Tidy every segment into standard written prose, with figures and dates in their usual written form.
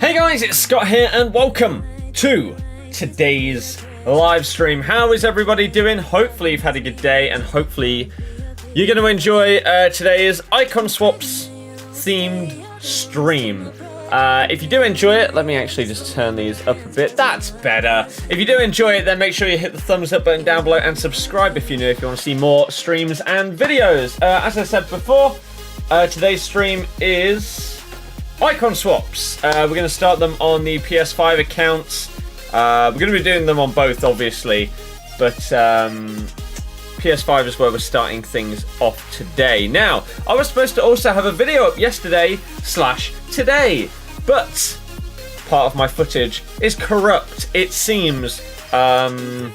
Hey guys, it's Scott here and welcome to today's live stream. How is everybody doing? Hopefully you've had a good day and hopefully you're going to enjoy today's Icon Swaps themed stream. If you do enjoy it, let me actually just turn these up a bit. That's better. If you do enjoy it, then make sure you hit the thumbs up button down below and subscribe if you're new, if you want to see more streams and videos. As I said before, today's stream is Icon Swaps. We're going to start them on the PS5 accounts. We're going to be doing them on both, obviously, but PS5 is where we're starting things off today. Now, I was supposed to also have a video up yesterday/today, but part of my footage is corrupt, it seems. In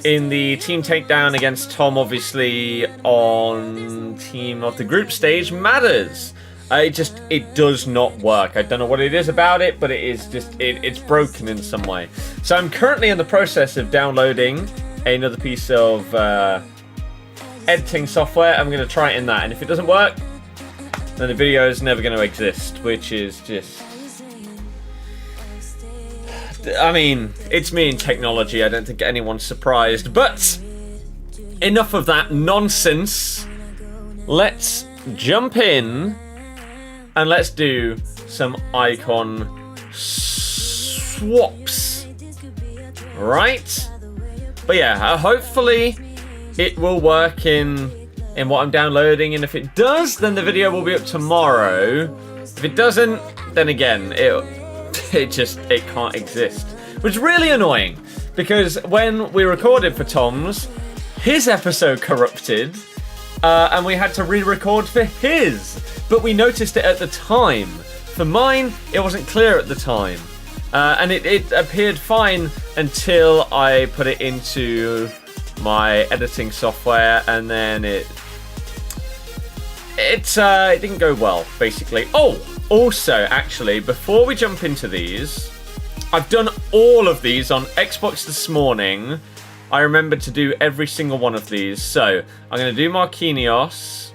the team takedown against Tom, obviously, on team of the group stage matters. It does not work. I don't know what it is about it, but it is just, it's broken in some way. So I'm currently in the process of downloading another piece of editing software. I'm going to try it in that, and if it doesn't work, then the video is never going to exist, which is just... I mean, it's me in technology. I don't think anyone's surprised, but enough of that nonsense. Let's jump in and let's do some icon swaps. Right? But yeah, hopefully it will work in what I'm downloading, and if it does, then the video will be up tomorrow. If it doesn't, then again, it can't exist. Which is really annoying, because when we recorded for Tom's, his episode corrupted, and we had to re-record for his. But we noticed it at the time. For mine, it wasn't clear at the time. And it appeared fine until I put it into my editing software, and then it didn't go well, basically. Oh, also, actually, before we jump into these, I've done all of these on Xbox this morning. I remembered to do every single one of these. So, I'm going to do Marquinhos.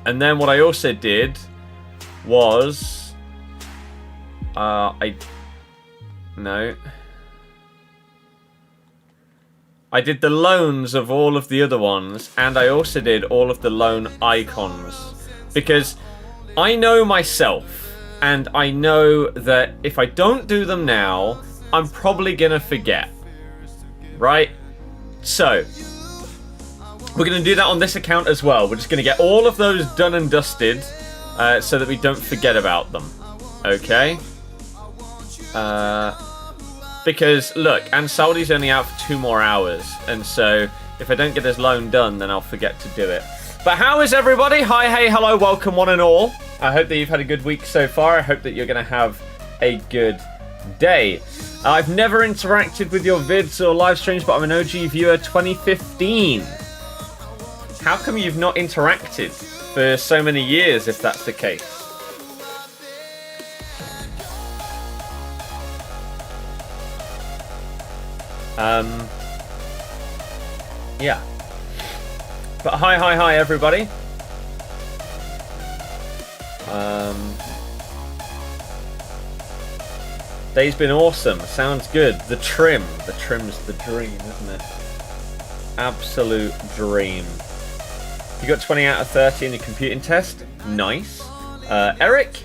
And then what I also did was... I did the loans of all of the other ones, and I also did all of the loan icons. Because I know myself, and I know that if I don't do them now, I'm probably going to forget. Right? So, we're going to do that on this account as well. We're just going to get all of those done and dusted so that we don't forget about them. Okay? Because, look, Ansaldi's only out for 2 more hours. And so, if I don't get this loan done, then I'll forget to do it. But how is everybody? Hi, hey, hello, welcome one and all. I hope that you've had a good week so far. I hope that you're going to have a good day. I've never interacted with your vids or live streams, but I'm an OG viewer 2015. How come you've not interacted for so many years if that's the case? Yeah. But hi everybody. Day's been awesome. Sounds good. The trim's the dream, isn't it? Absolute dream. You got 20 out of 30 in your computing test. Nice. Eric,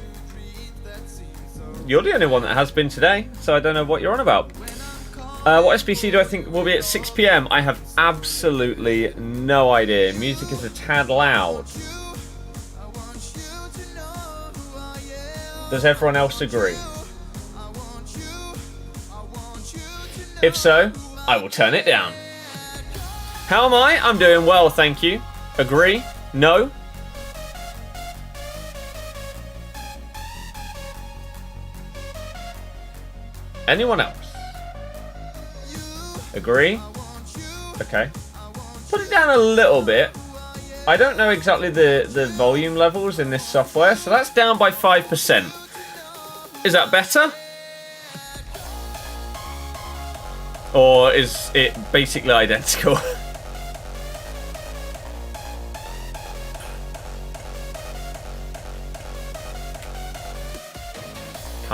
you're the only one that has been today, so I don't know what you're on about. What SBC do I think will be at 6 PM? I have absolutely no idea. Music is a tad loud. Does everyone else agree? If so, I will turn it down. How am I? I'm doing well, thank you. Agree? No? Anyone else? Agree? Okay. Put it down a little bit. I don't know exactly the volume levels in this software, so that's down by 5%. Is that better? Or is it basically identical?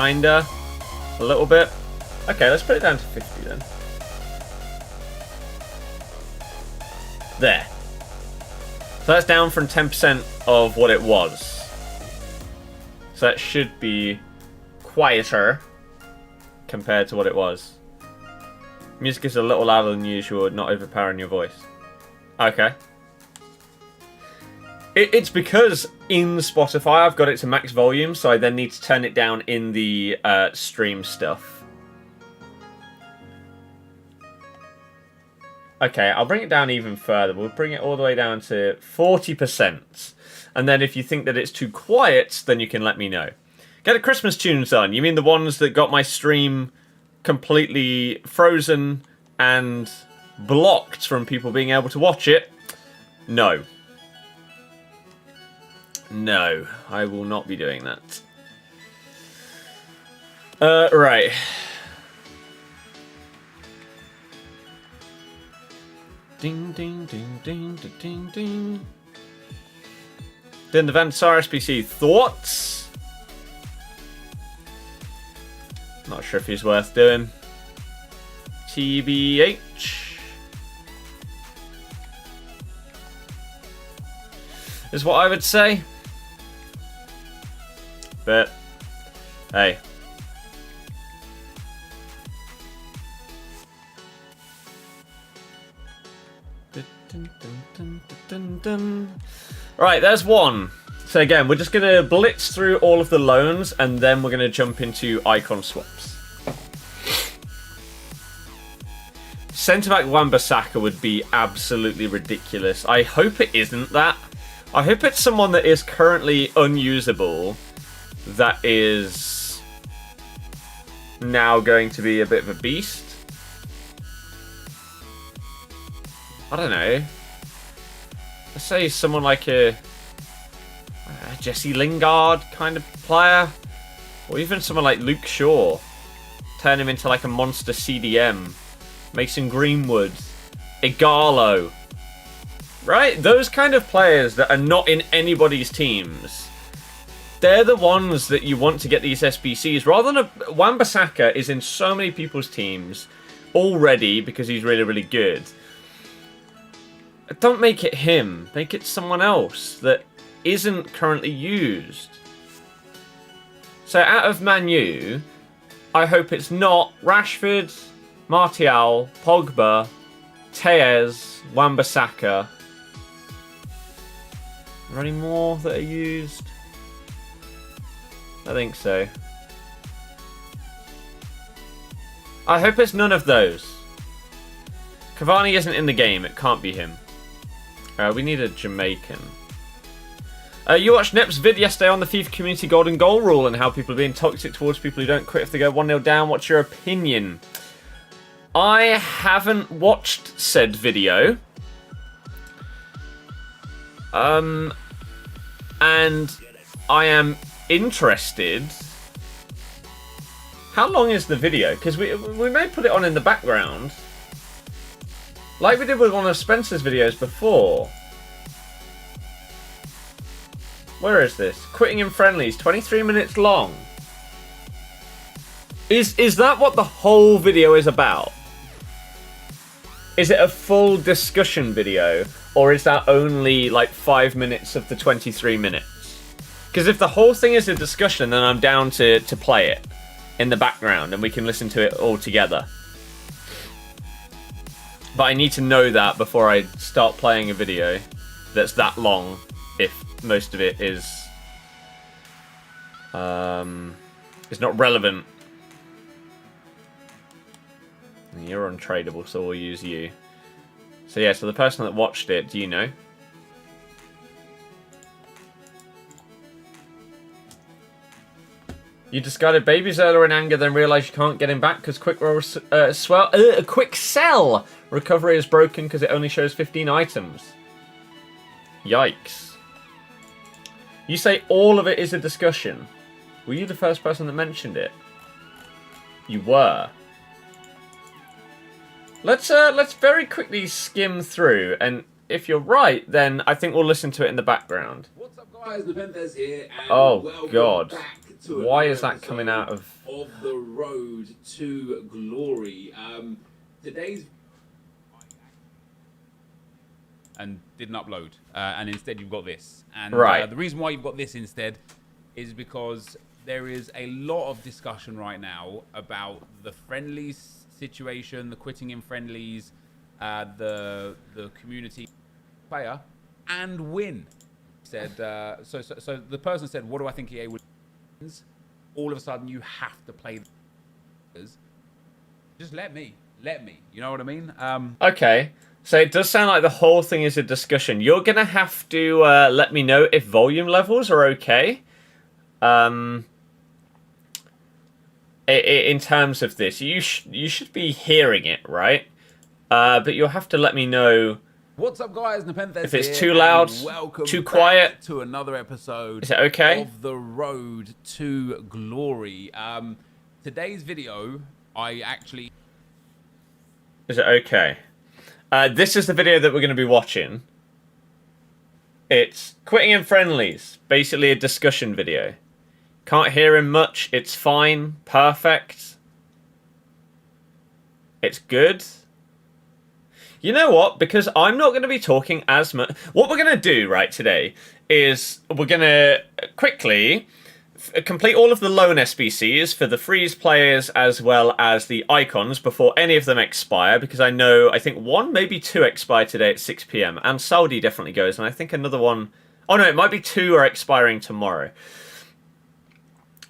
Kinda. A little bit. Okay, let's put it down to 50 then. There. So that's down from 10% of what it was. So that should be quieter compared to what it was. Music is a little louder than usual, not overpowering your voice. Okay. It's because in Spotify I've got it to max volume, so I then need to turn it down in the stream stuff. Okay, I'll bring it down even further. We'll bring it all the way down to 40%. And then if you think that it's too quiet, then you can let me know. Get the Christmas tunes on. You mean the ones that got my stream completely frozen and blocked from people being able to watch it? No. No, I will not be doing that. Right. Ding, ding, ding, ding, ding, ding, ding. Then the event, Sar SBC. Thoughts? Not sure if he's worth doing. TBH. Is what I would say. But, hey. Right, there's one. So again, we're just going to blitz through all of the loans, and then we're going to jump into icon swaps. Centre-back Wan-Bissaka would be absolutely ridiculous. I hope it isn't that. I hope it's someone that is currently unusable, that is now going to be a bit of a beast. I don't know. Let's say someone like a Jesse Lingard kind of player. Or even someone like Luke Shaw. Turn him into like a monster CDM. Mason Greenwood. Igalo. Right? Those kind of players that are not in anybody's teams. They're the ones that you want to get these SBCs. Rather than Wan-Bissaka is in so many people's teams already because he's really, really good. Don't make it him. Make it someone else that isn't currently used. So out of Man U, I hope it's not Rashford, Martial, Pogba, Tellez, Wan-Bissaka. Are there any more that are used? I think so. I hope it's none of those. Cavani isn't in the game. It can't be him. We need a Jamaican. You watched Nep's vid yesterday on the FIFA community golden goal rule and how people are being toxic towards people who don't quit if they go 1-0 down. What's your opinion? I haven't watched said video. And I am interested. How long is the video? Because we may put it on in the background. Like we did with one of Spencer's videos before. Where is this? Quitting in friendlies, 23 minutes long. Is that what the whole video is about? Is it a full discussion video? Or is that only like 5 minutes of the 23 minutes? Because if the whole thing is a discussion, then I'm down to play it in the background and we can listen to it all together. But I need to know that before I start playing a video that's that long, if most of it is not relevant. You're untradeable, so we'll use you. So yeah, so the person that watched it, do you know? You discarded babies earlier in anger, then realised you can't get him back because quick sell recovery is broken because it only shows 15 items. Yikes. You say all of it is a discussion. Were you the first person that mentioned it? You were. Let's very quickly skim through, and if you're right, then I think we'll listen to it in the background. What's up, guys? Nepenthes here, and oh God. Back Why is that coming out of the road to glory? Today's and didn't upload, and instead you've got this. And the reason why you've got this instead is because there is a lot of discussion right now about the friendlies situation, the quitting in friendlies, the community player, and win. Said so the person said, what do I think EA would win? All of a sudden you have to play just let me, you know what I mean? Okay, so it does sound like the whole thing is a discussion. You're gonna have to let me know if volume levels are okay. In terms of this, you should be hearing it, right? But you'll have to let me know. What's up, guys? Nepenthes if it's here, too loud, too quiet, to another episode is it okay? Of the road to glory. Today's video, is it okay? This is the video that we're going to be watching. It's quitting in friendlies, basically a discussion video. Can't hear him much. It's fine. Perfect. It's good. You know what? Because I'm not going to be talking as much. What we're going to do right today is we're going to quickly complete all of the loan SBCs for the freeze players as well as the icons before any of them expire. Because I think one, maybe two expire today at 6 PM. And Saudi definitely goes. And I think another one... Oh no, it might be two are expiring tomorrow.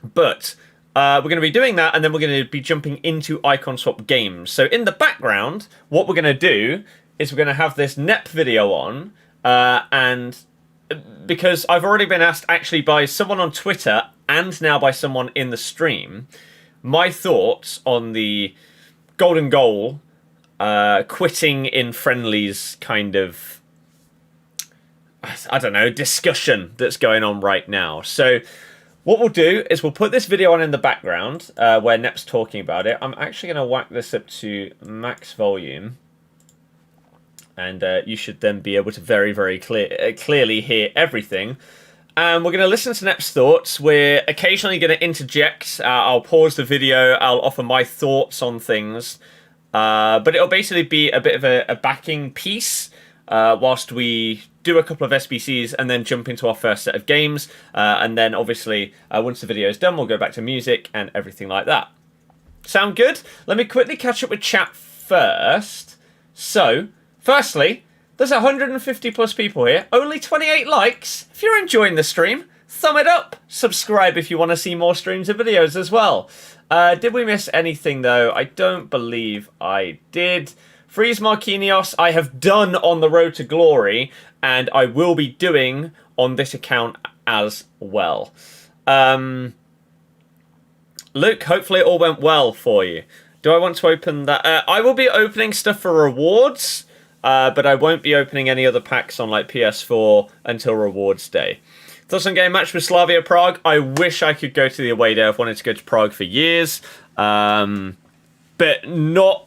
But we're going to be doing that, and then we're going to be jumping into icon swap games. So in the background, what we're going to do is we're going to have this NEP video on, and because I've already been asked actually by someone on Twitter and now by someone in the stream, my thoughts on the golden goal quitting in friendlies kind of, I don't know, discussion that's going on right now. So what we'll do is we'll put this video on in the background where Nep's talking about it. I'm actually going to whack this up to max volume. And you should then be able to very, very clearly hear everything. And we're going to listen to Nep's thoughts. We're occasionally going to interject. I'll pause the video. I'll offer my thoughts on things. But it'll basically be a bit of a backing piece whilst we do a couple of SBCs and then jump into our first set of games. And then obviously, once the video is done, we'll go back to music and everything like that. Sound good? Let me quickly catch up with chat first. So, firstly, there's 150 plus people here. Only 28 likes. If you're enjoying the stream, thumb it up. Subscribe if you want to see more streams and videos as well. Did we miss anything, though? I don't believe I did. Freeze Marquinhos, I have done on the road to glory, and I will be doing on this account as well. Luke, hopefully it all went well for you. Do I want to open that? I will be opening stuff for rewards, but I won't be opening any other packs on like PS4 until rewards day. Thoughts on game match with Slavia Prague? I wish I could go to the away day. I've wanted to go to Prague for years, but not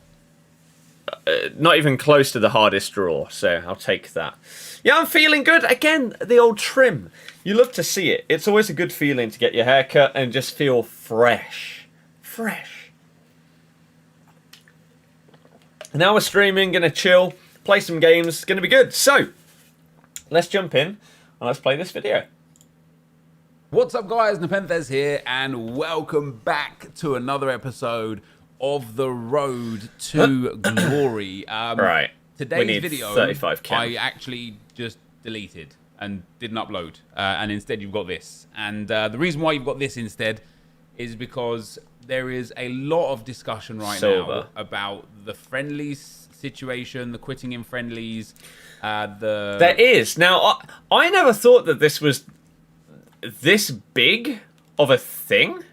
even close to the hardest draw, so I'll take that. Yeah, I'm feeling good. Again, the old trim. You love to see it. It's always a good feeling to get your hair cut and just feel fresh. Fresh. Now we're streaming, gonna chill, play some games, gonna be good. So, let's jump in and let's play this video. What's up, guys? Nepenthes here, and welcome back to another episode of the road to glory. Right. Today's video, 35 I actually just deleted and didn't upload, and instead you've got this. And the reason why you've got this instead is because there is a lot of discussion right now about the friendlies situation, the quitting in friendlies. There is. Now, I never thought that this was this big of a thing.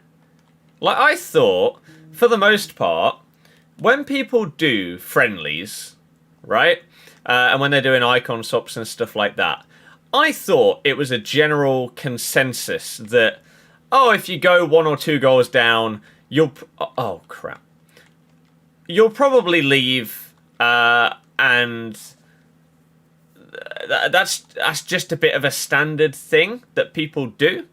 Like, I thought, for the most part, when people do friendlies, right, and when they're doing icon swaps and stuff like that, I thought it was a general consensus that, oh, if you go 1 or 2 goals down, you'll... Oh, crap. You'll probably leave, and that's just a bit of a standard thing that people do.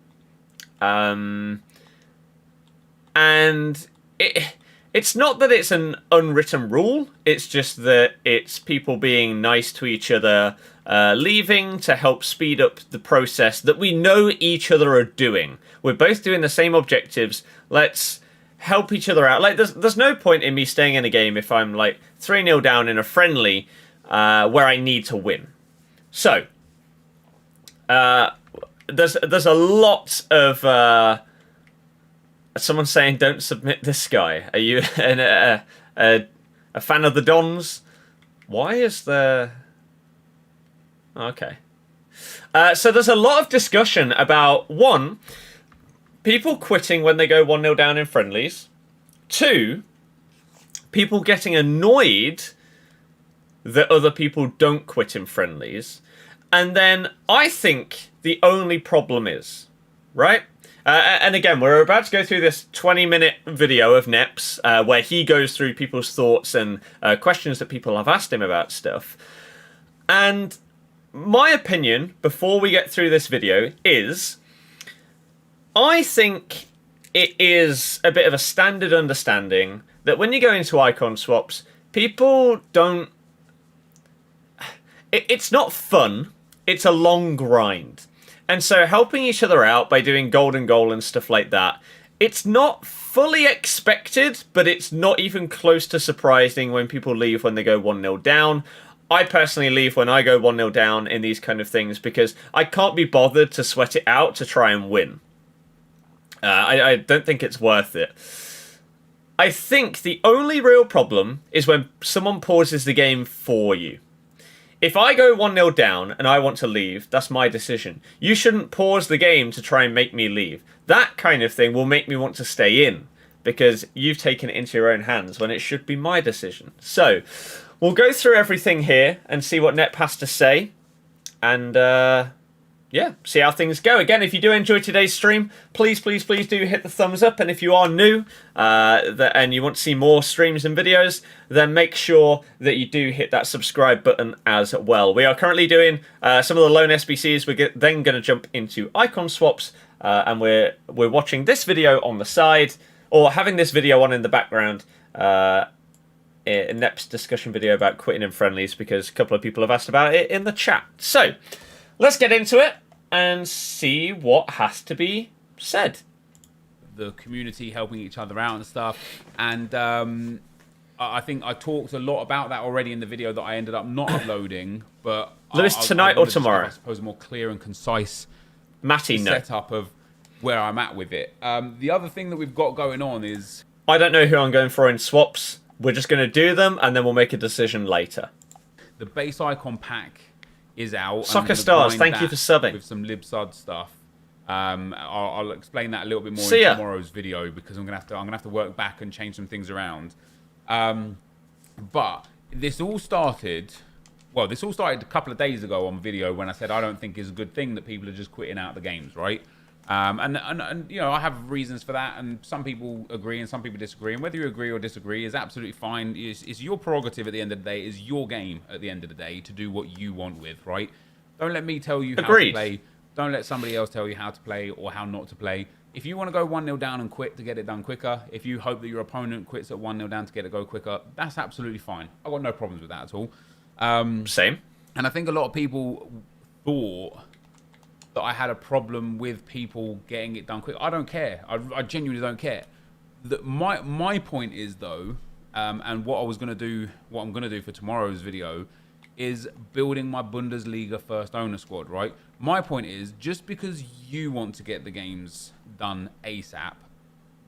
And it's not that it's an unwritten rule. It's just that it's people being nice to each other, leaving to help speed up the process that we know each other are doing. We're both doing the same objectives. Let's help each other out. Like, there's no point in me staying in a game if I'm like 3-0 down in a friendly where I need to win. So there's a lot of someone saying don't submit this guy. Are you a fan of the Dons? Why is there... Okay. So there's a lot of discussion about, one, people quitting when they go 1-0 down in friendlies. 2, people getting annoyed that other people don't quit in friendlies. And then I think the only problem is, right? And again, we're about to go through this 20-minute video of Neps where he goes through people's thoughts and questions that people have asked him about stuff. And my opinion, before we get through this video, is I think it is a bit of a standard understanding that when you go into icon swaps, people don't... It's not fun. It's a long grind. And so helping each other out by doing golden goal and stuff like that, it's not fully expected, but it's not even close to surprising when people leave when they go 1-0 down. I personally leave when I go 1-0 down in these kind of things because I can't be bothered to sweat it out to try and win. I don't think it's worth it. I think the only real problem is when someone pauses the game for you. If I go 1-0 down and I want to leave, that's my decision. You shouldn't pause the game to try and make me leave. That kind of thing will make me want to stay in because you've taken it into your own hands when it should be my decision. So, we'll go through everything here and see what Nep has to say. And, yeah, see how things go. Again, if you do enjoy today's stream, please do hit the thumbs up. And if you are new and you want to see more streams and videos, then make sure that you do hit that subscribe button as well. We are currently doing some of the lone SBCs. We're then going to jump into icon swaps, and we're watching this video on the side, or having this video on in the background. Nep's discussion video about quitting in friendlies because a couple of people have asked about it in the chat. So, let's get into it and see what has to be said. The community helping each other out and stuff. And I think I talked a lot about that already in the video that I ended up not uploading. But Lewis, tonight or tomorrow? I suppose a more clear and concise Matty, setup of where I'm at with it. The other thing that we've got going on is... I don't know who I'm going for in swaps. We're just going to do them and then we'll make a decision later. The base icon pack is out. Soccer Stars, thank you for subbing. With some libsud stuff. I'll explain that a little bit more in tomorrow's video because I'm gonna have to work back and change some things around. But this all started a couple of days ago on video when I said I don't think it's a good thing that people are just quitting out the games, right? And you know, I have reasons for that, and some people agree and some people disagree, and whether you agree or disagree is absolutely fine. It's your prerogative at the end of the day. It's your game at the end of the day to do what you want with, right? Don't let me tell you how to play. Don't let somebody else tell you how to play or how not to play. If you want to go 1-0 down and quit to get it done quicker, if you hope that your opponent quits at 1-0 down to get it go quicker, that's absolutely fine. I've got no problems with that at all. Same. And I think a lot of people thought that I had a problem with people getting it done quick. I don't care. I genuinely don't care. My point is though, and what I'm gonna do for tomorrow's video is building my Bundesliga first owner squad, right? My point is just because you want to get the games done ASAP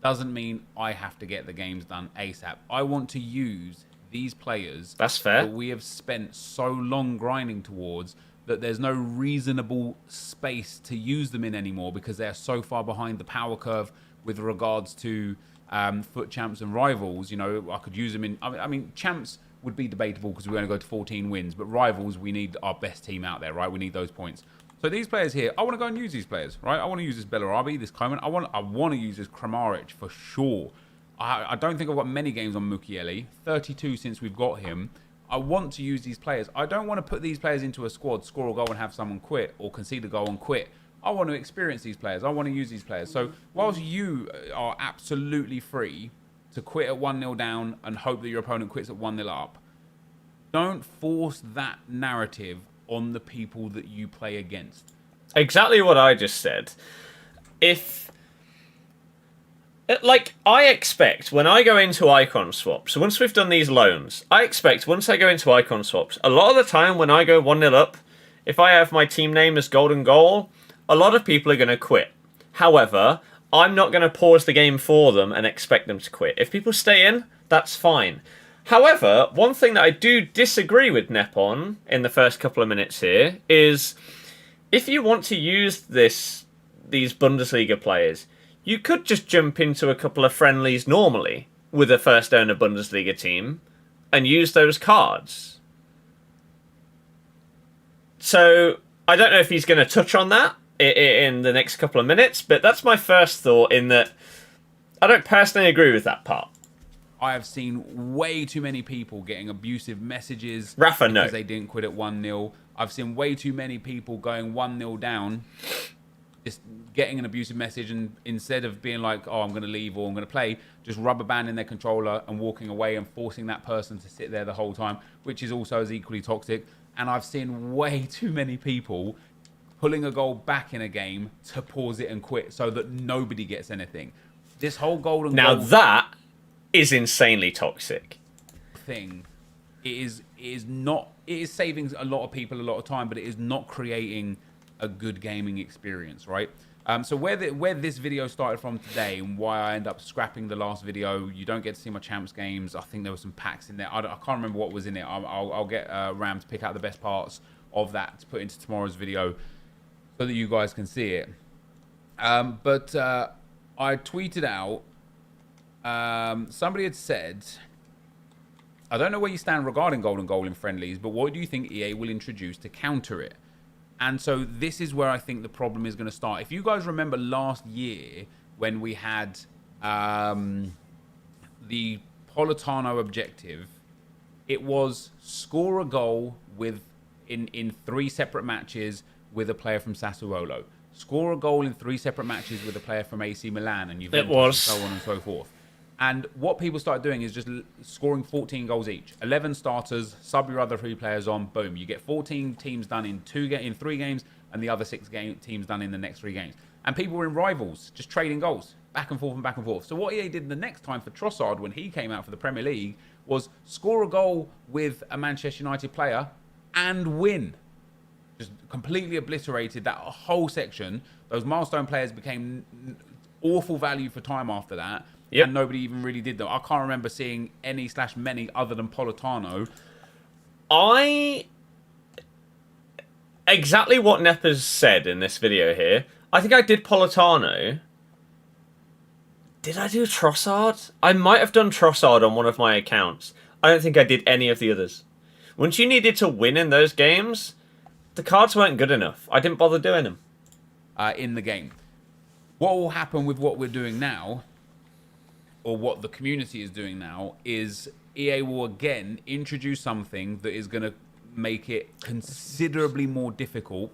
doesn't mean I have to get the games done ASAP. I want to use these players that's fair that we have spent so long grinding towards that there's no reasonable space to use them in anymore because they're so far behind the power curve with regards to FUT Champs and Rivals. You know, I could use them in... I mean, Champs would be debatable because we only go to 14 wins, but Rivals, we need our best team out there, right? We need those points. So these players here, I want to go and use these players, right? I want to use this Bellarabi, this Koeman. I want to use this Kramaric for sure. I don't think I've got many games on Mukiele. 32 since we've got him. I want to use these players. I don't want to put these players into a squad, score a goal and have someone quit, or concede a goal and quit, I want to experience these players. I want to use these players. So whilst you are absolutely free to quit at 1-0 down and hope that your opponent quits at 1-0 up, don't force that narrative on the people that you play against. Exactly what I just said. Like, I expect when I go into icon swaps, so once we've done these loans, I expect once I go into icon swaps, a lot of the time when I go 1-0 up, if I have my team name as golden goal, a lot of people are going to quit. However, I'm not going to pause the game for them and expect them to quit. If people stay in, that's fine. However, one thing that I do disagree with Nep on in the first couple of minutes here is if you want to use these Bundesliga players, you could just jump into a couple of friendlies normally with a first owner Bundesliga team and use those cards. So I don't know if he's going to touch on that in the next couple of minutes, but that's my first thought in that I don't personally agree with that part. I have seen way too many people getting abusive messages Rafa, because they didn't quit at 1-0. I've seen way too many people going 1-0 down, just getting an abusive message, and instead of being like, oh, I'm going to leave or I'm going to play, just rubber banding their controller and walking away and forcing that person to sit there the whole time, which is also as equally toxic. And I've seen way too many people pulling a goal back in a game to pause it and quit so that nobody gets anything. This whole golden now goal that is insanely toxic thing. It is saving a lot of people a lot of time, but it is not creating a good gaming experience, right? So where this video started from today and why I end up scrapping the last video, you don't get to see my champs games. I think there were some packs in there. I can't remember what was in it. I'll get Ram to pick out the best parts of that to put into tomorrow's video so that you guys can see it. But I tweeted out, somebody had said, I don't know where you stand regarding golden goal in friendlies, but what do you think EA will introduce to counter it? And so this is where I think the problem is going to start. If you guys remember last year when we had the Politano objective, it was score a goal in 3 separate matches with a player from Sassuolo. Score a goal in 3 separate matches with a player from AC Milan and Juventus and so on and so forth. And what people started doing is just scoring 14 goals each. 11 starters, sub your other 3 players on, boom. You get 14 teams done in 3 games and the other 6 teams done in the next 3 games. And people were in rivals, just trading goals, back and forth and back and forth. So what EA did the next time for Trossard when he came out for the Premier League was score a goal with a Manchester United player and win. Just completely obliterated that whole section. Those milestone players became awful value for time after that. Yep. And nobody even really did them. I can't remember seeing any/many other than Politano. Exactly what Nepper's said in this video here. I think I did Politano. Did I do Trossard? I might have done Trossard on one of my accounts. I don't think I did any of the others. Once you needed to win in those games, the cards weren't good enough. I didn't bother doing them. In the game. What will happen with what we're doing now, or what the community is doing now, is EA will again introduce something that is going to make it considerably more difficult.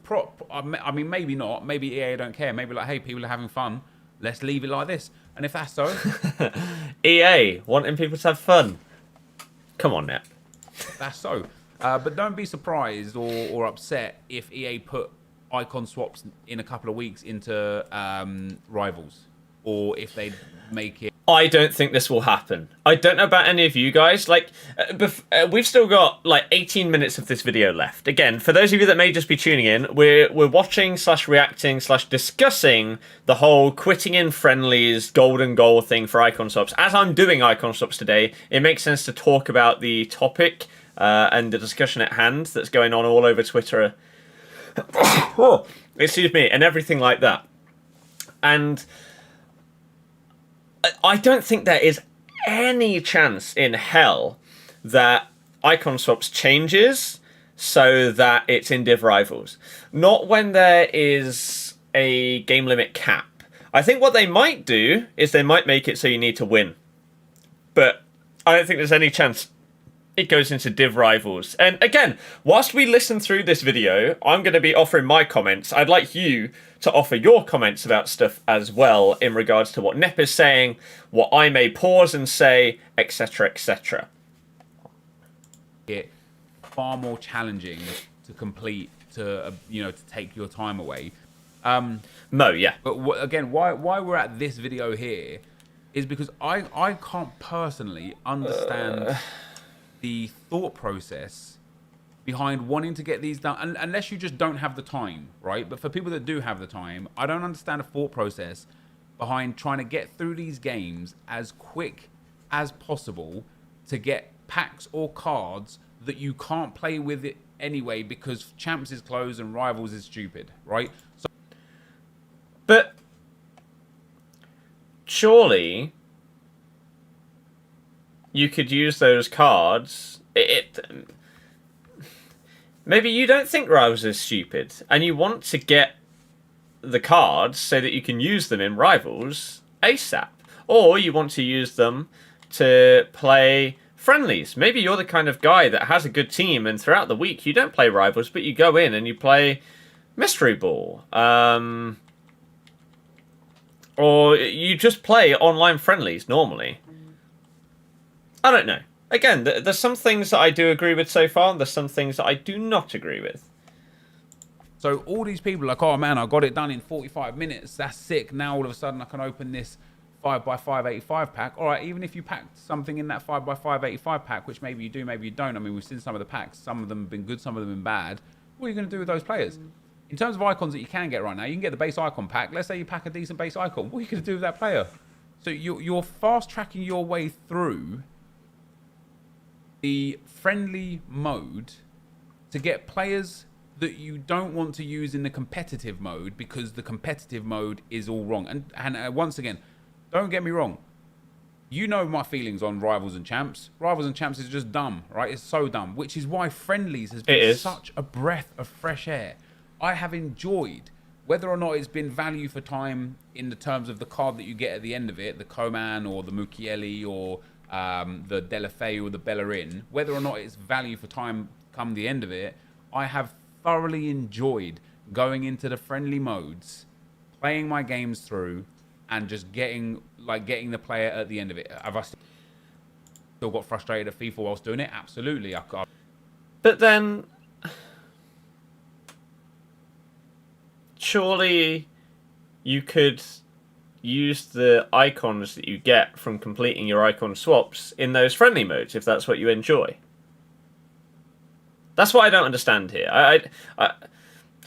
I mean, maybe not. Maybe EA don't care. Maybe like, hey, people are having fun. Let's leave it like this. And if that's so... EA, wanting people to have fun. Come on, Nep. That's so. But don't be surprised or upset if EA put icon swaps in a couple of weeks into rivals. Or if they make it... I don't think this will happen. I don't know about any of you guys. Like, we've still got like 18 minutes of this video left. Again, for those of you that may just be tuning in, we're watching / reacting / discussing the whole quitting in friendlies golden goal thing for icon swaps. As I'm doing icon swaps today, it makes sense to talk about the topic and the discussion at hand that's going on all over Twitter. Oh, excuse me, and everything like that. And I don't think there is any chance in hell that icon swaps changes so that it's in div rivals. Not when there is a game limit cap. I think what they might do is they might make it so you need to win. But I don't think there's any chance it goes into Div Rivals. And again, whilst we listen through this video, I'm going to be offering my comments. I'd like you to offer your comments about stuff as well in regards to what Nep is saying, what I may pause and say, etc, etc. It far more challenging to complete, to to take your time away. Mo, yeah. But again, why we're at this video here is because I can't personally understand the thought process behind wanting to get these done, unless you just don't have the time, right? But for people that do have the time, I don't understand the thought process behind trying to get through these games as quick as possible to get packs or cards that you can't play with it anyway because Champs is closed and Rivals is stupid, right? So, but surely you could use those cards. Maybe you don't think Rivals is stupid and you want to get the cards so that you can use them in Rivals ASAP. Or you want to use them to play friendlies. Maybe you're the kind of guy that has a good team and throughout the week you don't play Rivals, but you go in and you play Mystery Ball. Or you just play online friendlies normally. I don't know. Again, there's some things that I do agree with so far, and there's some things that I do not agree with. So all these people are like, oh man, I got it done in 45 minutes. That's sick. Now all of a sudden I can open this 5x585 pack. All right, even if you packed something in that 5x585 pack, which maybe you do, maybe you don't. I mean, we've seen some of the packs. Some of them have been good, some of them have been bad. What are you going to do with those players? In terms of icons that you can get right now, you can get the base icon pack. Let's say you pack a decent base icon. What are you going to do with that player? So you're fast tracking your way through the friendly mode to get players that you don't want to use in the competitive mode because the competitive mode is all wrong. And once again, don't get me wrong. You know my feelings on Rivals and Champs. Rivals and Champs is just dumb, right? It's so dumb, which is why Friendlies has been such a breath of fresh air. I have enjoyed, whether or not it's been value for time in the terms of the card that you get at the end of it, the Coman or the Mukiele or the Delafay or the Bellerin, whether or not it's value for time come the end of it, I have thoroughly enjoyed going into the friendly modes, playing my games through, and just getting the player at the end of it. Have I still got frustrated at FIFA whilst doing it? Absolutely. But then, surely you could use the icons that you get from completing your icon swaps in those friendly modes if that's what you enjoy. That's what I don't understand here. I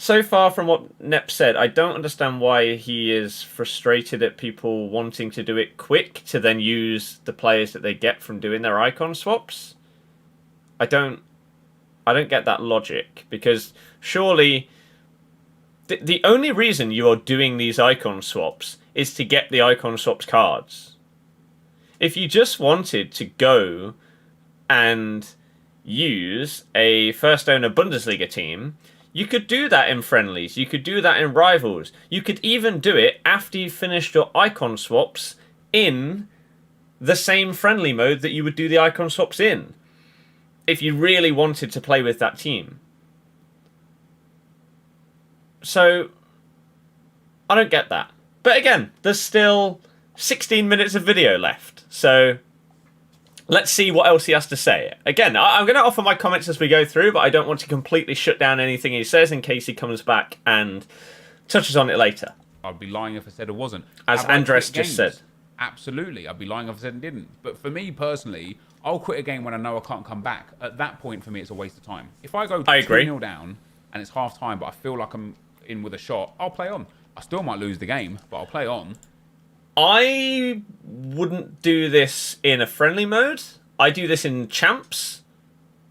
so far from what Nep said, I don't understand why he is frustrated at people wanting to do it quick to then use the players that they get from doing their icon swaps. I don't get that logic, because surely the only reason you are doing these icon swaps is to get the icon swaps cards. If you just wanted to go and use a first owner Bundesliga team, you could do that in friendlies. You could do that in Rivals. You could even do it after you finished your icon swaps in the same friendly mode that you would do the icon swaps in, if you really wanted to play with that team. So, I don't get that. But again, there's still 16 minutes of video left. So, let's see what else he has to say. Again, I'm going to offer my comments as we go through, but I don't want to completely shut down anything he says in case he comes back and touches on it later. I'd be lying if I said it wasn't. As Andres just said. Absolutely. I'd be lying if I said it didn't. But for me personally, I'll quit a game when I know I can't come back. At that point, for me, it's a waste of time. If I go 2-0 down and it's half time, but I feel like I'm in with a shot, I'll play on. I still might lose the game, but I'll play on. I wouldn't do this in a friendly mode. I do this in Champs.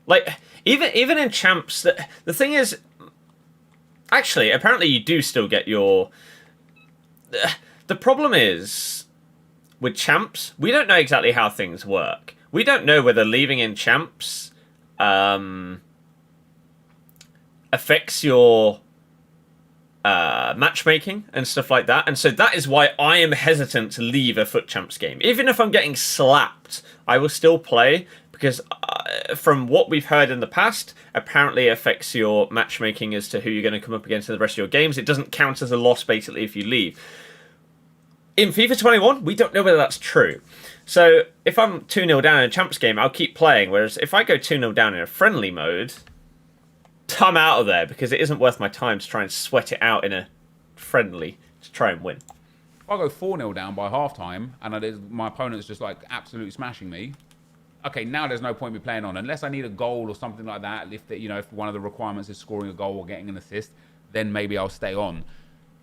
Like, even in Champs, the thing is, actually, apparently you do still get your... The problem is, with Champs, we don't know exactly how things work. We don't know whether leaving in Champs affects your matchmaking and stuff like that, and so that is why I am hesitant to leave a FUT Champs game. Even if I'm getting slapped, I will still play, because from what we've heard in the past, apparently it affects your matchmaking as to who you're going to come up against in the rest of your games. It doesn't count as a loss, basically, if you leave. In FIFA 21, we don't know whether that's true. So if I'm 2-0 down in a Champs game, I'll keep playing, whereas if I go 2-0 down in a friendly mode, I'm out of there, because it isn't worth my time to try and sweat it out in a friendly to try and win. If I go 4-0 down by half-time, and my opponent's just, like, absolutely smashing me, okay, now there's no point me playing on. Unless I need a goal or something like that, if one of the requirements is scoring a goal or getting an assist, then maybe I'll stay on.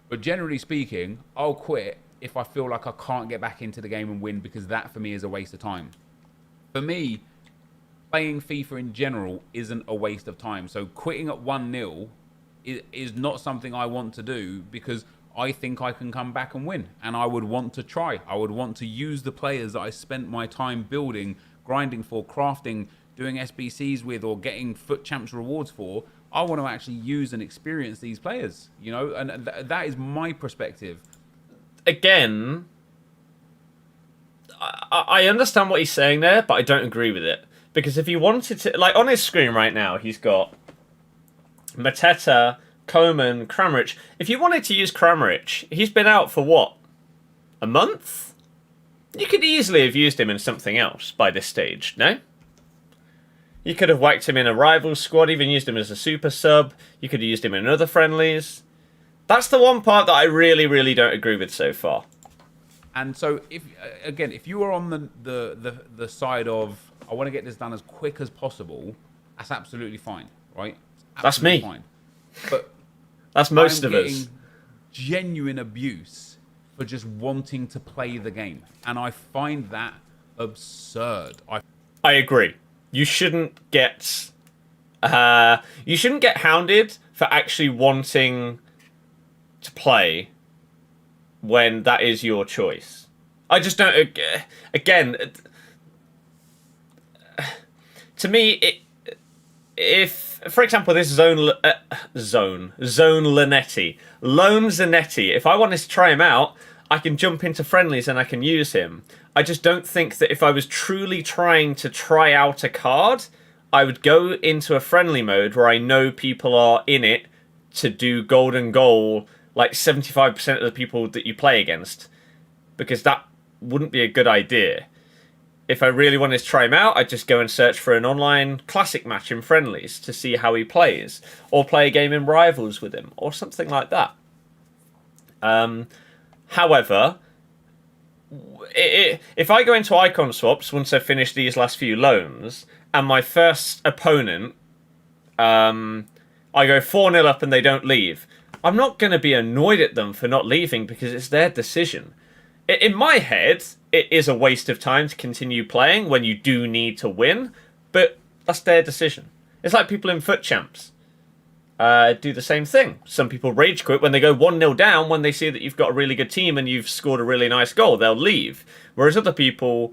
But generally speaking, I'll quit if I feel like I can't get back into the game and win, because that, for me, is a waste of time. For me, playing FIFA in general isn't a waste of time. So quitting at 1-0 is not something I want to do, because I think I can come back and win. And I would want to try. I would want to use the players that I spent my time building, grinding for, crafting, doing SBCs with, or getting FUT Champs rewards for. I want to actually use and experience these players, and that is my perspective. Again, I understand what he's saying there, but I don't agree with it. Because if he wanted to... Like, on his screen right now, he's got Mateta, Coman, Kramaric. If you wanted to use Kramaric, he's been out for what? A month? You could easily have used him in something else by this stage, no? You could have whacked him in a rival squad, even used him as a super sub. You could have used him in other friendlies. That's the one part that I really, really don't agree with so far. And so, if you are on the side of, I want to get this done as quick as possible, that's absolutely fine, right? That's me. Fine. But that's most of us. Genuine abuse for just wanting to play the game, and I find that absurd. I agree. You shouldn't get hounded for actually wanting to play when that is your choice. I just don't... Again, to me, if, for example, this Zone Linetti, Lone Zanetti, if I wanted to try him out, I can jump into friendlies and I can use him. I just don't think that if I was truly trying to try out a card, I would go into a friendly mode where I know people are in it to do golden goal, like 75% of the people that you play against, because that wouldn't be a good idea. If I really wanted to try him out, I'd just go and search for an online classic match in friendlies to see how he plays, or play a game in rivals with him, or something like that. However, if I go into icon swaps once I've finished these last few loans, and my first opponent, I go 4-0 up and they don't leave, I'm not going to be annoyed at them for not leaving, because it's their decision. In my head, it is a waste of time to continue playing when you do need to win, but that's their decision. It's like people in FUT Champs do the same thing. Some people rage quit when they go 1-0 down when they see that you've got a really good team and you've scored a really nice goal. They'll leave. Whereas other people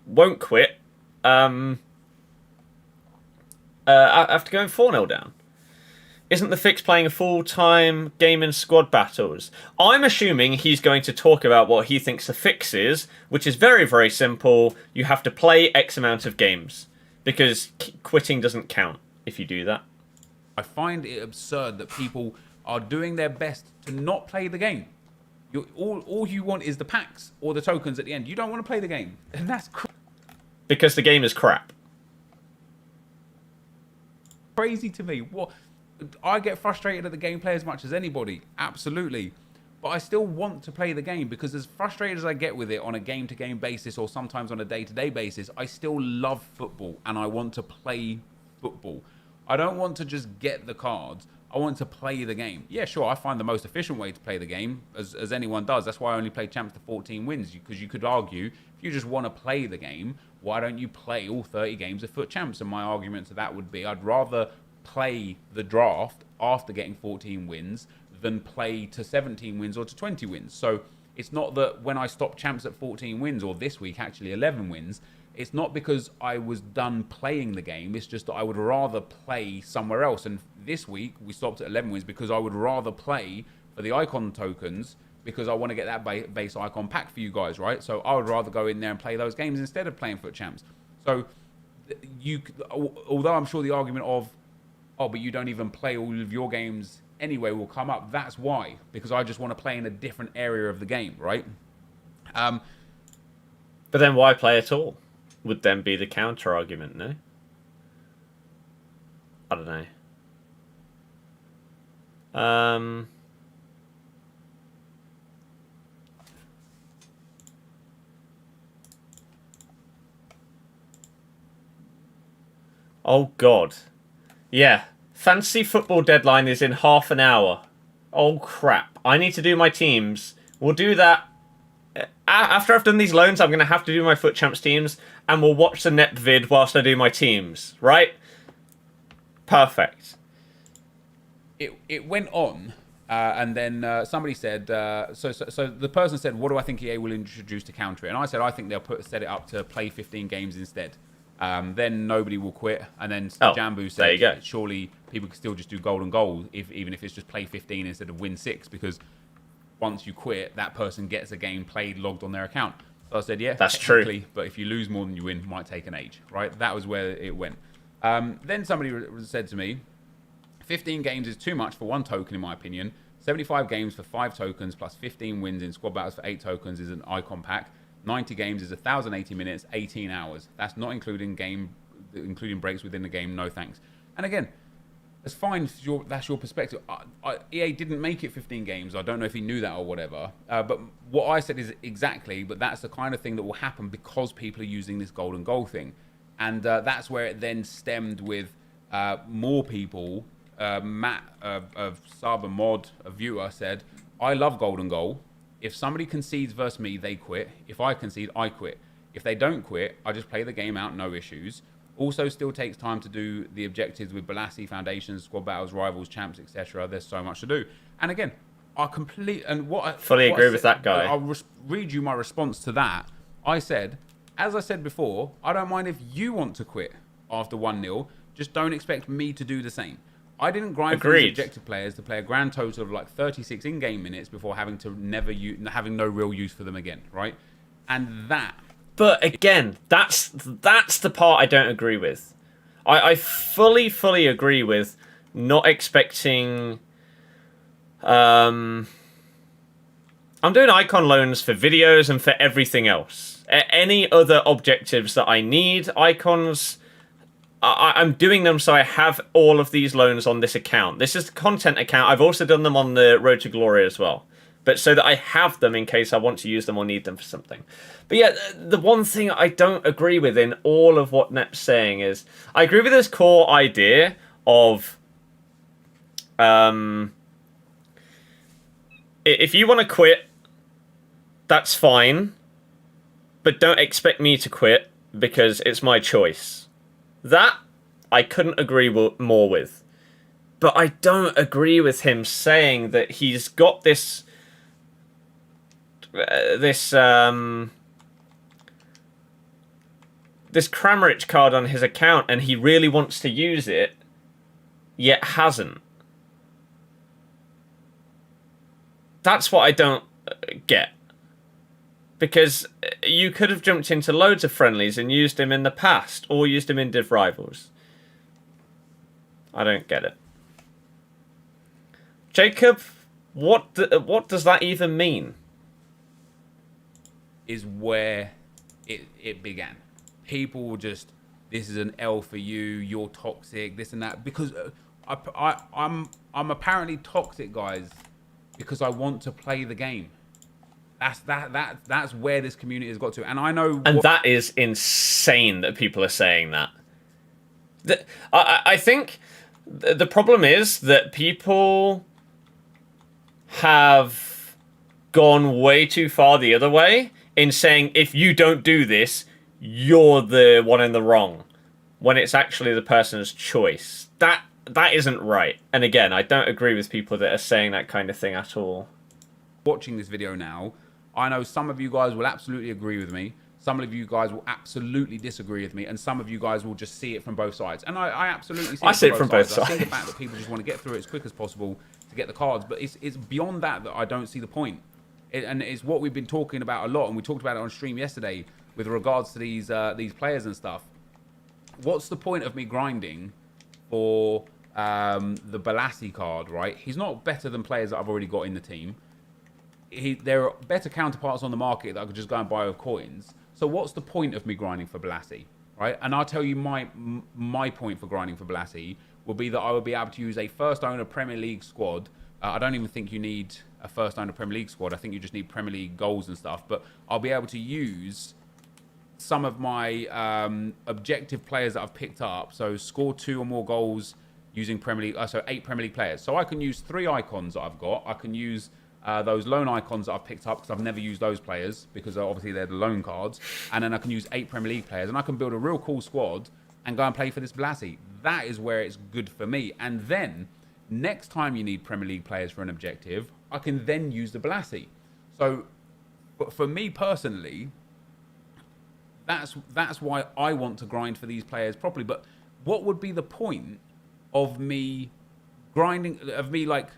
won't quit after going 4-0 down. Isn't the fix playing a full-time game in squad battles? I'm assuming he's going to talk about what he thinks the fix is, which is very, very simple. You have to play X amount of games, because quitting doesn't count if you do that. I find it absurd that people are doing their best to not play the game. All you want is the packs or the tokens at the end. You don't want to play the game. And that's because the game is crap. Crazy to me. What? I get frustrated at the gameplay as much as anybody, absolutely. But I still want to play the game, because as frustrated as I get with it on a game-to-game basis, or sometimes on a day-to-day basis, I still love football and I want to play football. I don't want to just get the cards. I want to play the game. Yeah, sure, I find the most efficient way to play the game, as anyone does. That's why I only play Champs to 14 wins, because you could argue, if you just want to play the game, why don't you play all 30 games of FUT Champs? And my argument to that would be, I'd rather play the draft after getting 14 wins than play to 17 wins or to 20 wins. So it's not that when I stopped Champs at 14 wins, or this week actually 11 wins, it's not because I was done playing the game. It's just that I would rather play somewhere else. And this week we stopped at 11 wins because I would rather play for the icon tokens, because I want to get that base icon pack for you guys, right? So I would rather go in there and play those games instead of playing FUT Champs. So although I'm sure the argument of, oh, but you don't even play all of your games anyway will come up. That's why, because I just want to play in a different area of the game, right? But then why play at all? Would then be the counter argument, no? I don't know. Oh, God. Yeah. Fantasy football deadline is in half an hour. Oh, crap. I need to do my teams. We'll do that. After I've done these loans, I'm going to have to do my FUT Champs teams, and we'll watch the net vid whilst I do my teams. Right? Perfect. It went on, and then somebody said, so the person said, what do I think EA will introduce to counter it? And I said, I think they'll set it up to play 15 games instead. Then nobody will quit. And then Jambu said, surely people can still just do golden goal, even if it's just play 15 instead of win 6, because once you quit, that person gets a game played logged on their account. So I said, yeah, that's true. But if you lose more than you win, it might take an age, right? That was where it went. Then somebody said to me, 15 games is too much for one token, in my opinion. 75 games for 5 tokens plus 15 wins in squad battles for 8 tokens is an icon pack. 90 games is 1,080 minutes, 18 hours. That's not including breaks within the game. No thanks. And again, it's fine. That's your perspective. EA didn't make it 15 games. I don't know if he knew that or whatever. But what I said is exactly, but that's the kind of thing that will happen because people are using this golden goal thing. And that's where it then stemmed with more people. Matt of Sub and Mod, a viewer, said, I love golden goal. If somebody concedes versus me, they quit. If I concede, I quit. If they don't quit, I just play the game out, no issues. Also, still takes time to do the objectives with Balassi, Foundations, Squad Battles, Rivals, Champs, etc. There's so much to do. And again, I fully agree with that guy. I'll read you my response to that. I said, as I said before, I don't mind if you want to quit after 1-0. Just don't expect me to do the same. I didn't grind for these objective players to play a grand total of like 36 in-game minutes before having no real use for them again, right? And that. But again, that's the part I don't agree with. I fully agree with not expecting. I'm doing icon loans for videos and for everything else. Any other objectives that I need, icons. I'm doing them so I have all of these loans on this account. This is the content account. I've also done them on the Road to Glory as well. But so that I have them in case I want to use them or need them for something. But yeah, the one thing I don't agree with in all of what Nep's saying is, I agree with this core idea of, if you want to quit, that's fine. But don't expect me to quit because it's my choice. That I couldn't agree more with. But I don't agree with him saying that he's got this Kramaric card on his account and he really wants to use it, yet hasn't. That's what I don't get. Because you could have jumped into loads of friendlies and used him in the past, or used him in Div Rivals. I don't get it. Jacob, what does that even mean? Is where it began. People were just, this is an L for you, you're toxic, this and that. Because I'm apparently toxic, guys, because I want to play the game. That's where this community has got to. And I know... And that is insane that people are saying that. I think the problem is that people have gone way too far the other way in saying, if you don't do this, you're the one in the wrong. When it's actually the person's choice. That isn't right. And again, I don't agree with people that are saying that kind of thing at all. Watching this video now, I know some of you guys will absolutely agree with me. Some of you guys will absolutely disagree with me. And some of you guys will just see it from both sides. And I absolutely see it from both sides. I see the fact that people just want to get through it as quick as possible to get the cards. But it's beyond that I don't see the point. And it's what we've been talking about a lot. And we talked about it on stream yesterday with regards to these players and stuff. what's the point of me grinding for the Balassi card, right? He's not better than players that I've already got in the team. There are better counterparts on the market that I could just go and buy with coins. So what's the point of me grinding for Balassi, right? And I'll tell you my point for grinding for Balassi will be that I would be able to use a first owner Premier League squad. I don't even think you need a first owner Premier League squad. I think you just need Premier League goals and stuff. But I'll be able to use some of my objective players that I've picked up. So score 2 or more goals using Premier League. So 8 Premier League players. So I can use 3 icons that I've got. I can use those loan icons that I've picked up because I've never used those players because obviously they're the loan cards. And then I can use 8 Premier League players and I can build a real cool squad and go and play for this Balassi. That is where it's good for me. And then next time you need Premier League players for an objective, I can then use the Balassi. So for me personally, that's why I want to grind for these players properly. But what would be the point of me grinding, of me like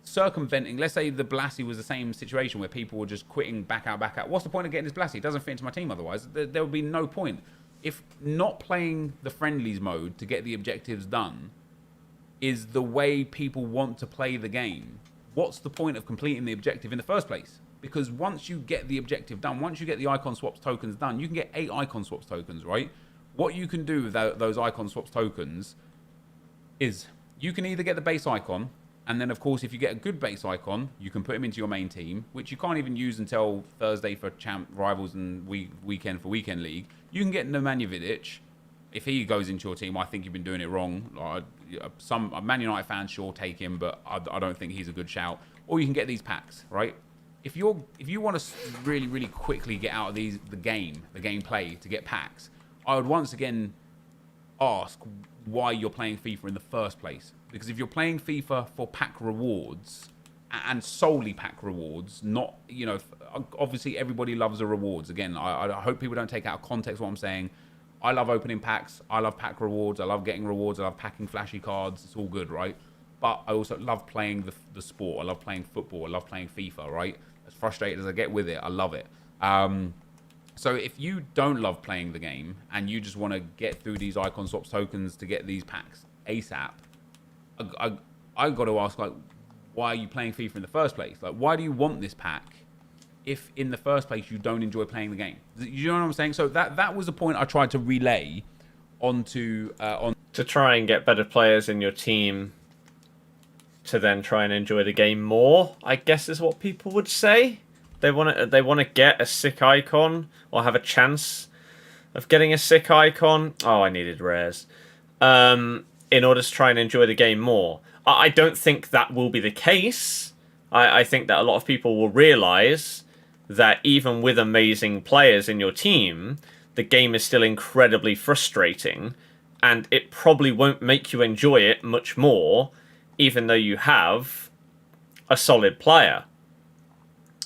circumventing? Let's say the Balassi was the same situation where people were just quitting back out. What's the point of getting this Balassi? It doesn't fit into my team otherwise. There would be no point. If not playing the friendlies mode to get the objectives done is the way people want to play the game, what's the point of completing the objective in the first place? Because once you get the objective done, once you get the icon swaps tokens done, you can get 8 icon swaps tokens, right? What you can do with those icon swaps tokens is you can either get the base icon, and then, of course, if you get a good base icon, you can put him into your main team, which you can't even use until Thursday for Champ Rivals and weekend for Weekend League. You can get Nemanja Vidic. If he goes into your team, I think you've been doing it wrong. Some Man United fans sure take him, but I don't think he's a good shout. Or you can get these packs, right? If you want to really, really quickly get out of the gameplay to get packs, I would once again ask why you're playing FIFA in the first place. Because if you're playing FIFA for pack rewards, and solely pack rewards, not, you know, obviously everybody loves the rewards. Again, I hope people don't take out of context what I'm saying. I love opening packs. I love pack rewards. I love getting rewards. I love packing flashy cards. It's all good, right? But I also love playing the sport. I love playing football. I love playing FIFA, right? As frustrated as I get with it, I love it. So if you don't love playing the game and you just want to get through these icon swaps tokens to get these packs ASAP, I got to ask, like, why are you playing FIFA in the first place? Like, why do you want this pack if in the first place you don't enjoy playing the game? You know what I'm saying? So that was the point I tried to relay onto to try and get better players in your team to then try and enjoy the game more, I guess is what people would say. They want to get a sick icon or have a chance of getting a sick icon. Oh, I needed rares. In order to try and enjoy the game more. I don't think that will be the case. I think that a lot of people will realise that even with amazing players in your team, the game is still incredibly frustrating, and it probably won't make you enjoy it much more, even though you have a solid player.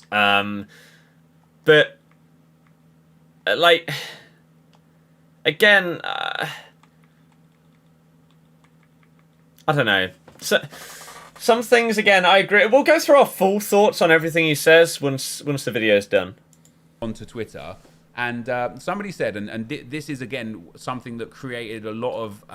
But, like, again, I don't know. So, some things, again, I agree. We'll go through our full thoughts on everything he says once the video's done. Onto Twitter, and somebody said, and this is, again, something that created a lot of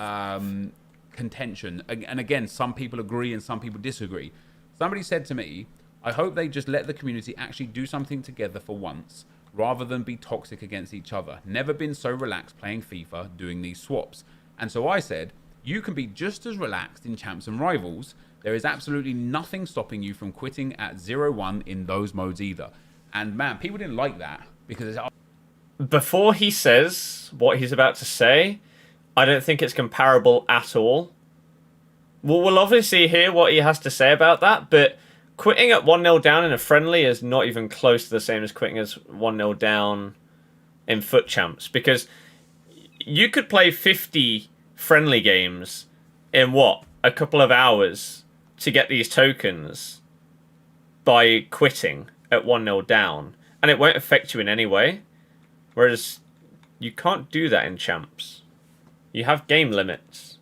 contention. And again, some people agree and some people disagree. Somebody said to me, I hope they just let the community actually do something together for once, rather than be toxic against each other. Never been so relaxed playing FIFA doing these swaps. And so I said, you can be just as relaxed in Champs and Rivals. There is absolutely nothing stopping you from quitting at 0-1 in those modes either. And man, people didn't like that because it's... Before he says what he's about to say, I don't think it's comparable at all. We'll obviously hear what he has to say about that, but quitting at 1-0 down in a friendly is not even close to the same as quitting as 1-0 down in FUT Champs, because you could play 50 friendly games in, what, a couple of hours to get these tokens by quitting at 1-0 down, and it won't affect you in any way. Whereas you can't do that in Champs. You have game limits.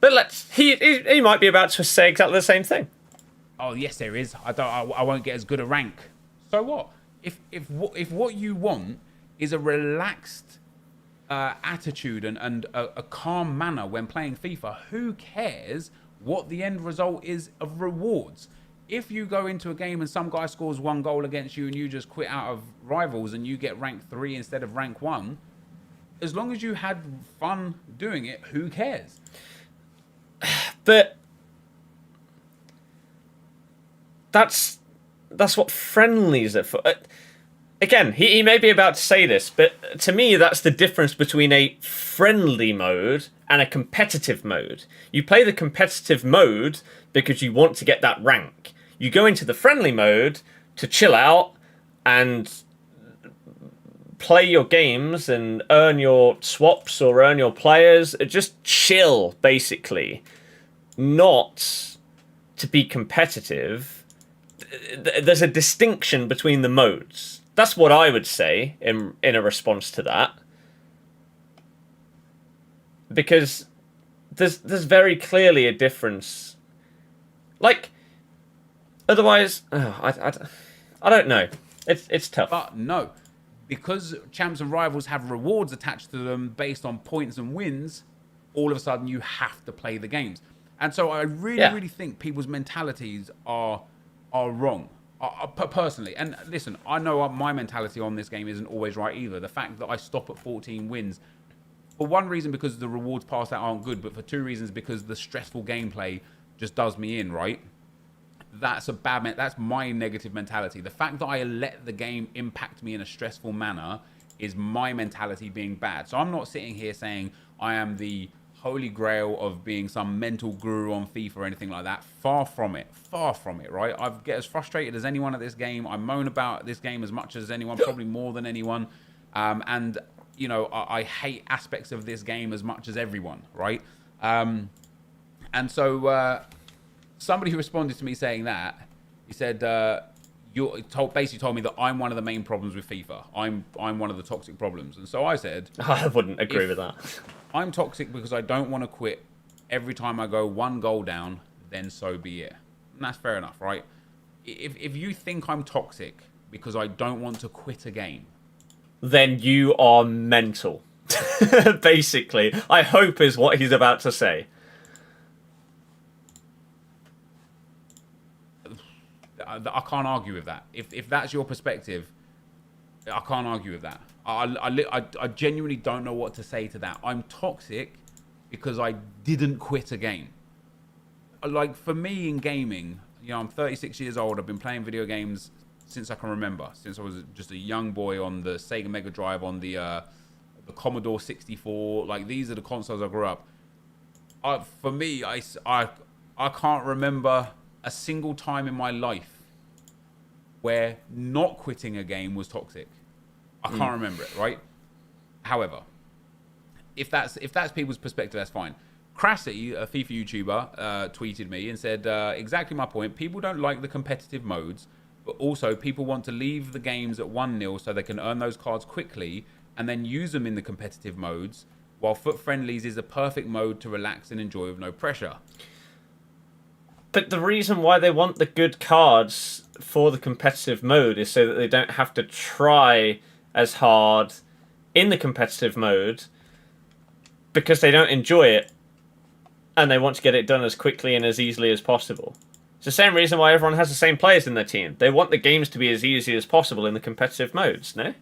But he might be about to say exactly the same thing. Oh yes, there is. I won't get as good a rank. So what? If what you want is a relaxed attitude and a calm manner when playing FIFA, who cares what the end result is of rewards? If you go into a game and some guy scores 1 goal against you and you just quit out of Rivals and you get rank 3 instead of rank 1, as long as you had fun doing it, who cares? But that's what friendlies are for. Again, he may be about to say this, but to me, that's the difference between a friendly mode and a competitive mode. You play the competitive mode because you want to get that rank. You go into the friendly mode to chill out and play your games and earn your swaps or earn your players. Just chill, basically. Not to be competitive. There's a distinction between the modes. That's what I would say in a response to that. Because there's very clearly a difference. Like, otherwise, I don't know. It's tough. But no, because Champs and Rivals have rewards attached to them based on points and wins, all of a sudden you have to play the games. And so I really think people's mentalities are wrong. Personally, and listen, I know my mentality on this game isn't always right either. The fact that I stop at 14 wins, for one reason because the rewards passed out aren't good, but for 2 reasons because the stressful gameplay just does me in, right? That's that's my negative mentality. The fact that I let the game impact me in a stressful manner is my mentality being bad. So I'm not sitting here saying I am the holy grail of being some mental guru on FIFA or anything like that. Far from it, right? I get as frustrated as anyone at this game. I moan about this game as much as anyone, probably more than anyone. And, you know, I hate aspects of this game as much as everyone, right? And so somebody responded to me saying that. He said, basically told me that I'm one of the main problems with FIFA. I'm one of the toxic problems. And so I said... I wouldn't agree with that. I'm toxic because I don't want to quit every time I go 1 goal down, then so be it. And that's fair enough, right? If you think I'm toxic because I don't want to quit a game, then you are mental. Basically, I hope is what he's about to say. I can't argue with that. If that's your perspective, I can't argue with that. I genuinely don't know what to say to that. I'm toxic because I didn't quit a game. Like, for me in gaming, you know, I'm 36 years old. I've been playing video games since I can remember. Since I was just a young boy on the Sega Mega Drive, on the Commodore 64. Like, these are the consoles I grew up. For me, I can't remember a single time in my life where not quitting a game was toxic. I can't remember it, right? However, if that's people's perspective, that's fine. Crassy, a FIFA YouTuber, tweeted me and said, exactly my point. People don't like the competitive modes, but also people want to leave the games at 1-0 so they can earn those cards quickly and then use them in the competitive modes, while FUT Friendlies is a perfect mode to relax and enjoy with no pressure. But the reason why they want the good cards for the competitive mode is so that they don't have to try as hard in the competitive mode because they don't enjoy it and they want to get it done as quickly and as easily as possible. It's the same reason why everyone has the same players in their team. They want the games to be as easy as possible in the competitive modes, no? And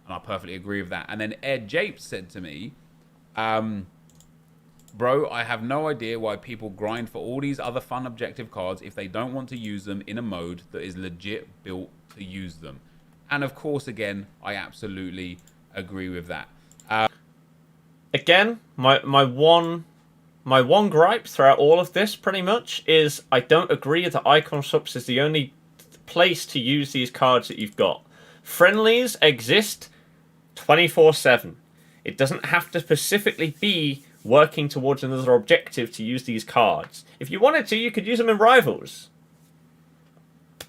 I perfectly agree with that. And then Ed Japes said to me, bro, I have no idea why people grind for all these other fun objective cards if they don't want to use them in a mode that is legit built to use them. And of course, again, I absolutely agree with that. Again, my one gripe throughout all of this, pretty much, is I don't agree that Icon Swaps is the only place to use these cards that you've got. Friendlies exist 24/7. It doesn't have to specifically be working towards another objective to use these cards. If you wanted to, you could use them in Rivals.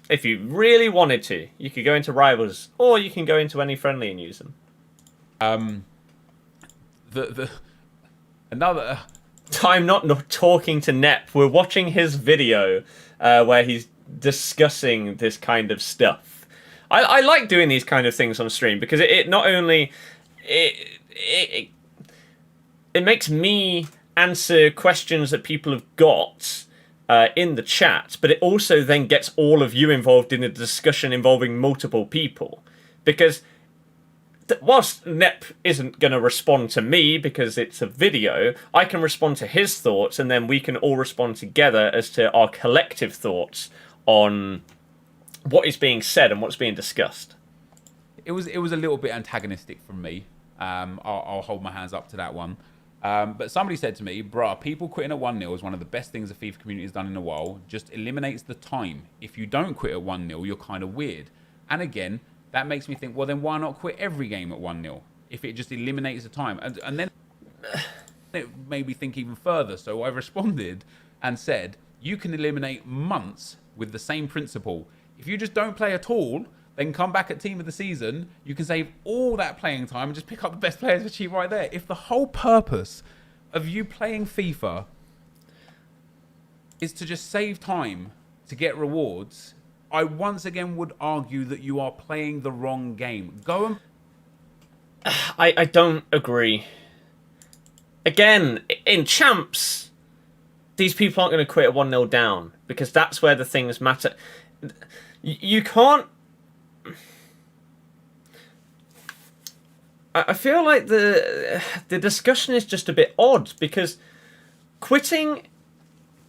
If you really wanted to, you could go into Rivals, or you can go into any friendly and use them. Another... I'm not talking to Nep. We're watching his video where he's discussing this kind of stuff. I like doing these kind of things on stream because it not only it makes me answer questions that people have got in the chat, but it also then gets all of you involved in a discussion involving multiple people. Because whilst Nep isn't going to respond to me because it's a video, I can respond to his thoughts, and then we can all respond together as to our collective thoughts on what is being said and what's being discussed. It was a little bit antagonistic from me. I'll hold my hands up to that one. But somebody said to me, bruh, people quitting at 1-0 is one of the best things the FIFA community has done in a while. Just eliminates the time. If you don't quit at 1-0, you're kind of weird. And again, that makes me think, well, then why not quit every game at 1-0 if it just eliminates the time? And then it made me think even further. So I responded and said, you can eliminate months with the same principle. If you just don't play at all, then come back at team of the season, you can save all that playing time and just pick up the best players for cheap right there. If the whole purpose of you playing FIFA is to just save time to get rewards, I once again would argue that you are playing the wrong game. Go and... I don't agree. Again, in Champs, these people aren't going to quit at 1-0 down because that's where the things matter. You can't... I feel like the discussion is just a bit odd because quitting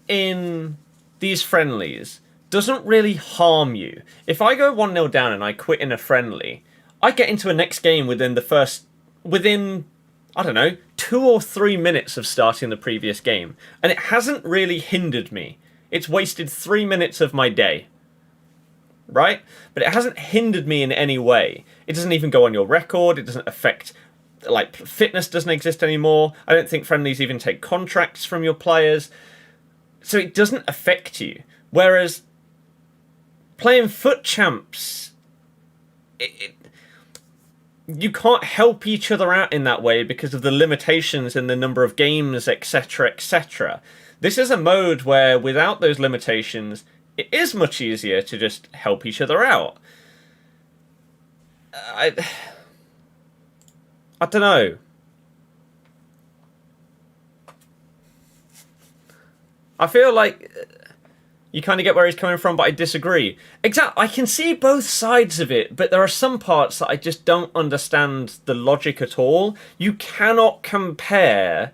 in these friendlies doesn't really harm you. If I go 1-0 down and I quit in a friendly, I get into a next game within, I don't know, 2 or 3 minutes of starting the previous game. And it hasn't really hindered me. It's wasted 3 minutes of my day. Right? But it hasn't hindered me in any way. It doesn't even go on your record. It doesn't affect... Like, fitness doesn't exist anymore. I don't think friendlies even take contracts from your players. So it doesn't affect you. Whereas playing FUT Champs... you can't help each other out in that way because of the limitations in the number of games, etc., etc. This is a mode where, without those limitations... it is much easier to just help each other out. I don't know. I feel like you kind of get where he's coming from, but I disagree. Exactly. I can see both sides of it, but there are some parts that I just don't understand the logic at all. You cannot compare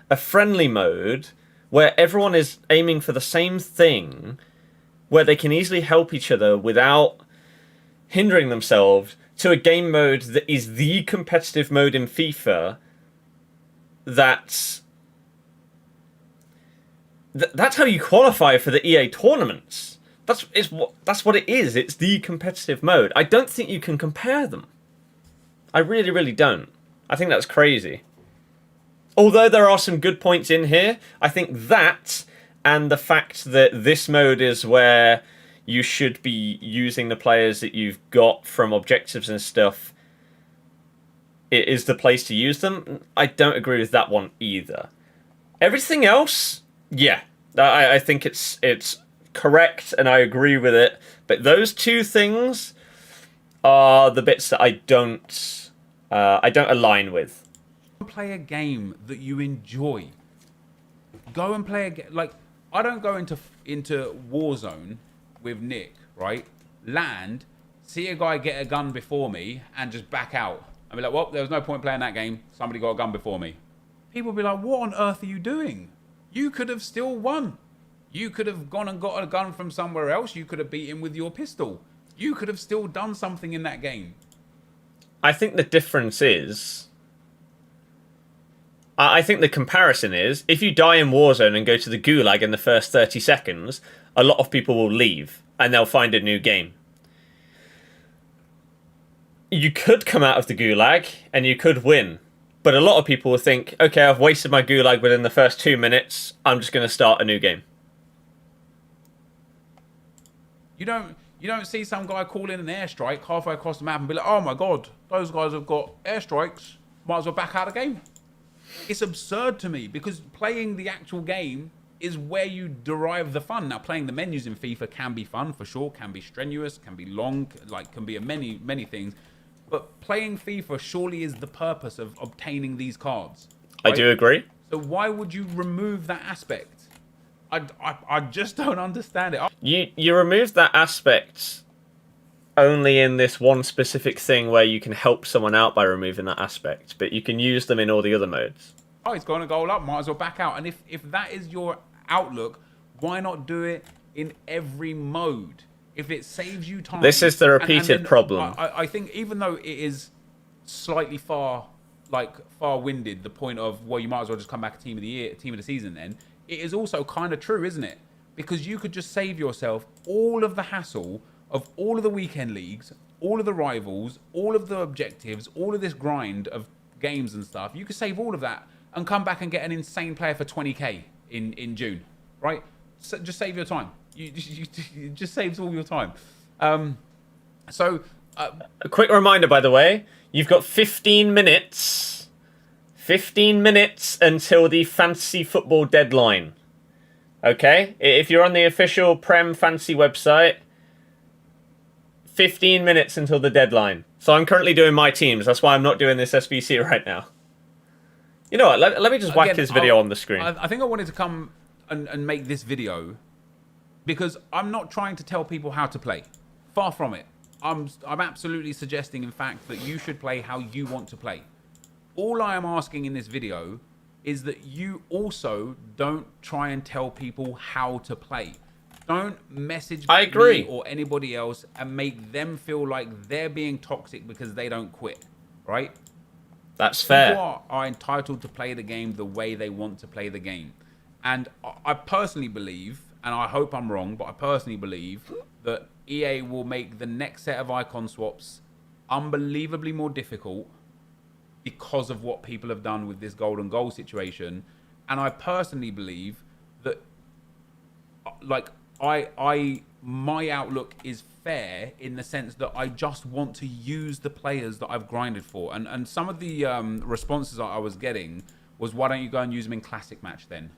a friendly mode where everyone is aiming for the same thing, where they can easily help each other without hindering themselves, to a game mode that is the competitive mode in FIFA that's how you qualify for the EA tournaments. That's what it is. It's the competitive mode. I don't think you can compare them. I really, really don't. I think that's crazy. Although there are some good points in here, I think that... and the fact that this mode is where you should be using the players that you've got from objectives and stuff, it is the place to use them. I don't agree with that one either. Everything else, yeah, I think it's correct and I agree with it. But those two things are the bits that I don't align with. Play a game that you enjoy. Go and play a game like. I don't go into Warzone with Nick, right? Land, see a guy get a gun before me, and just back out. I'll be like, well, there was no point playing that game. Somebody got a gun before me. People will be like, what on earth are you doing? You could have still won. You could have gone and got a gun from somewhere else. You could have beat him with your pistol. You could have still done something in that game. I think the difference is... I think the comparison is, if you die in Warzone and go to the Gulag in the first 30 seconds, a lot of people will leave, and they'll find a new game. You could come out of the Gulag, and you could win. But a lot of people will think, okay, I've wasted my Gulag within the first 2 minutes, I'm just going to start a new game. You don't see some guy call in an airstrike halfway across the map and be like, oh my god, those guys have got airstrikes, might as well back out of the game. It's absurd to me because playing the actual game is where you derive the fun. Now, playing the menus in FIFA can be fun for sure, can be strenuous, can be long, like can be a many things. But playing FIFA surely is the purpose of obtaining these cards. Right? I do agree. So why would you remove that aspect? I just don't understand it. You remove that aspect only in this one specific thing where you can help someone out by removing that aspect, but you can use them in all the other modes. Oh, he's going to goal up, might as well back out. And if that is your outlook, why not do it in every mode? If it saves you time. This is the repeated problem. I think even though it is slightly far-winded, the point of, well, you might as well just come back team of the year, team of the season then, it is also kind of true, isn't it? Because you could just save yourself all of the hassle of all of the weekend leagues, all of the rivals, all of the objectives, all of this grind of games and stuff. You could save all of that and come back and get an insane player for 20k in June, right? So just save your time. You just saves all your time. A quick reminder, by the way, you've got 15 minutes. 15 minutes until the fantasy football deadline. Okay? If you're on the official Prem Fantasy website, 15 minutes until the deadline. So I'm currently doing my teams. That's why I'm not doing this SBC right now. You know what? Let me just whack his video on the screen. I think I wanted to come and make this video because I'm not trying to tell people how to play. Far from it. I'm absolutely suggesting, in fact, that you should play how you want to play. All I am asking in this video is that you also don't try and tell people how to play. Don't message me or anybody else and make them feel like they're being toxic because they don't quit, right? That's fair. People are entitled to play the game the way they want to play the game. And I personally believe, and I hope I'm wrong, but I personally believe that EA will make the next set of icon swaps unbelievably more difficult because of what people have done with this golden goal situation. And I personally believe that, like, my outlook is fair in the sense that I just want to use the players that I've grinded for. And some of the responses I was getting was, why don't you go and use them in Classic Match then?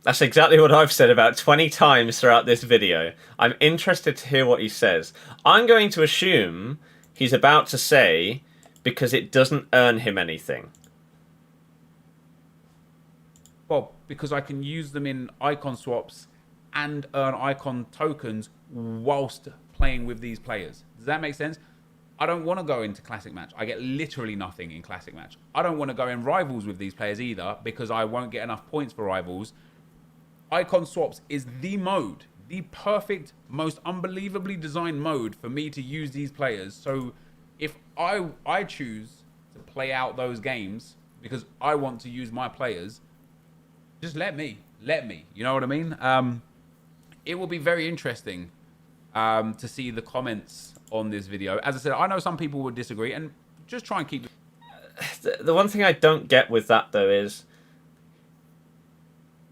That's exactly what I've said about 20 times throughout this video. I'm interested to hear what he says. I'm going to assume he's about to say, because it doesn't earn him anything. Well, because I can use them in icon swaps and earn icon tokens whilst playing with these players. Does that make sense? I don't want to go into Classic Match. I get literally nothing in Classic Match. I don't want to go in Rivals with these players either because I won't get enough points for Rivals. Icon swaps is the mode, the perfect, most unbelievably designed mode for me to use these players. So if I choose to play out those games because I want to use my players, just let me. You know what I mean? It will be very interesting to see the comments on this video. As I said, I know some people would disagree, and just try and keep... The one thing I don't get with that, though, is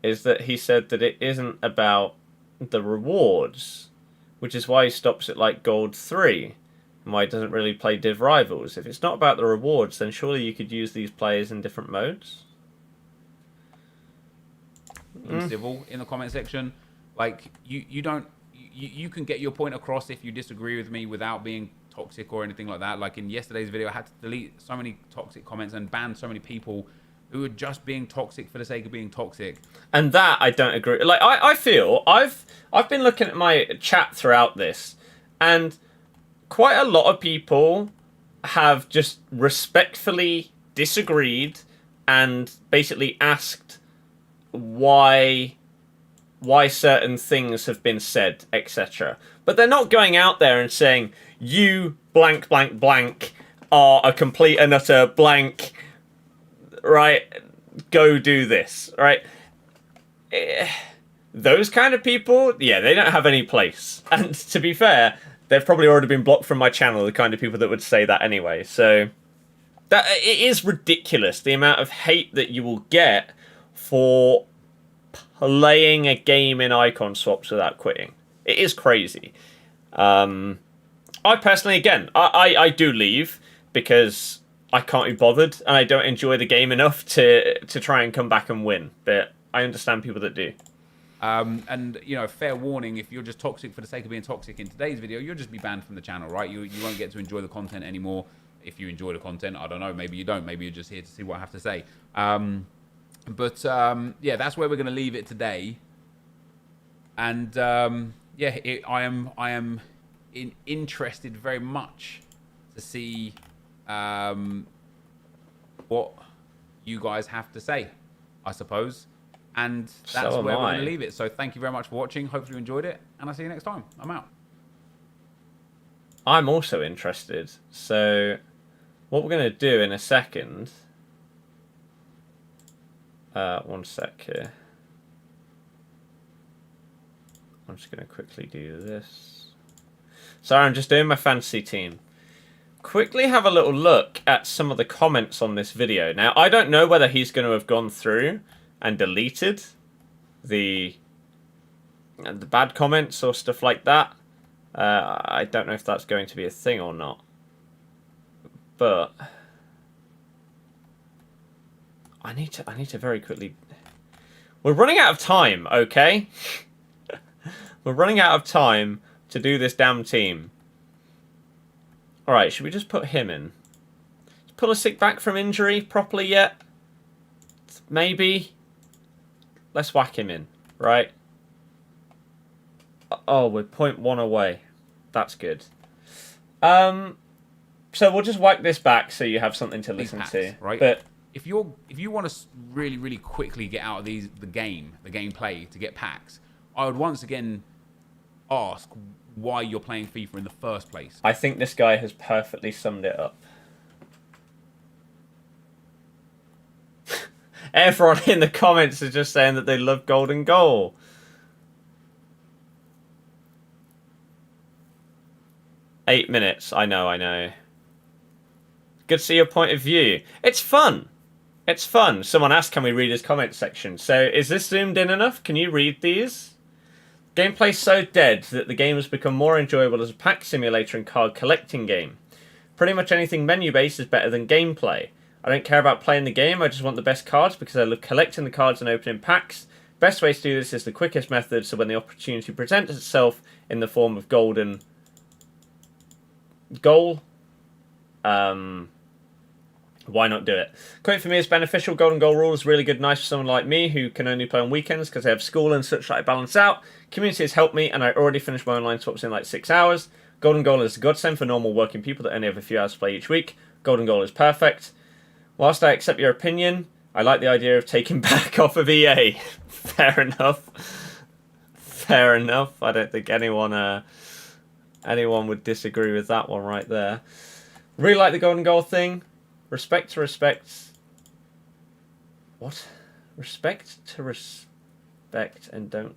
that he said that it isn't about the rewards, which is why he stops at, like, Gold 3, and why he doesn't really play Div Rivals. If it's not about the rewards, then surely you could use these players in different modes? Civil in the comment section. Like, you can get your point across if you disagree with me without being toxic or anything like that. Like in yesterday's video, I had to delete so many toxic comments and ban so many people who are just being toxic for the sake of being toxic. And that I don't agree. Like I feel I've been looking at my chat throughout this, and quite a lot of people have just respectfully disagreed and basically asked why certain things have been said, etc. But they're not going out there and saying, you blank blank blank are a complete and utter blank, right? Go do this, right? Those kind of people, yeah, they don't have any place. And to be fair, they've probably already been blocked from my channel, the kind of people that would say that anyway. So that it is ridiculous, the amount of hate that you will get for playing a game in icon swaps without quitting. It is crazy. I personally, again, I do leave because I can't be bothered and I don't enjoy the game enough to try and come back and win. But I understand people that do. And, you know, fair warning, if you're just toxic for the sake of being toxic in today's video, you'll just be banned from the channel, right? You won't get to enjoy the content anymore. if you enjoy the content. I don't know. Maybe you don't. Maybe you're just here to see what I have to say. Yeah, that's where we're going to leave it today. And yeah, I am interested very much to see what you guys have to say, I suppose. And that's where we're going to leave it. So thank you very much for watching. Hopefully you enjoyed it. And I'll see you next time. I'm out. I'm also interested. So what we're going to do in a second... one sec here. I'm just going to quickly do this. Sorry, I'm just doing my fantasy team. Quickly have a little look at some of the comments on this video. Now, I don't know whether he's going to have gone through and deleted the bad comments or stuff like that. I don't know if that's going to be a thing or not. But I need to very quickly... We're running out of time, okay? We're running out of time to do this damn team. Alright, should we just put him in? Is Pulisic back from injury properly yet? Maybe. Let's whack him in, right? Oh, we're 0.1 away. That's good. So we'll just whack this back so you have something to listen to. Right? But if you want to really quickly get out of the gameplay to get packs, I would once again ask why you're playing FIFA in the first place. I think this guy has perfectly summed it up. Everyone in the comments is just saying that they love Golden Goal. Eight minutes. I know. Good to see your point of view. It's fun. It's fun. Someone asked, can we read his comment section? So, is this zoomed in enough? Can you read these? Gameplay's so dead that the game has become more enjoyable as a pack simulator and card collecting game. Pretty much anything menu-based is better than gameplay. I don't care about playing the game, I just want the best cards because I love collecting the cards and opening packs. Best way to do this is the quickest method, so when the opportunity presents itself in the form of golden goal, why not do it? Quote for me is beneficial. Golden goal rule is really good, nice for someone like me who can only play on weekends because I have school and such that I balance out. Community has helped me and I already finished my online swaps in like 6 hours. Golden goal is a godsend for normal working people that only have a few hours to play each week. Golden goal is perfect. Whilst I accept your opinion, I like the idea of taking back off of EA. Fair enough. Fair enough. I don't think anyone would disagree with that one right there. Really like the golden goal thing. Respect to respect. What? Respect to respect and don't...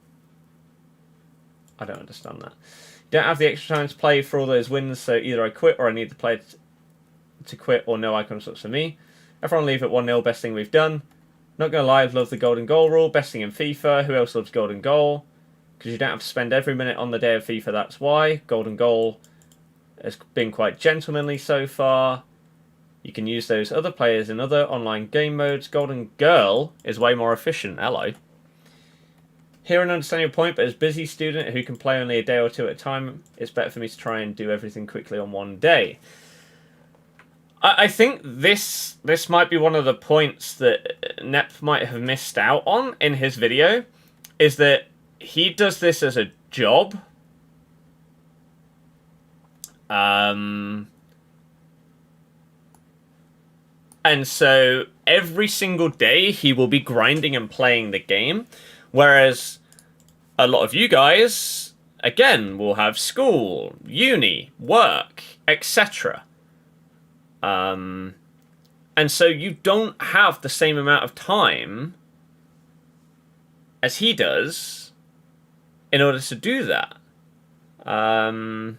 I don't understand that. You don't have the extra time to play for all those wins, so either I quit or I need the player to quit or no icon swaps for me. Everyone leave at 1-0, best thing we've done. Not gonna lie, I've loved the golden goal rule, best thing in FIFA. Who else loves golden goal? Because you don't have to spend every minute on the day of FIFA, that's why. Golden goal has been quite gentlemanly so far. You can use those other players in other online game modes. Golden girl is way more efficient. Hello. Hear and understand your point, but as a busy student who can play only a day or two at a time, it's better for me to try and do everything quickly on one day. I think this might be one of the points that Nep might have missed out on in his video, is that he does this as a job. And so every single day he will be grinding and playing the game, whereas a lot of you guys, again, will have school, uni, work, etc. And so you don't have the same amount of time as he does in order to do that. And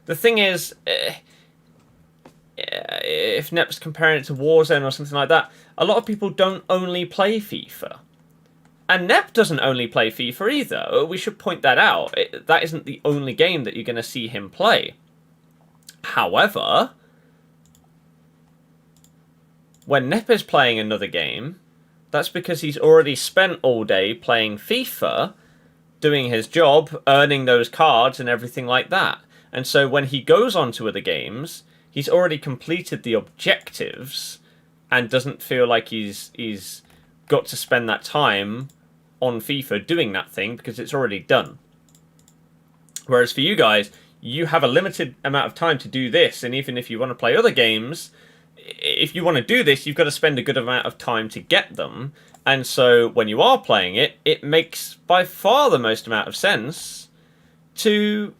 the thing is, if Nep's comparing it to Warzone or something like that, a lot of people don't only play FIFA. And Nep doesn't only play FIFA either. We should point that out. That isn't the only game that you're going to see him play. However, when Nep is playing another game, that's because he's already spent all day playing FIFA, doing his job, earning those cards and everything like that. And so when he goes on to other games, he's already completed the objectives and doesn't feel like he's got to spend that time on FIFA doing that thing because it's already done. Whereas for you guys, you have a limited amount of time to do this, and even if you want to play other games, if you want to do this, you've got to spend a good amount of time to get them. And so when you are playing it, it makes by far the most amount of sense to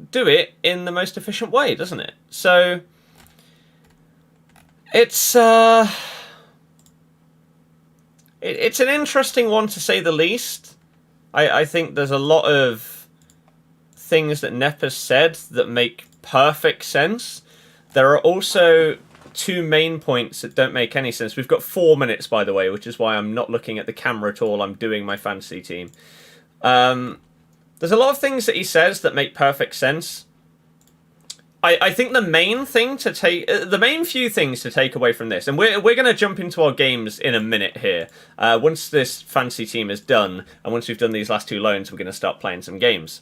do it in the most efficient way, doesn't it? So it's it's an interesting one to say the least. I think there's a lot of things that Nep has said that make perfect sense. There are also two main points that don't make any sense. We've got 4 minutes, by the way, which is why I'm not looking at the camera at all. I'm doing my fantasy team. There's a lot of things that he says that make perfect sense. I think the main thing to take, the main few things to take away from this, and we're going to jump into our games in a minute here. Once this fantasy team is done, and once we've done these last 2 loans, we're going to start playing some games.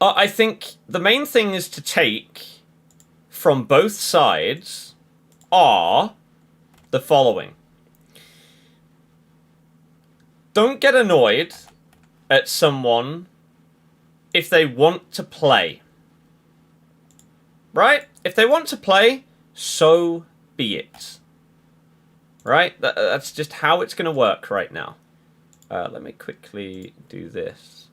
I think the main things to take from both sides are the following. Don't get annoyed at someone if they want to play. Right? If they want to play, so be it. Right? That's just how it's going to work right now. Let me quickly do this.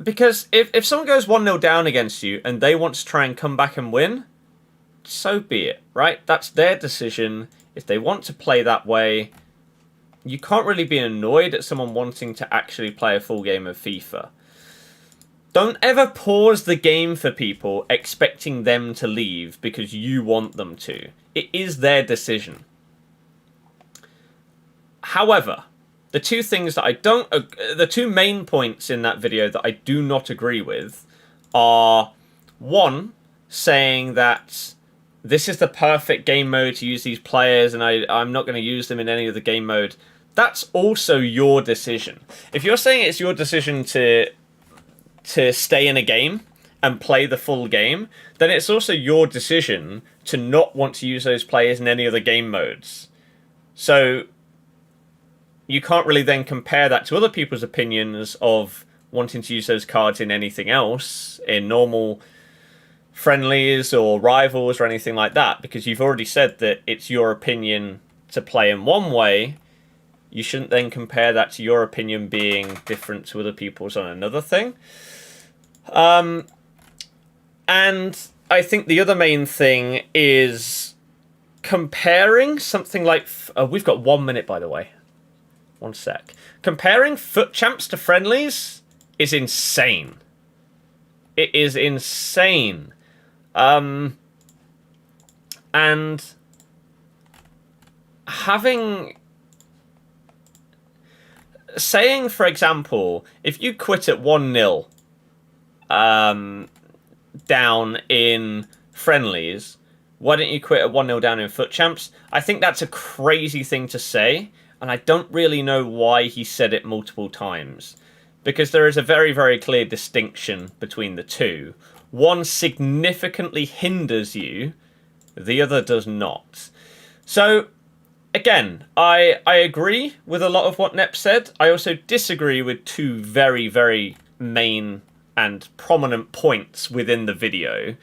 Because if someone goes 1-0 down against you and they want to try and come back and win, so be it, right? That's their decision. If they want to play that way, you can't really be annoyed at someone wanting to actually play a full game of FIFA. Don't ever pause the game for people expecting them to leave because you want them to. It is their decision. However, the two things that the two main points in that video that I do not agree with are, one, saying that this is the perfect game mode to use these players and I'm not going to use them in any other game mode. That's also your decision. If you're saying it's your decision to stay in a game and play the full game, then it's also your decision to not want to use those players in any other game modes. So you can't really then compare that to other people's opinions of wanting to use those cards in anything else, in normal friendlies or rivals or anything like that, because you've already said that it's your opinion to play in one way. You shouldn't then compare that to your opinion being different to other people's on another thing. And I think the other main thing is comparing something like... we've got 1 minute, by the way. 1 sec. Comparing FUT Champs to friendlies is insane. It is insane. And saying, for example, if you quit at 1-0 down in friendlies, why don't you quit at 1-0 down in FUT Champs? I think that's a crazy thing to say, and I don't really know why he said it multiple times, because there is a very, very clear distinction between the two. One significantly hinders you, the other does not. So, again, I agree with a lot of what Nep said. I also disagree with two very, very main and prominent points within the video.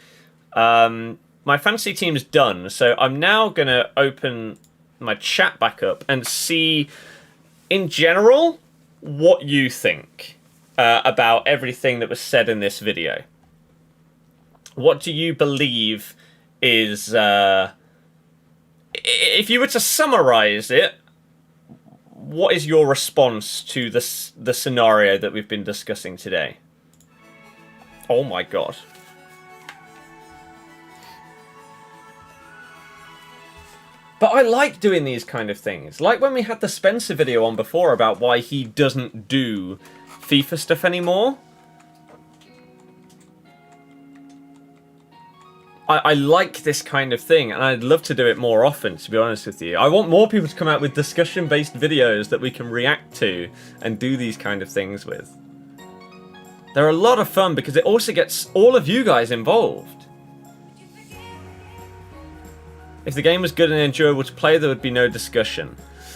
My fantasy team's done, so I'm now going to open my chat back up and see, in general, what you think about everything that was said in this video. What do you believe is... if you were to summarize it, what is your response to the scenario that we've been discussing today? Oh my god. But I like doing these kind of things. Like when we had the Spencer video on before about why he doesn't do FIFA stuff anymore. I like this kind of thing, and I'd love to do it more often, to be honest with you. I want more people to come out with discussion-based videos that we can react to and do these kind of things with. They're a lot of fun because it also gets all of you guys involved. If the game was good and enjoyable to play, there would be no discussion.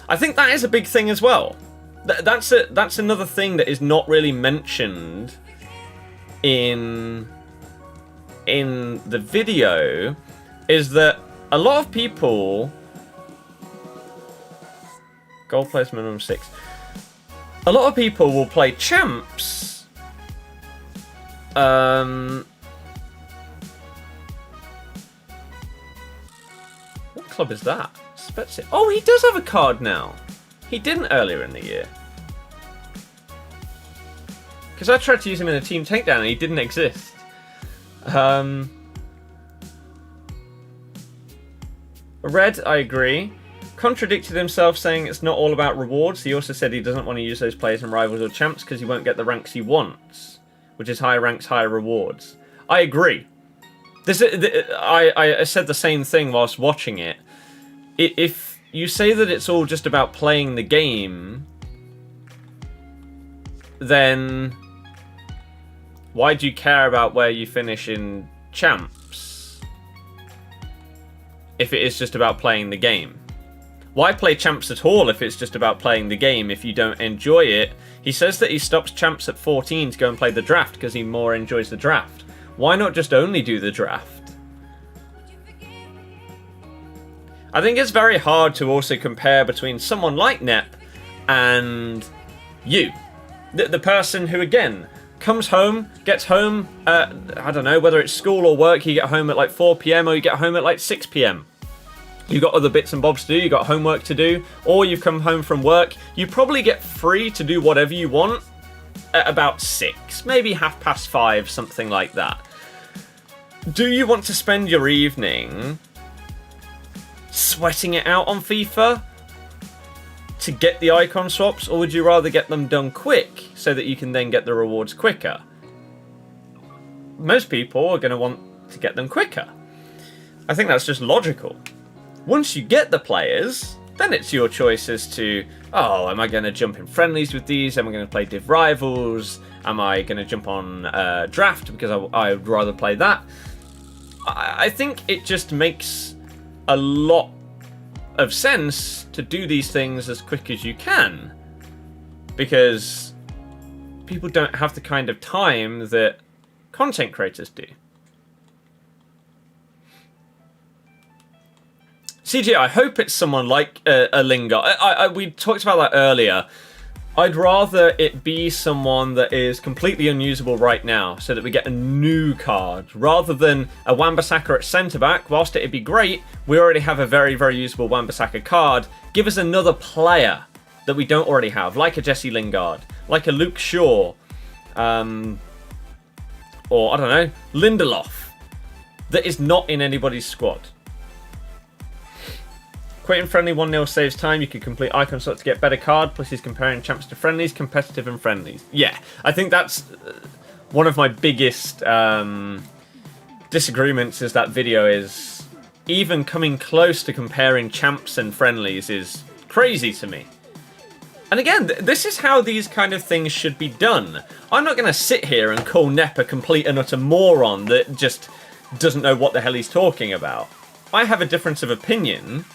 I think that is a big thing as well. That's another thing that is not really mentioned in the video, is that a lot of people... Gold players minimum 6. A lot of people will play champs. What club is that? Oh, he does have a card now. He didn't earlier in the year. Because I tried to use him in a team takedown and he didn't exist. Red, I agree. Contradicted himself saying it's not all about rewards. He also said he doesn't want to use those players in rivals or champs because he won't get the ranks he wants, which is higher ranks, higher rewards. I agree. I said the same thing whilst watching it. If you say that it's all just about playing the game, then why do you care about where you finish in champs if it is just about playing the game? Why play champs at all if it's just about playing the game if you don't enjoy it? He says that he stops champs at 14 to go and play the draft because he more enjoys the draft. Why not just only do the draft? I think it's very hard to also compare between someone like Nep and you. The person who, again, comes home, gets home, I don't know, whether it's school or work, you get home at like 4 PM or you get home at like 6 PM. You've got other bits and bobs to do, you've got homework to do, or you've come home from work. You probably get free to do whatever you want at about 6, maybe 5:30, something like that. Do you want to spend your evening sweating it out on FIFA to get the icon swaps, or would you rather get them done quick so that you can then get the rewards quicker? Most people are going to want to get them quicker. I think that's just logical. Once you get the players, then it's your choice as to, oh, am I going to jump in friendlies with these? Am I going to play Div Rivals? Am I going to jump on Draft because I would rather play that? I think it just makes a lot of sense to do these things as quick as you can, because people don't have the kind of time that content creators do. CJ, I hope it's someone like a Lingard. We talked about that earlier. I'd rather it be someone that is completely unusable right now so that we get a new card, rather than a Wan-Bissaka at centre-back. Whilst it'd be great, we already have a very, very usable Wan-Bissaka card. Give us another player that we don't already have, like a Jesse Lingard, like a Luke Shaw, or, I don't know, Lindelof, that is not in anybody's squad. Quitting friendly 1-0 saves time. You can complete icon slot to get better card. Plus he's comparing champs to friendlies, competitive and friendlies. Yeah, I think that's one of my biggest disagreements is that video is even coming close to comparing champs and friendlies is crazy to me. And again, this is how these kind of things should be done. I'm not going to sit here and call Nep a complete and utter moron that just doesn't know what the hell he's talking about. I have a difference of opinion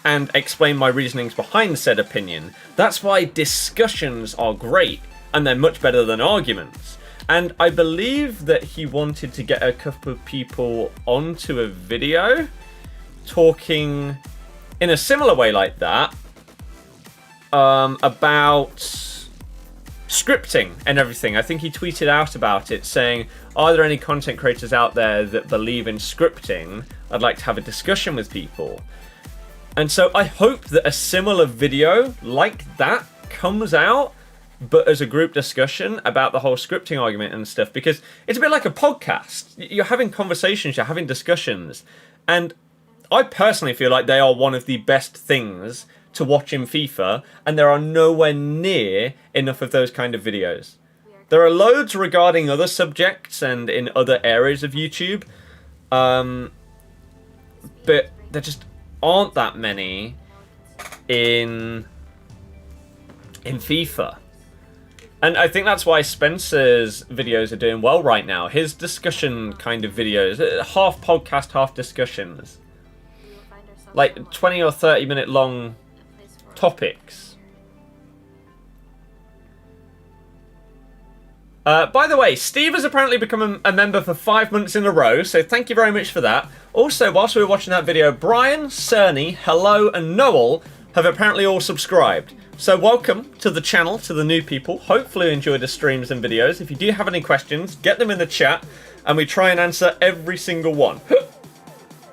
and explain my reasonings behind said opinion. That's why discussions are great, and they're much better than arguments. And I believe that he wanted to get a couple of people onto a video talking in a similar way like that about scripting and everything. I think he tweeted out about it saying, are there any content creators out there that believe in scripting? I'd like to have a discussion with people. And so I hope that a similar video like that comes out, but as a group discussion about the whole scripting argument and stuff, because it's a bit like a podcast. You're having conversations, you're having discussions, and I personally feel like they are one of the best things to watch in FIFA, and there are nowhere near enough of those kind of videos. There are loads regarding other subjects and in other areas of YouTube, But there just aren't that many in FIFA. And I think that's why Spencer's videos are doing well right now. His discussion kind of videos, half podcast, half discussions. Like 20 or 30 minute long topics. By the way, Steve has apparently become a member for 5 months in a row, so thank you very much for that. Also, whilst we were watching that video, Brian, Cerny, Hello, and Noel have apparently all subscribed. So welcome to the channel, to the new people. Hopefully you enjoy the streams and videos. If you do have any questions, get them in the chat, and we try and answer every single one.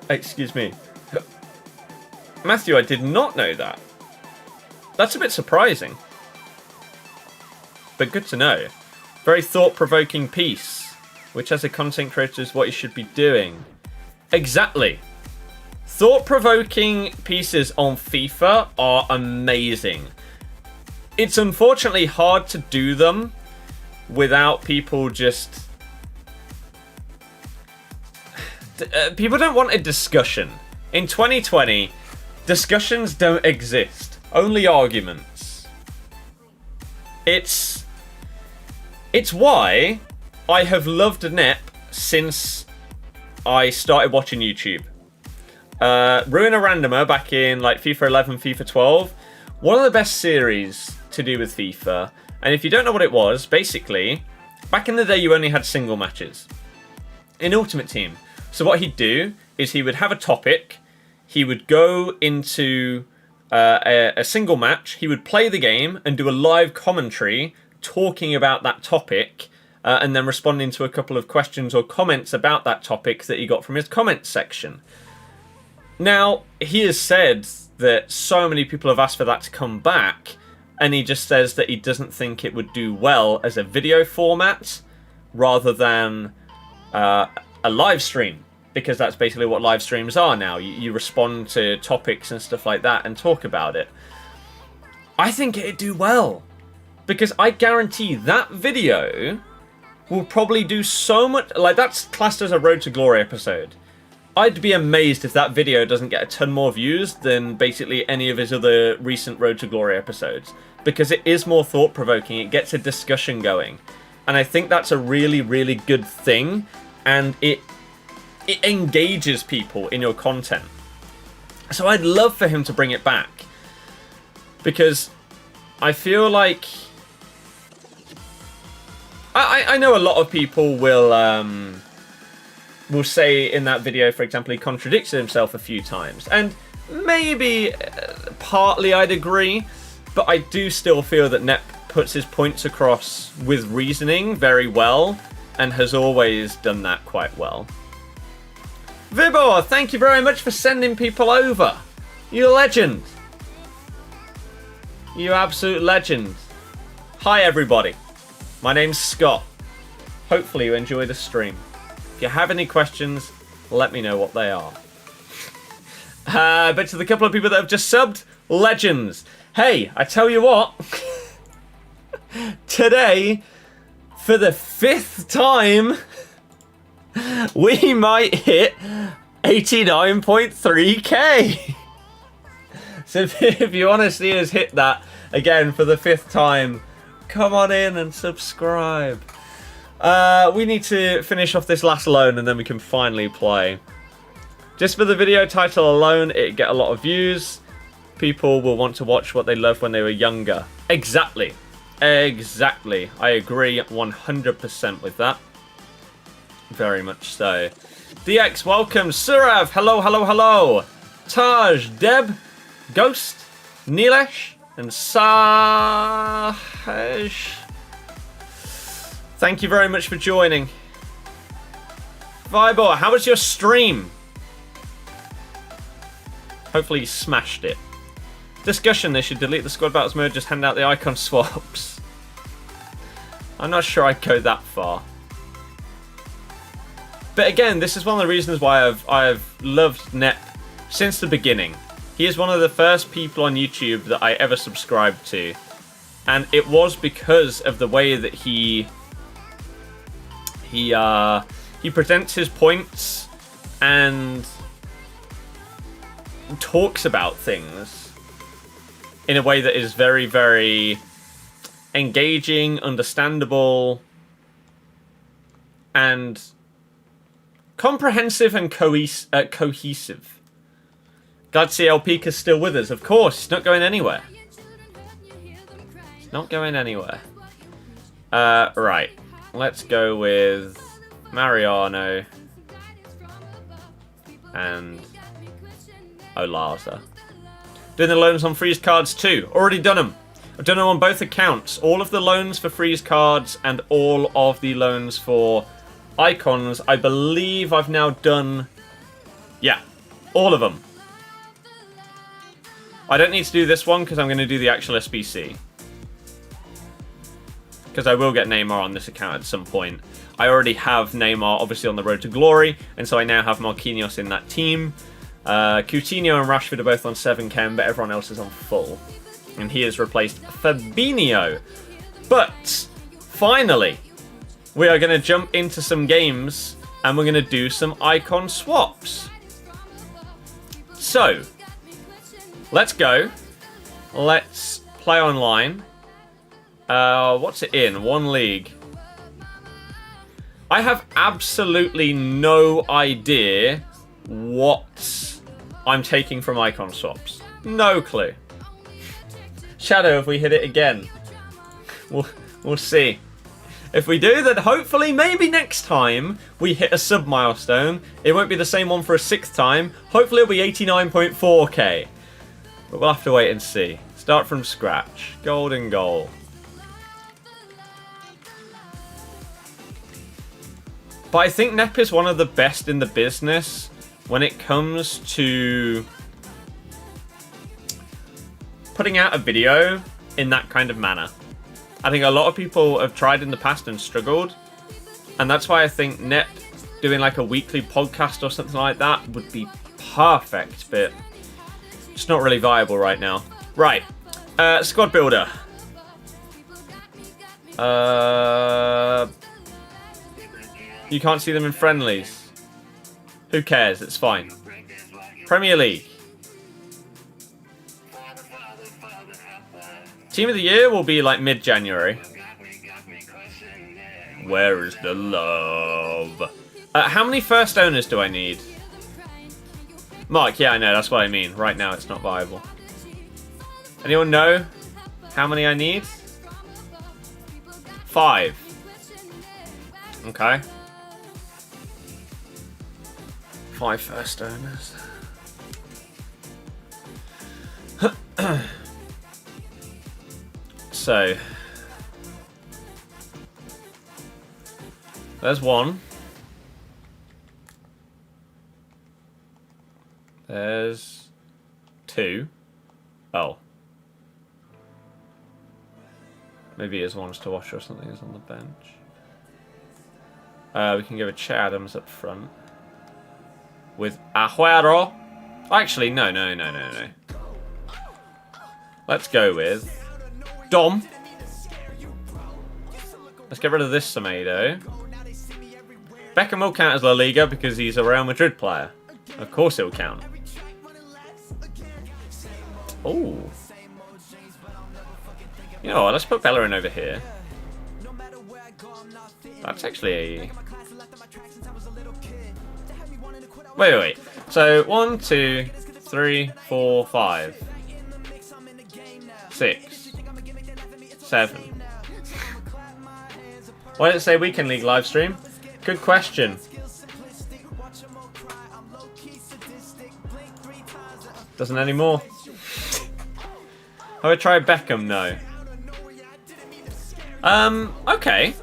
Excuse me. Matthew, I did not know that. That's a bit surprising. But good to know. Very thought-provoking piece, which as a content creator is what you should be doing. Exactly. Thought-provoking pieces on FIFA are amazing. It's unfortunately hard to do them without people just... people don't want a discussion. In 2020, discussions don't exist. Only arguments. It's why I have loved NEP since I started watching YouTube. Ruin a Randomer back in like FIFA 11, FIFA 12. One of the best series to do with FIFA. And if you don't know what it was, basically, back in the day you only had single matches in Ultimate Team. So what he'd do is he would have a topic. He would go into a single match. He would play the game and do a live commentary talking about that topic, and then responding to a couple of questions or comments about that topic that he got from his comments section. Now, he has said that so many people have asked for that to come back, and he just says that he doesn't think it would do well as a video format rather than a live stream, because that's basically what live streams are now. You respond to topics and stuff like that and talk about it. I think it'd do well, because I guarantee that video will probably do so much... Like, that's classed as a Road to Glory episode. I'd be amazed if that video doesn't get a ton more views than basically any of his other recent Road to Glory episodes. Because it is more thought-provoking. It gets a discussion going. And I think that's a really, really good thing. And it engages people in your content. So I'd love for him to bring it back. Because I feel like... I know a lot of people will say in that video, for example, he contradicted himself a few times. And maybe partly I'd agree, but I do still feel that Nep puts his points across with reasoning very well, and has always done that quite well. Vibor, thank you very much for sending people over. You're a legend. You absolute legend. Hi everybody. My name's Scott. Hopefully you enjoy the stream. If you have any questions, let me know what they are. But to the couple of people that have just subbed, legends. Hey, I tell you what. Today, for the 5th time, we might hit 89.3k. So if you want to see us hit that again for the 5th time, come on in and subscribe. We need to finish off this last loan and then we can finally play. Just for the video title alone, it'd get a lot of views. People will want to watch what they loved when they were younger. Exactly. Exactly. I agree 100% with that. Very much so. DX, welcome. Surav, hello, hello, hello. Taj, Deb, Ghost, Nilesh, and Sahaj. Thank you very much for joining. Vibor, how was your stream? Hopefully you smashed it. Discussion, they should delete the squad battles mode, just hand out the icon swaps. I'm not sure I'd go that far. But again, this is one of the reasons why I've loved Nep since the beginning. He is one of the first people on YouTube that I ever subscribed to. And it was because of the way that he presents his points, and talks about things in a way that is very, very engaging, understandable, and comprehensive and cohesive. Glad to see El Pica's still with us. Of course, he's not going anywhere. He's not going anywhere. Right. Let's go with Mariano and Olaza. Doing the loans on freeze cards too. Already done them. I've done them on both accounts. All of the loans for freeze cards and all of the loans for icons. I believe I've now done... yeah, all of them. I don't need to do this one because I'm going to do the actual SBC. Because I will get Neymar on this account at some point. I already have Neymar obviously on the road to glory, and so I now have Marquinhos in that team. Coutinho and Rashford are both on 7 chem, but everyone else is on full. And he has replaced Fabinho. But finally, we are going to jump into some games and we're going to do some icon swaps. So, let's go. Let's play online. What's it in? One league. I have absolutely no idea what I'm taking from icon swaps. No clue. Shadow, if we hit it again. We'll see. If we do, then hopefully, maybe next time we hit a sub milestone. It won't be the same one for a 6th time. Hopefully it'll be 89.4k. But we'll have to wait and see. Start from scratch. Golden goal. But I think Nep is one of the best in the business when it comes to putting out a video in that kind of manner. I think a lot of people have tried in the past and struggled, and that's why I think Nep doing like a weekly podcast or something like that would be perfect, but it's not really viable right now. Right, squad builder. You can't see them in friendlies. Who cares? It's fine. Premier League. Team of the year will be like mid-January. Where is the love? How many first owners do I need? Mark, yeah, I know. That's what I mean. Right now, it's not viable. Anyone know how many I need? 5. Okay. 5 first owners. So, there's 1. There's 2. Oh. Maybe his one's to watch or something is on the bench. We can give a Che Adams up front. With Aguero. Actually, no. Let's go with Dom. Let's get rid of this Semedo. Beckham will count as La Liga because he's a Real Madrid player. Of course he'll count. Oh. You know what, let's put Bellerin over here. That's actually a... Wait. So, 1, 2, 3, 4, 5. 6. 7. Why did it say Weekend League live stream? Good question. Doesn't anymore. Have I tried Beckham? No. Okay.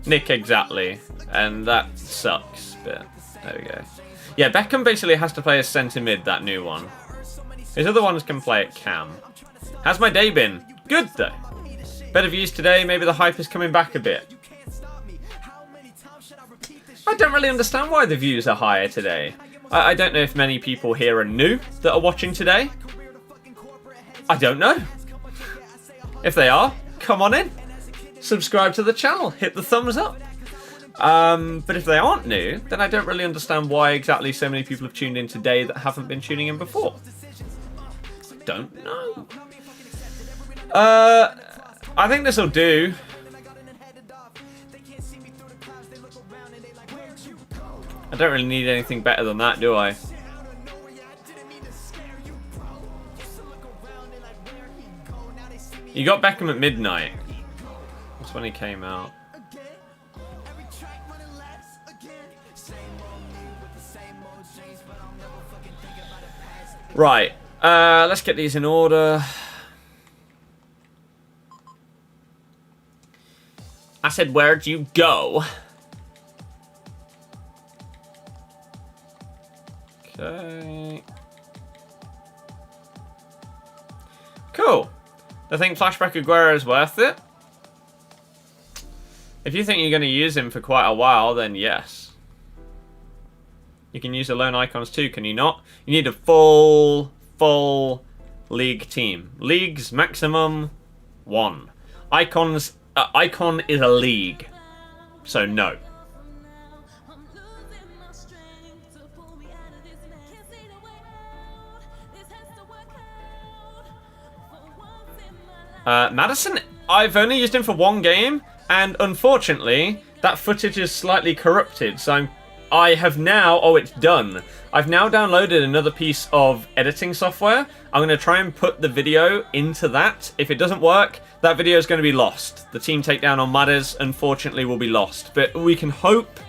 Nick, exactly. And that sucks, but there we go. Yeah, Beckham basically has to play as centre mid, that new one. His other ones can play at cam. How's my day been? Good, though. Better views today, maybe the hype is coming back a bit. I don't really understand why the views are higher today. I don't know if many people here are new that are watching today. I don't know. If they are, come on in. subscribe to the channel, hit the thumbs up. But if they aren't new, then I don't really understand why exactly so many people have tuned in today that haven't been tuning in before. Don't know. I think this will do. I don't really need anything better than that, do I? You got Beckham at midnight. That's when he came out. Right. Let's get these in order. I said, where'd you go? Okay. Cool. I think Flashback Aguero is worth it. If you think you're going to use him for quite a while, then yes. You can use the lone icons too, can you not? You need a full league team. Leagues, maximum 1. Icons, icon is a league. So no. Madison, I've only used him for 1 game, and unfortunately, that footage is slightly corrupted, so I have now... Oh, it's done. I've now downloaded another piece of editing software. I'm going to try and put the video into that. If it doesn't work, that video is going to be lost. The team takedown on Madders, unfortunately, will be lost. But we can hope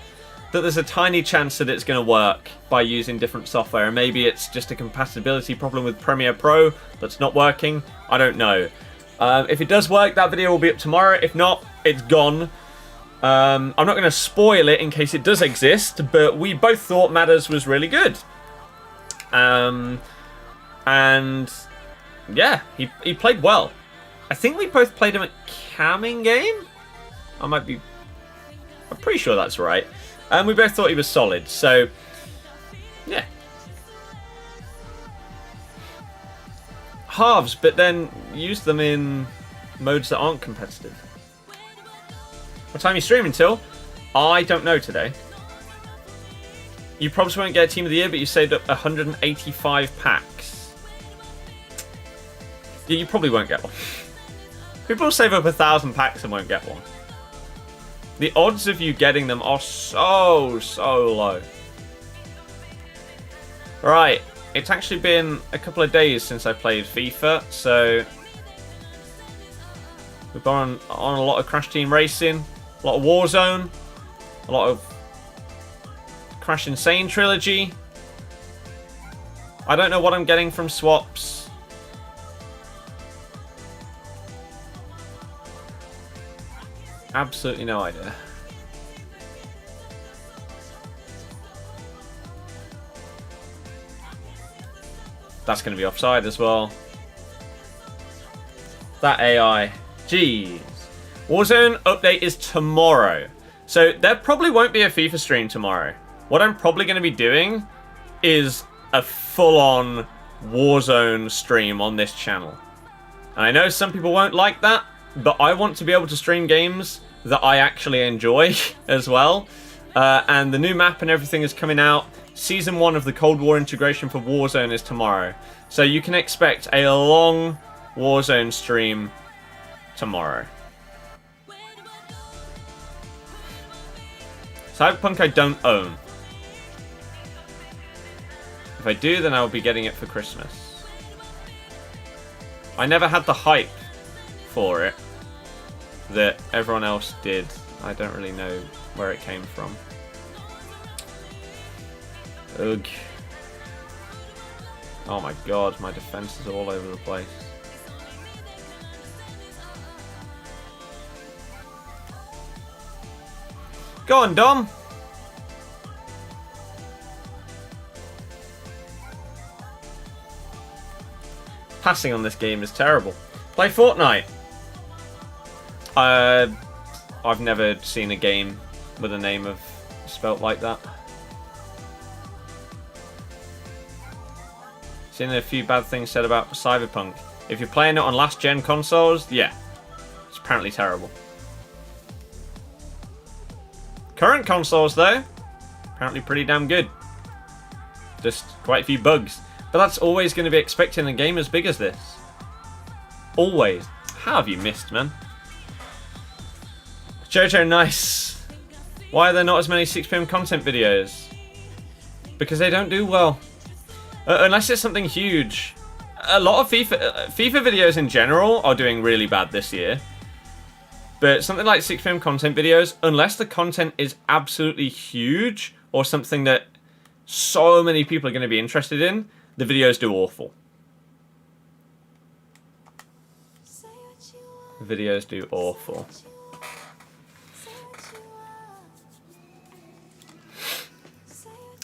that there's a tiny chance that it's going to work by using different software. And maybe it's just a compatibility problem with Premiere Pro that's not working. I don't know. If it does work, that video will be up tomorrow. If not, it's gone. I'm not going to spoil it in case it does exist, but we both thought Madders was really good. And yeah, he played well. I think we both played him at Camming Game. I'm pretty sure that's right. And we both thought he was solid, so yeah. Halves, but then use them in modes that aren't competitive. What time are you streaming till? I don't know today. You probably won't get a Team of the Year, but you saved up 185 packs. Yeah, you probably won't get one. People save up 1,000 packs and won't get one. The odds of you getting them are so low. Right. It's actually been a couple of days since I played FIFA, so we've gone on a lot of Crash Team Racing, a lot of Warzone, a lot of Crash Insane Trilogy. I don't know what I'm getting from SWAPS. Absolutely no idea. That's going to be offside as well. That AI. Jeez. Warzone update is tomorrow. So there probably won't be a FIFA stream tomorrow. What I'm probably going to be doing is a full-on Warzone stream on this channel. And I know some people won't like that, but I want to be able to stream games that I actually enjoy as well. And the new map and everything is coming out. Season 1 of the Cold War integration for Warzone is tomorrow. So you can expect a long Warzone stream tomorrow. Cyberpunk I don't own. If I do, then I'll be getting it for Christmas. I never had the hype for it that everyone else did. I don't really know where it came from. Ugh. Oh my god, my defense is all over the place. Go on, Dom! Passing on this game is terrible. Play Fortnite! I've never seen a game with a name spelt like that. Seen a few bad things said about Cyberpunk. If you're playing it on last-gen consoles, yeah. It's apparently terrible. Current consoles, though, apparently pretty damn good. Just quite a few bugs. But that's always going to be expected in a game as big as this. Always. How have you missed, man? Jojo, nice. Why are there not as many 6 PM content videos? Because they don't do well. Unless it's something huge. A lot of FIFA videos in general are doing really bad this year. But something like 6 PM content videos, unless the content is absolutely huge or something that so many people are going to be interested in, the videos do awful. The videos do awful.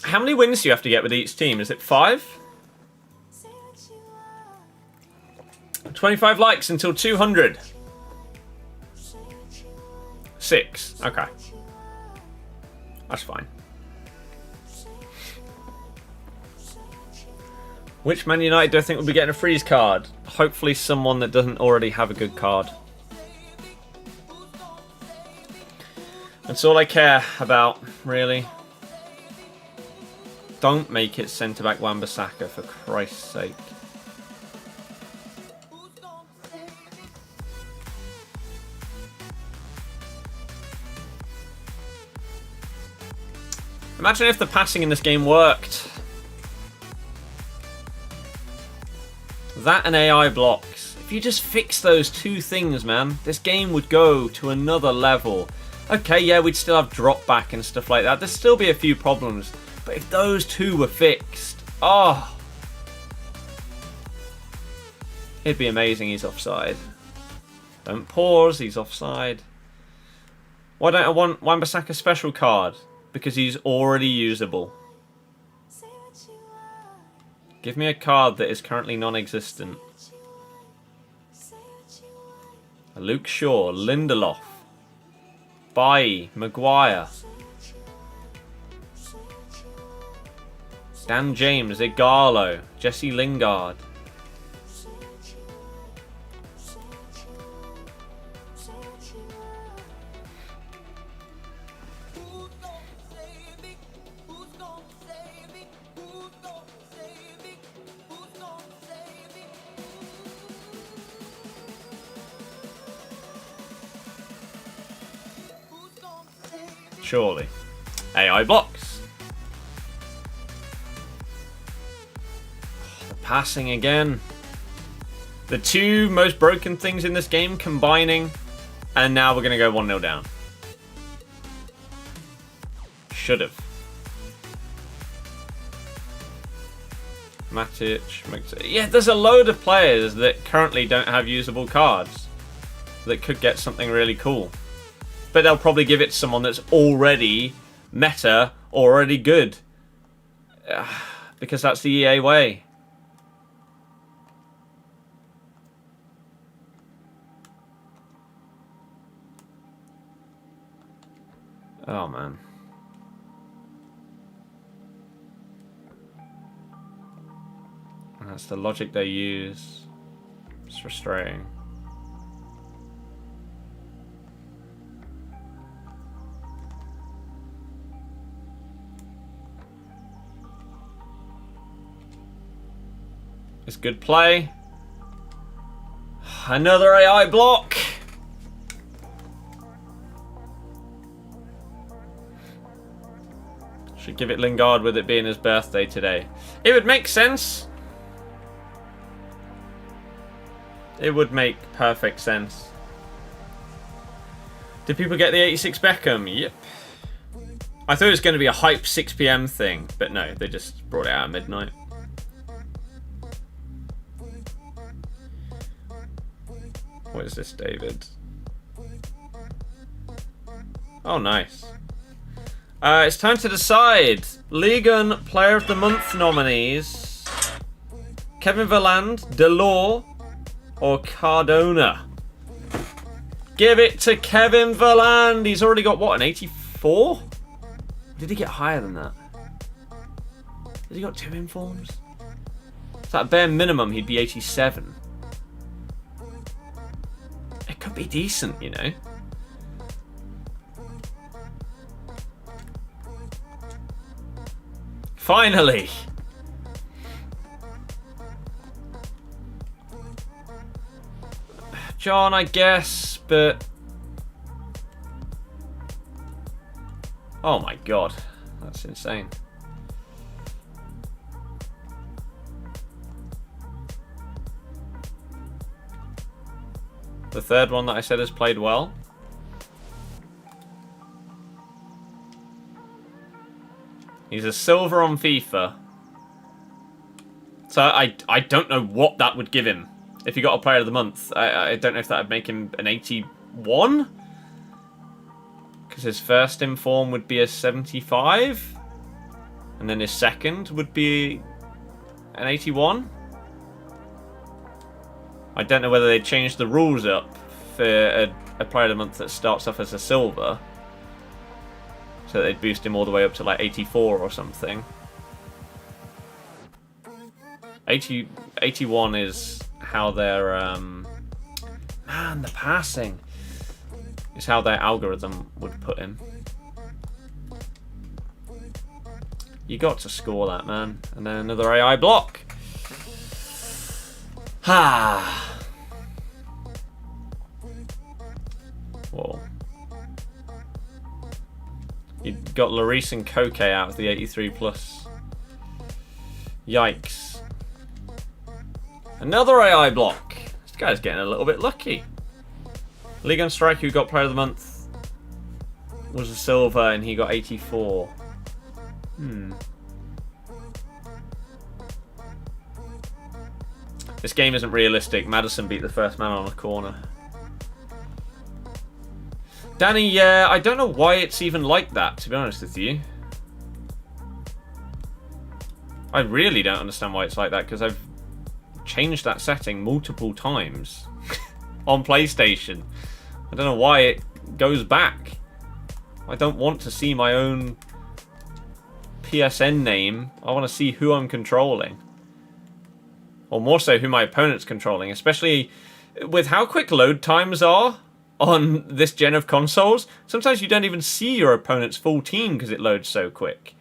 How many wins do you have to get with each team? Is it 5? 25 likes until 200. 6. Okay. That's fine. Which Man United do I think will be getting a freeze card? Hopefully someone that doesn't already have a good card. That's all I care about, really. Don't make it centre-back Wan-Bissaka, for Christ's sake. Imagine if the passing in this game worked. That and AI blocks. If you just fix those two things, man, this game would go to another level. Okay, yeah, we'd still have drop back and stuff like that. There'd still be a few problems. But if those two were fixed, oh, it'd be amazing. He's offside. Don't pause, he's offside. Why don't I want Wan-Bissaka special card? Because he's already usable. Give me a card that is currently non-existent. Luke Shaw, Lindelof, Bailly, Maguire, Dan James, Igalo, Jesse Lingard. Surely. AI blocks. The passing again. The two most broken things in this game combining. And now we're going to go 1-0 down. Should have. Matic. Yeah, there's a load of players that currently don't have usable cards. That could get something really cool. But they'll probably give it to someone that's already meta, already good. Because that's the EA way. Oh, man. That's the logic they use. It's frustrating. It's good play. Another AI block. Should give it Lingard with it being his birthday today. It would make sense. It would make perfect sense. Did people get the 86 Beckham? Yep. I thought it was going to be a hype 6 PM thing, but no, they just brought it out at midnight. What is this, David? Oh, nice. It's time to decide. League 1 Player of the Month nominees. Kevin Volland, Delors, or Cardona. Give it to Kevin Volland. He's already got, what, an 84? Did he get higher than that? Has he got 2 informs? So at bare minimum, he'd be 87. It could be decent, you know. Finally! John, I guess, but... Oh my god. That's insane. The third one that I said has played well. He's a silver on FIFA. So I don't know what that would give him if he got a player of the month. I don't know if that would make him an 81. Because his first in form would be a 75. And then his second would be an 81. I don't know whether they changed the rules up for a player of the month that starts off as a silver. So they'd boost him all the way up to like 84 or something. 81 is how their... Man, the passing is how their algorithm would put him. You got to score that, man. And then another AI block. Ha! Whoa. You got Lloris and Koke out of the 83 plus. Yikes. Another AI block. This guy's getting a little bit lucky. League and Striker, who got Player of the Month, was a silver and he got 84. This game isn't realistic. Madison beat the first man on a corner. Danny, yeah, I don't know why it's even like that, to be honest with you. I really don't understand why it's like that, because I've changed that setting multiple times on PlayStation. I don't know why it goes back. I don't want to see my own PSN name. I want to see who I'm controlling. Or more so, who my opponent's controlling, especially with how quick load times are on this gen of consoles. Sometimes you don't even see your opponent's full team because it loads so quick.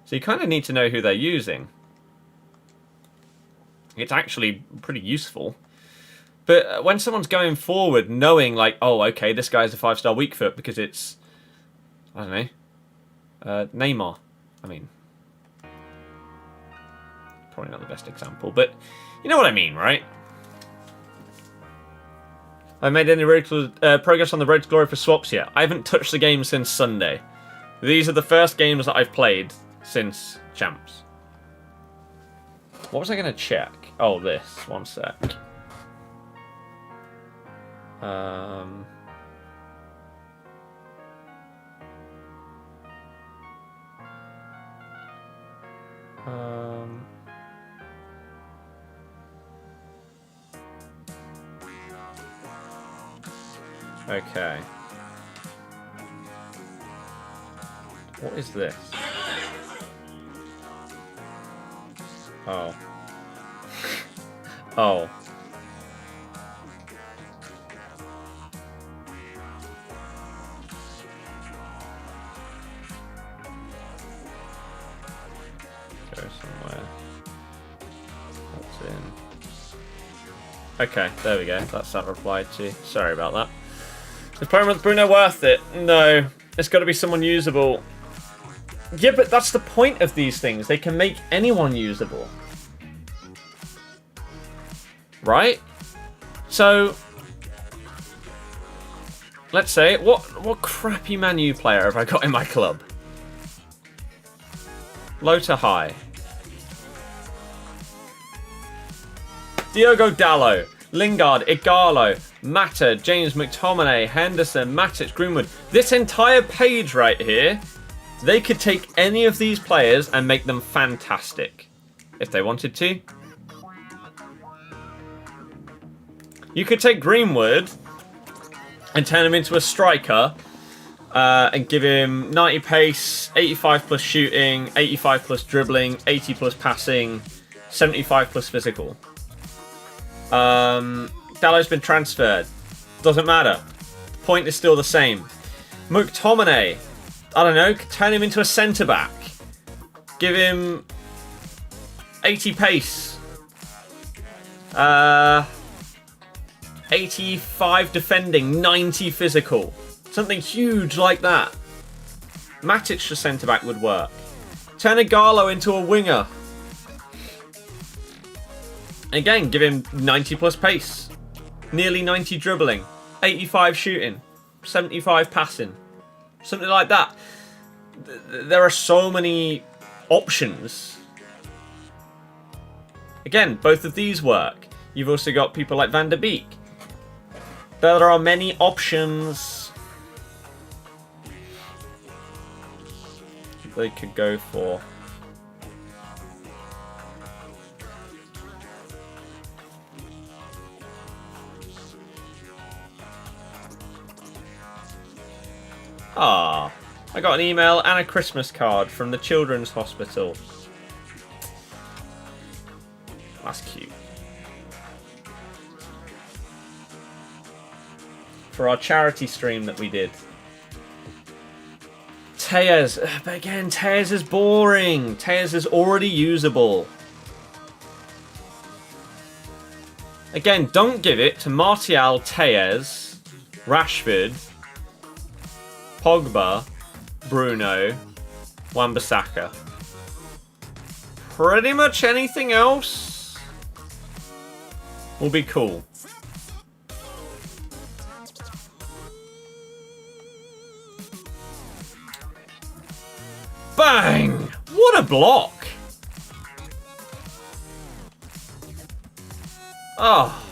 So you kind of need to know who they're using. It's actually pretty useful. But when someone's going forward knowing, like, oh, okay, this guy's a 5-star weak foot because it's, I don't know, Neymar. I mean, probably not the best example, but you know what I mean, right? I made any progress on the Road to Glory for swaps yet? I haven't touched the game since Sunday. These are the first games that I've played since Champs. What was I going to check? Oh, this. One sec. Okay. What is this? Oh. Oh. Go somewhere. That's in. Okay, there we go. That's that replied to. Sorry about that. Is Player with Bruno worth it? No. It's got to be someone usable. Yeah, but that's the point of these things. They can make anyone usable. Right? So, let's say, what crappy Man U player have I got in my club? Low to high. Diogo Dalot, Lingard, Igalo, Mata, James McTominay, Henderson, Matic, Greenwood. This entire page right here, they could take any of these players and make them fantastic if they wanted to. You could take Greenwood and turn him into a striker and give him 90 pace, 85 plus shooting, 85 plus dribbling, 80 plus passing, 75 plus physical. Dalot's been transferred. Doesn't matter. The point is still the same. McTominay, I don't know, turn him into a centre-back. Give him 80 pace. 85 defending, 90 physical. Something huge like that. Matic for centre-back would work. Turn Igalo into a winger. Again, give him 90 plus pace. Nearly 90 dribbling. 85 shooting. 75 passing. Something like that. There are so many options. Again, both of these work. You've also got people like Van der Beek. There are many options they could go for. Ah, I got an email and a Christmas card from the Children's Hospital. That's cute. For our charity stream that we did. Tejas, but again, Tejas is boring. Tejas is already usable. Again, don't give it to Martial, Tejas, Rashford, Pogba, Bruno, Wan-Bissaka. Pretty much anything else will be cool. Bang! What a block! Oh.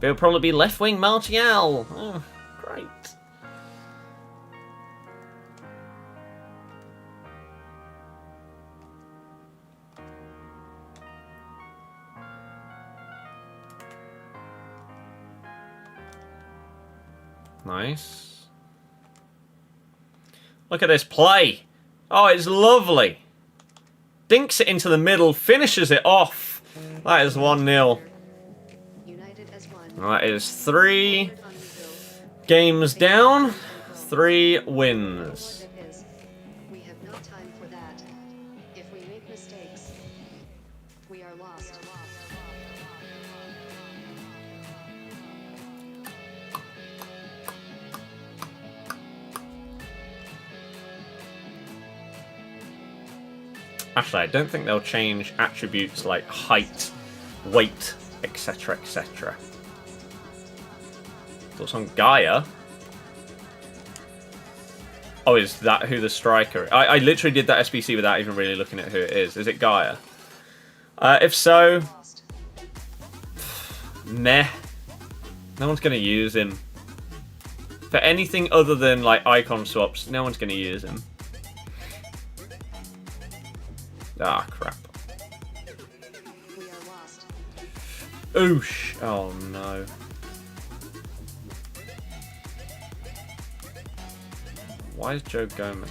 It'll probably be left wing Martial. Oh, great. Nice. Look at this play. Oh, it's lovely. Dinks it into the middle, finishes it off. That is 1-0. That is 3 games down, 3 wins. We have no time for that. If we make mistakes, we are lost. Actually, I don't think they'll change attributes like height, weight, etc, etc. Thoughts on Gaia? Oh, is that who the striker is? I literally did that SBC without even really looking at who it is. Is it Gaia? If so, meh. No one's going to use him. For anything other than like icon swaps, no one's going to use him. Ah, crap. Oosh. Oh, no. Why is Joe Gomez?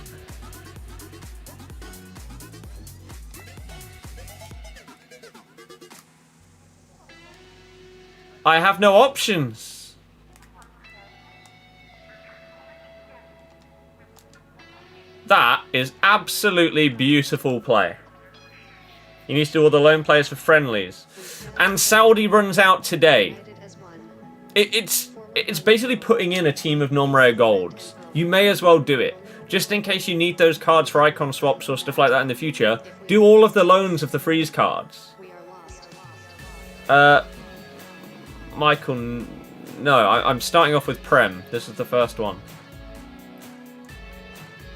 I have no options. That is absolutely beautiful play. He needs to do all the loan players for friendlies. And Saudi runs out today. It's basically putting in a team of non-rare golds. You may as well do it. Just in case you need those cards for icon swaps or stuff like that in the future, do all of the loans of the freeze cards. Michael, no, I'm starting off with Prem. This is the first one.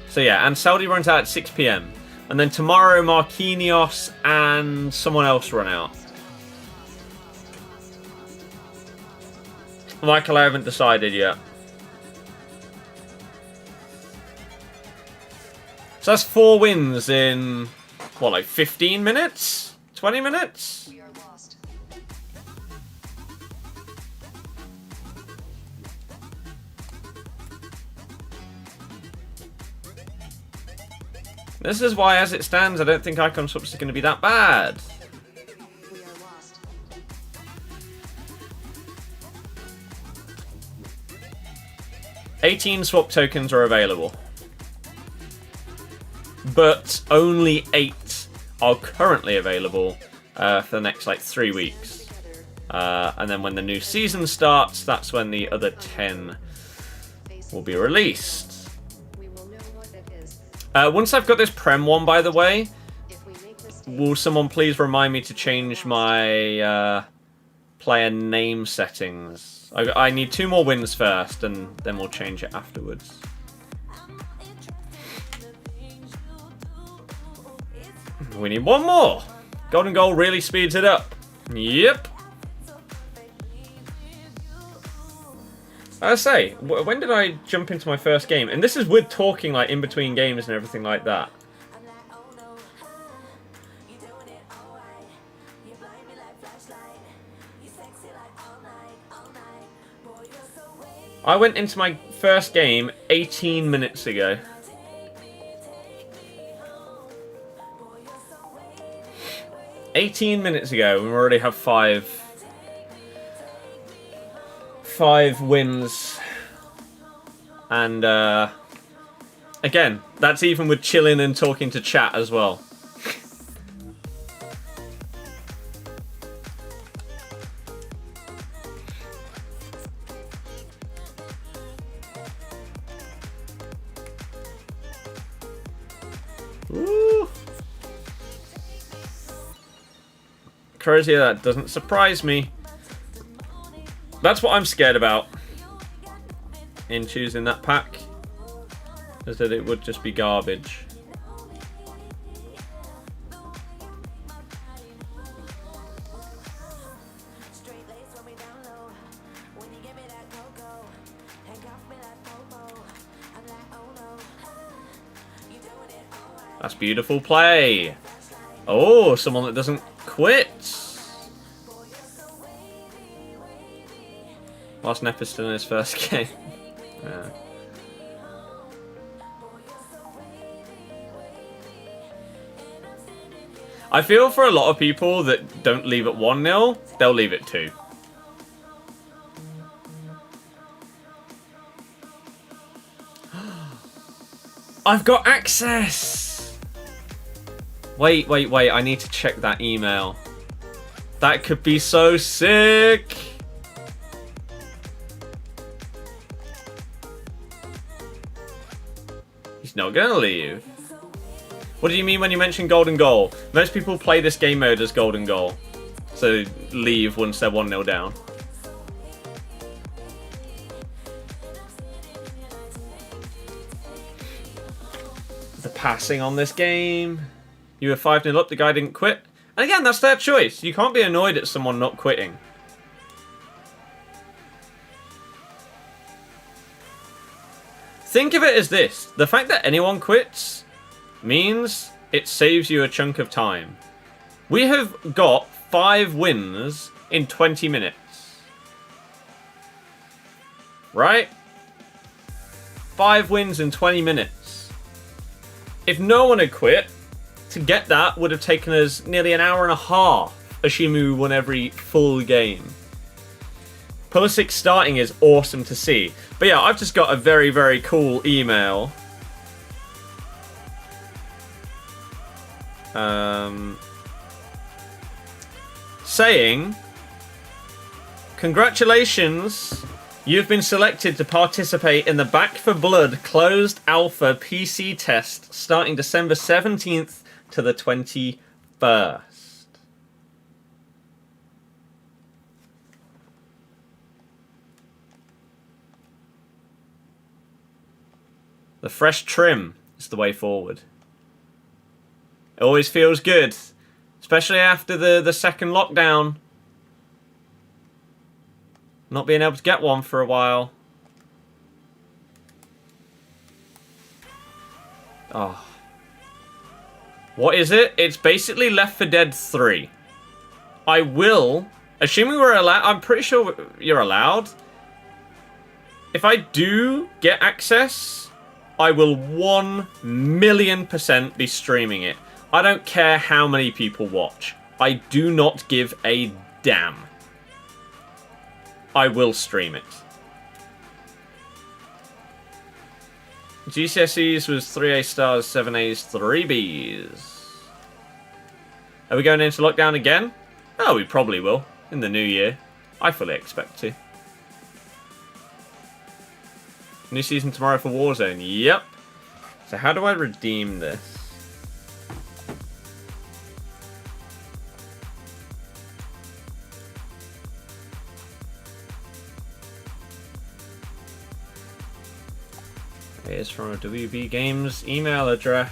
So yeah, and Saudi runs out at 6 PM. And then tomorrow, Marquinhos and someone else run out. Michael, I haven't decided yet. So that's 4 wins in, what, like 15 minutes? 20 minutes? We are lost. This is why, as it stands, I don't think icon swaps are going to be that bad. We are lost. 18 swap tokens are available. But only 8 are currently available for the next like 3 weeks. And then when the new season starts, that's when the other 10 will be released. Once I've got this Prem one, by the way, will someone please remind me to change my player name settings? I need 2 more wins first, and then we'll change it afterwards. We need 1 more. Golden goal really speeds it up. Yep. I say, when did I jump into my first game? And this is with talking like in between games and everything like that. I went into my first game 18 minutes ago. And we already have 5 wins. And again, that's even with chilling and talking to chat as well. Ooh. Crazy, that doesn't surprise me. That's what I'm scared about in choosing that pack, is that it would just be garbage. That's beautiful play. Oh, someone that doesn't quit. Lost Nepeston in his first game. Yeah. I feel for a lot of people that don't leave at 1-0, they'll leave at 2. I've got access! Wait, I need to check that email. That could be so sick! He's not gonna leave. What do you mean when you mention golden goal? Most people play this game mode as golden goal, so leave once they're 1-0 down. The passing on this game. You were 5-0 up, the guy didn't quit. And again, that's their choice. You can't be annoyed at someone not quitting. Think of it as this. The fact that anyone quits means it saves you a chunk of time. We have got 5 wins in 20 minutes. Right? 5 wins in 20 minutes. If no one had quit, to get that would have taken us nearly an hour and a half. Assuming we won every full game. Pulisic starting is awesome to see. But yeah, I've just got a very, very cool email. Saying, congratulations, you've been selected to participate in the Back for Blood closed alpha PC test starting December 17th to the 21st. The fresh trim is the way forward. It always feels good, especially after the second lockdown. Not being able to get one for a while. Oh. What is it? It's basically Left 4 Dead 3. I will, assuming we're allowed, I'm pretty sure you're allowed. If I do get access, I will 1,000,000% be streaming it. I don't care how many people watch. I do not give a damn. I will stream it. GCSEs was 3 A stars, 7 A's, 3 B's. Are we going into lockdown again? Oh, we probably will. In the new year. I fully expect to. New season tomorrow for Warzone. Yep. So how do I redeem this? It's from a WB Games email address.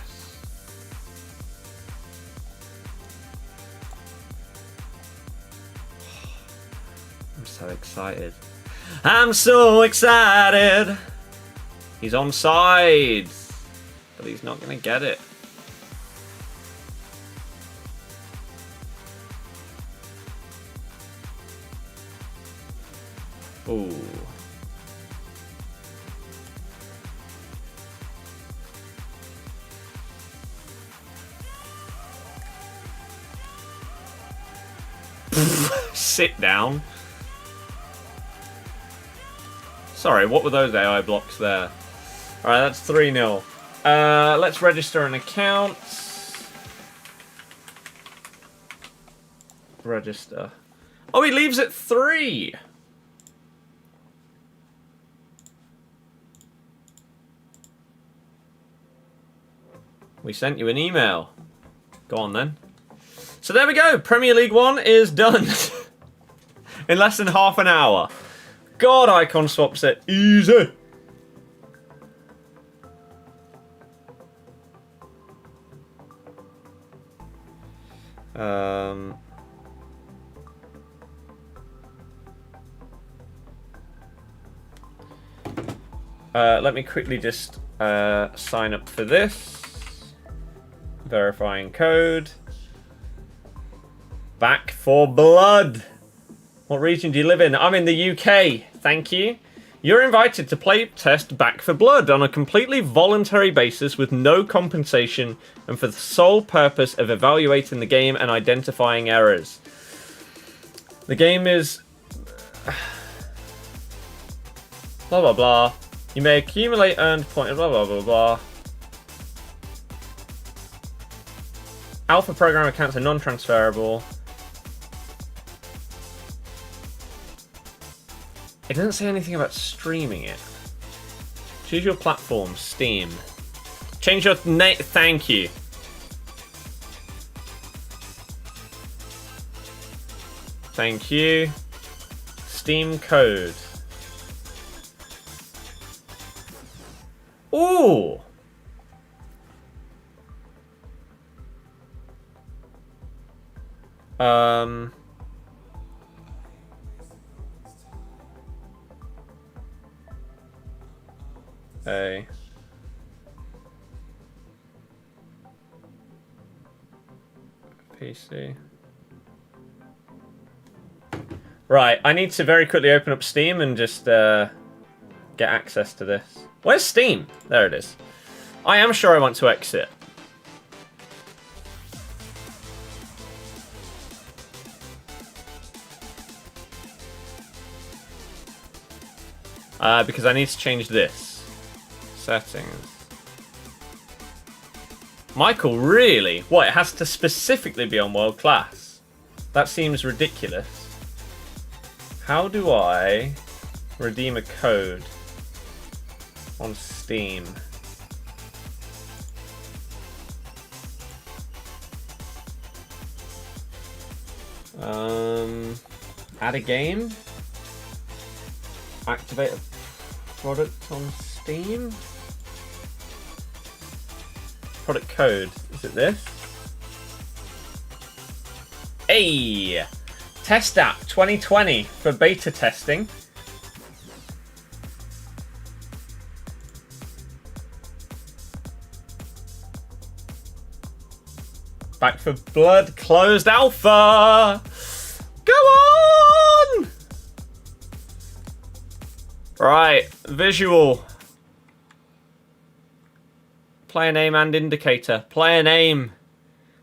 I'm so excited. I'm so excited. He's on sides, but he's not going to get it. Ooh. Sit down. Sorry, what were those AI blocks there? Alright, that's 3-0. Let's register an account. Register. Oh, he leaves at 3! We sent you an email. Go on then. So there we go. Premier League 1 is done. In less than half an hour. God, icon swaps it. Easy. Let me quickly just sign up for this. Verifying code. Back for blood. What region do you live in? I'm in the UK. Thank you. You're invited to play test Back for Blood on a completely voluntary basis with no compensation and for the sole purpose of evaluating the game and identifying errors. The game is... blah, blah, blah. You may accumulate earned points, blah, blah, blah, blah. Alpha program accounts are non-transferable. It doesn't say anything about streaming it. Choose your platform, Steam. Change your name, thank you. Thank you. Steam code. Ooh! A PC. Right, I need to very quickly open up Steam and just get access to this. Where's Steam? There it is. I am sure I want to exit. Because I need to change this. Settings. Michael, really? What, it has to specifically be on world class? That seems ridiculous. How do I redeem a code on Steam? Add a game? Activate a product on Steam? Product code. Is it this? Hey! Test app 2020 for beta testing. Back for Blood closed alpha! Go on! Right, visual. Player name and indicator. Player name.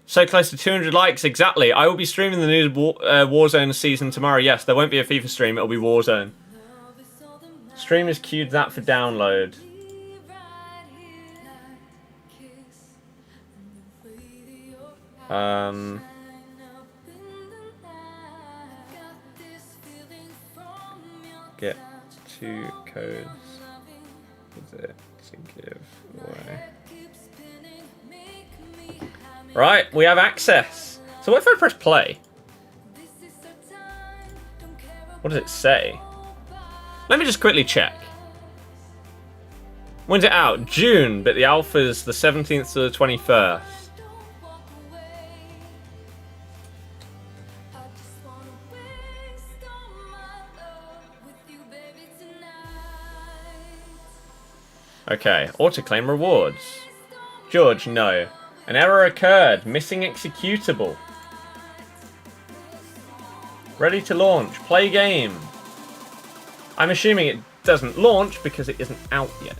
So close to 200 likes, exactly. I will be streaming the new Warzone season tomorrow. Yes, there won't be a FIFA stream, it'll be Warzone. Streamers queued that for download. Get 2 codes. Is it to give away? Right, we have access. So what if I press play? What does it say? Let me just quickly check. When's it out? June, but the alpha's the 17th to the 21st. Okay, auto-claim rewards. George, no. An error occurred. Missing executable. Ready to launch. Play game. I'm assuming it doesn't launch because it isn't out yet.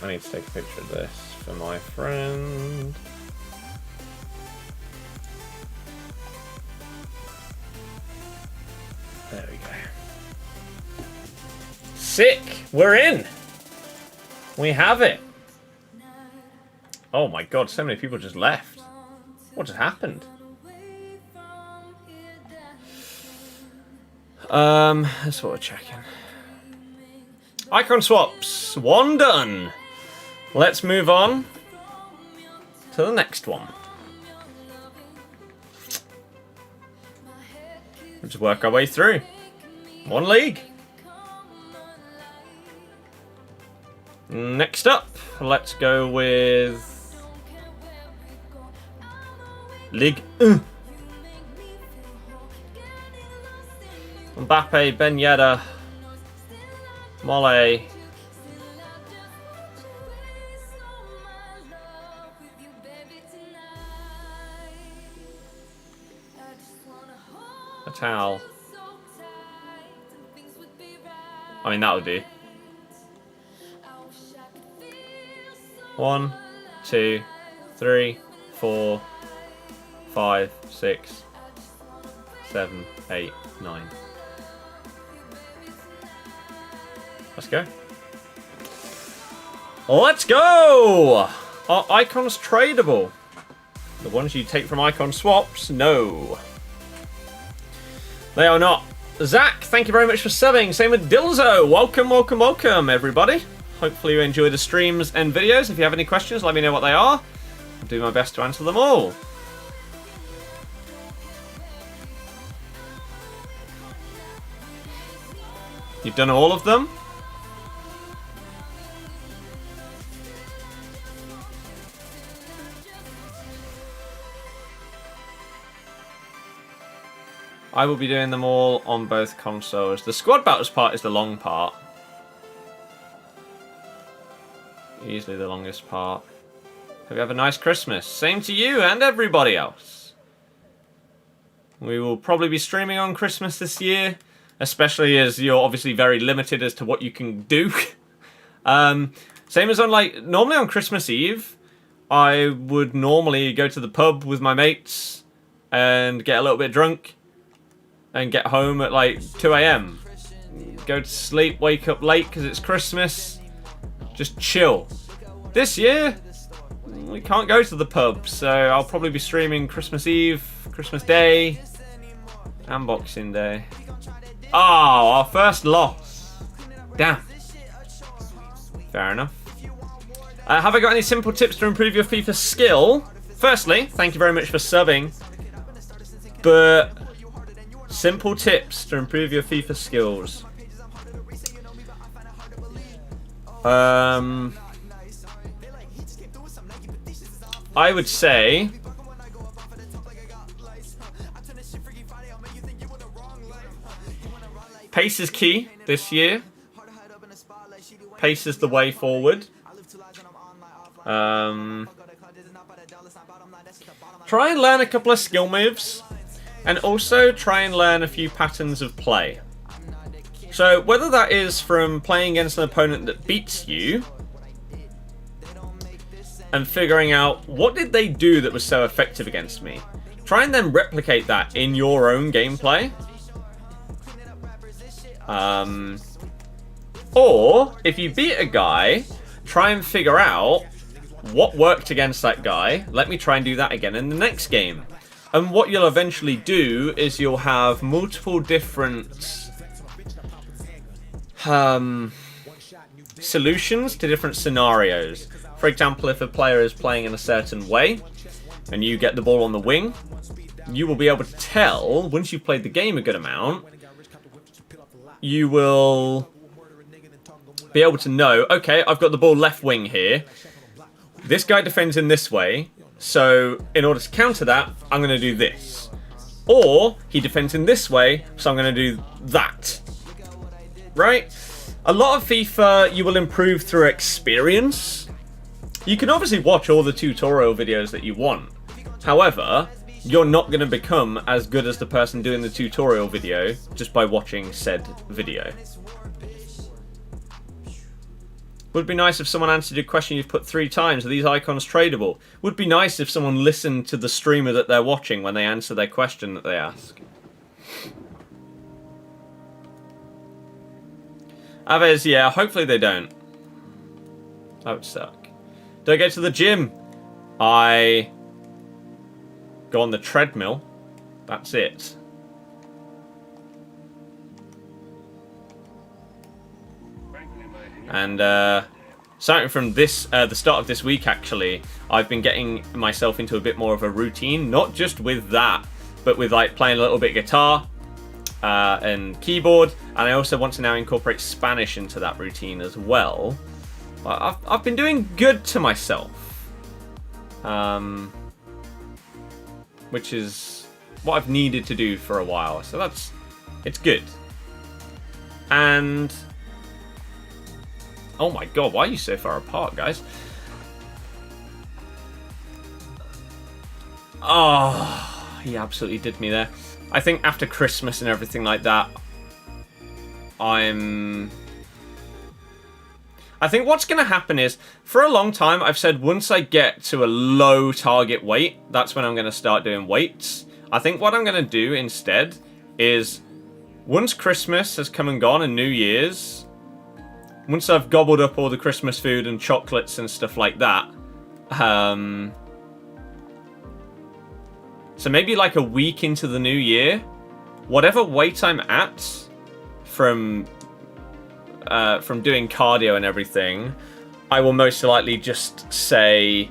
I need to take a picture of this for my friend. There we go. Sick! We're in! We have it! Oh my god, so many people just left. What just happened? That's what we're checking. Icon swaps. 1 done. Let's move on to the next one. We'll just work our way through. 1 league. Next up, let's go with Ligue 1. Mbappe, Ben Yedder, Mole, a towel. I mean, that'll do. 1, 2, 3, 4, 5, 6, 7, 8, 9. Let's go. Let's go! Are icons tradable? The ones you take from icon swaps? No. They are not. Zach, thank you very much for subbing. Same with Dilzo. Welcome, welcome, welcome, everybody. Hopefully you enjoy the streams and videos. If you have any questions, let me know what they are. I'll do my best to answer them all. You've done all of them? I will be doing them all on both consoles. The squad battles part is the long part. Easily the longest part. Hope you have a nice Christmas. Same to you and everybody else. We will probably be streaming on Christmas this year, especially as you're obviously very limited as to what you can do. Same as on, like, normally on Christmas Eve, I would normally go to the pub with my mates and get a little bit drunk and get home at like 2 AM. Go to sleep, wake up late because it's Christmas. Just chill. This year, we can't go to the pub, so I'll probably be streaming Christmas Eve, Christmas Day, and Boxing Day. Oh, our first loss. Damn. Fair enough. Have I got any simple tips to improve your FIFA skill? Firstly, thank you very much for subbing. But simple tips to improve your FIFA skills. I would say pace is key this year. Pace is the way forward. Try and learn a couple of skill moves, and also try and learn a few patterns of play. So whether that is from playing against an opponent that beats you and figuring out what did they do that was so effective against me, try and then replicate that in your own gameplay. Or, if you beat a guy, try and figure out what worked against that guy. Let me try and do that again in the next game. And what you'll eventually do is you'll have multiple different solutions to different scenarios. For example, if a player is playing in a certain way and you get the ball on the wing, you will be able to tell, once you've played the game a good amount, you will be able to know, okay, I've got the ball left wing here. This guy defends in this way, so in order to counter that, I'm going to do this. Or, he defends in this way, so I'm going to do that. Right? A lot of FIFA you will improve through experience. You can obviously watch all the tutorial videos that you want. However, you're not going to become as good as the person doing the tutorial video just by watching said video. Would be nice if someone answered your question you've put 3 times. Are these icons tradable? Would be nice if someone listened to the streamer that they're watching when they answer their question that they ask. Aves, yeah, hopefully they don't. That would suck. Do I go to the gym? I go on the treadmill. That's it. And starting from this, the start of this week, actually, I've been getting myself into a bit more of a routine, not just with that, but with like playing a little bit of guitar and keyboard, and I also want to now incorporate Spanish into that routine as well. I've been doing good to myself, which is what I've needed to do for a while, so it's good. And oh my god, why are you so far apart, guys? Oh, he absolutely did me there. I think after Christmas and everything like that, I think what's going to happen is, for a long time, I've said once I get to a low target weight, that's when I'm going to start doing weights. I think what I'm going to do instead is, once Christmas has come and gone and New Year's, once I've gobbled up all the Christmas food and chocolates and stuff like that, so maybe like a week into the new year, whatever weight I'm at from doing cardio and everything, I will most likely just say,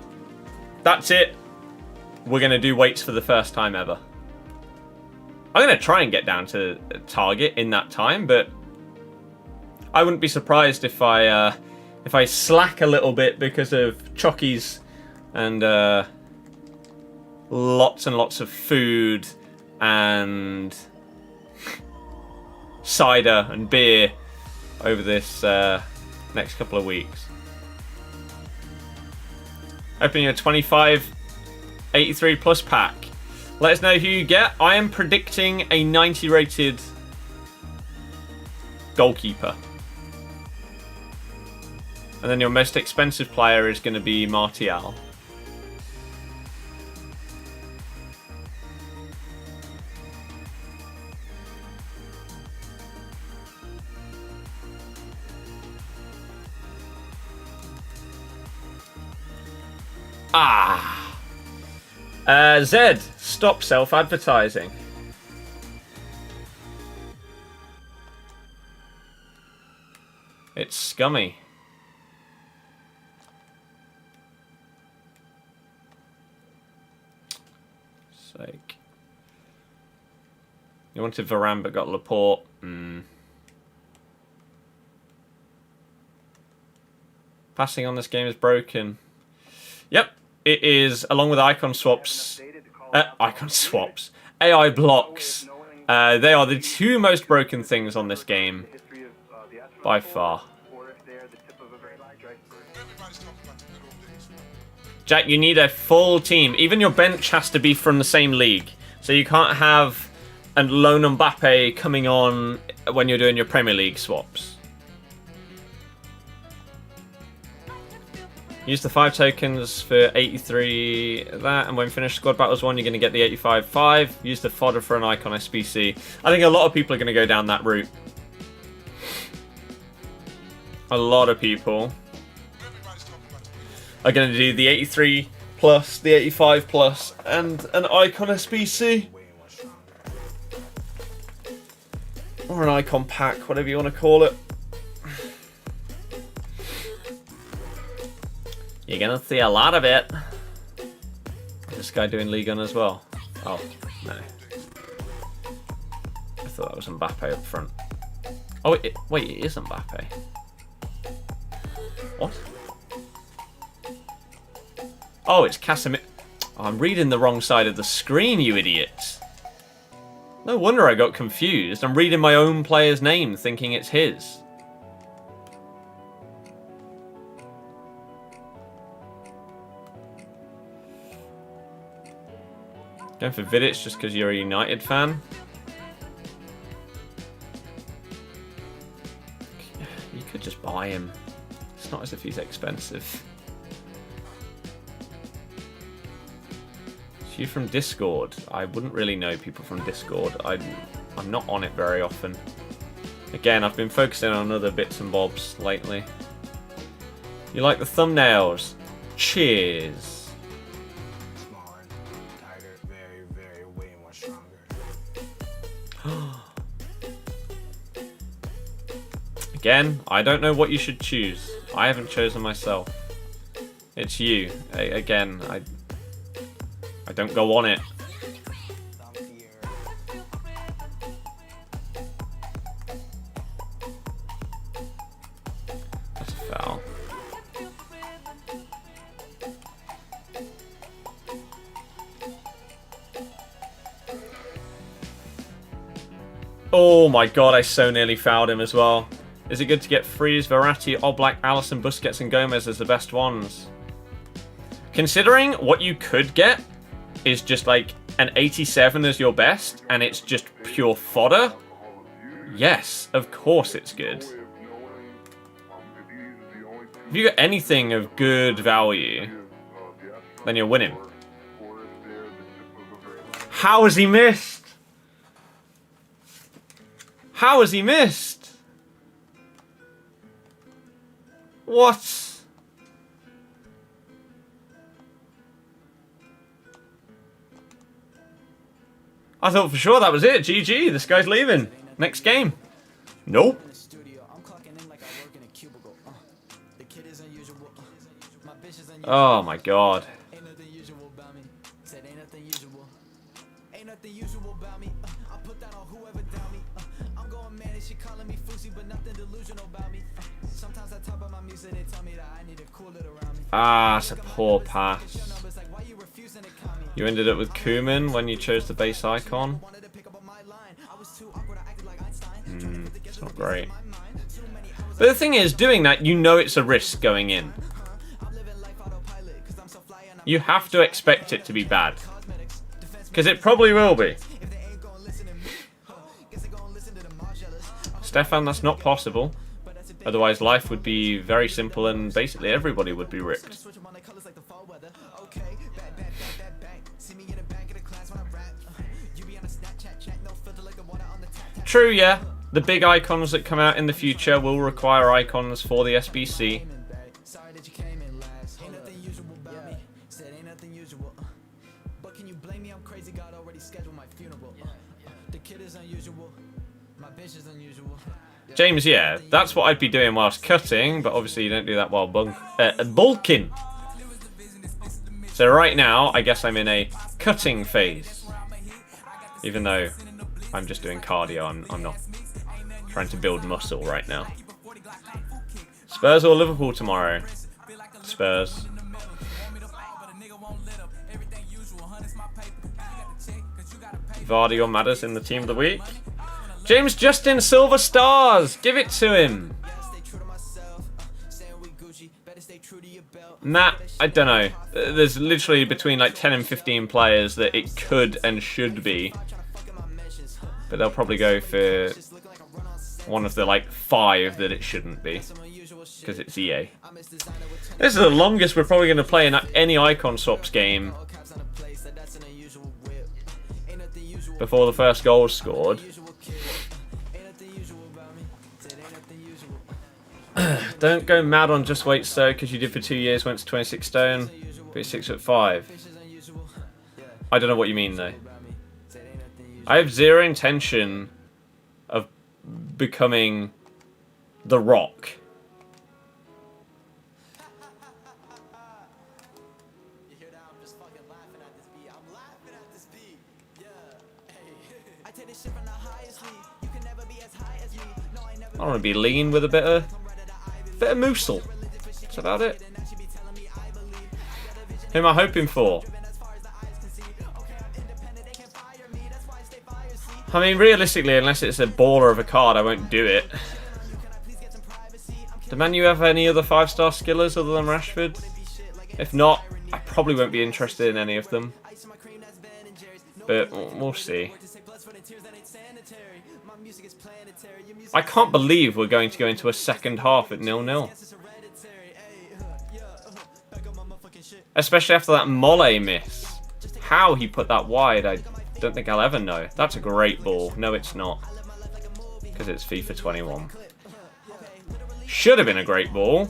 that's it, we're going to do weights for the first time ever. I'm going to try and get down to target in that time, but I wouldn't be surprised if I slack a little bit because of chockies and lots and lots of food and cider and beer over this next couple of weeks. Opening a 2583 plus pack. Let us know who you get. I am predicting a 90 rated goalkeeper. And then your most expensive player is going to be Martial. Zed, stop self-advertising. It's scummy. Sake. You wanted Varane but got Laporte. Passing on this game is broken. Yep, it is, along with icon swaps, AI blocks. They are the 2 most broken things on this game, by far. Jack, you need a full team. Even your bench has to be from the same league. So you can't have a lone Mbappe coming on when you're doing your Premier League swaps. Use the 5 tokens for 83 that, and when finished Squad Battles 1, you're going to get the 85-5. Use the fodder for an icon SBC. I think a lot of people are going to go down that route. A lot of people are going to do the 83 plus, the 85 plus, and an icon SBC. Or an icon pack, whatever you want to call it. You're going to see a lot of it. This guy doing League On as well. Oh, no. I thought that was Mbappe up front. Oh, wait, it is Mbappe. What? Oh, it's Casemiro. Oh, I'm reading the wrong side of the screen, you idiots. No wonder I got confused. I'm reading my own player's name, thinking it's his. Going for Vidic just because you're a United fan. You could just buy him. It's not as if he's expensive. Is you from Discord? I wouldn't really know people from Discord. I'm not on it very often. Again, I've been focusing on other bits and bobs lately. You like the thumbnails? Cheers. Again, I don't know what you should choose. I haven't chosen myself. It's you. Again, I don't go on it. That's a foul. Oh my god, I so nearly fouled him as well. Is it good to get Freeze, Verratti, Oblak, Alisson, Busquets and Gomez as the best ones? Considering what you could get is just like an 87 as your best and it's just pure fodder, yes, of course it's good. If you get anything of good value, then you're winning. How has he missed? How has he missed? What? I thought for sure that was it. GG, this guy's leaving. Next game. Nope. Oh my god. Ah, it's a poor pass. You ended up with Koeman when you chose the base icon. It's not great. But the thing is, doing that, you know it's a risk going in. You have to expect it to be bad. Because it probably will be. Stefan, that's not possible. Otherwise, life would be very simple and basically everybody would be ripped. True, yeah. The big icons that come out in the future will require icons for the SBC. James, yeah, that's what I'd be doing whilst cutting, but obviously you don't do that while bulking. So right now, I guess I'm in a cutting phase. Even though I'm just doing cardio, I'm not trying to build muscle right now. Spurs or Liverpool tomorrow? Spurs. Vardy or Madders in the team of the week? James Justin Silver Stars! Give it to him! Matt, I don't know. There's literally between like 10 and 15 players that it could and should be. But they'll probably go for one of the like 5 that it shouldn't be. because it's EA. This is the longest we're probably going to play in any icon swaps game before the first goal is scored. Don't go mad on just weight so because you did for 2 years, went to 26 stone, but you're 6'5". I don't know what you mean though. I have zero intention of becoming The Rock. I want to be lean with a bit of moosel. That's about it. Who am I hoping for? I mean, realistically, unless it's a baller of a card, I won't do it. Do Man U have any other 5-star skillers other than Rashford? If not, I probably won't be interested in any of them. But we'll see. I can't believe we're going to go into a second half at 0-0. Especially after that Mole miss. How he put that wide, I don't think I'll ever know. That's a great ball. No, it's not. Because it's FIFA 21. Should have been a great ball.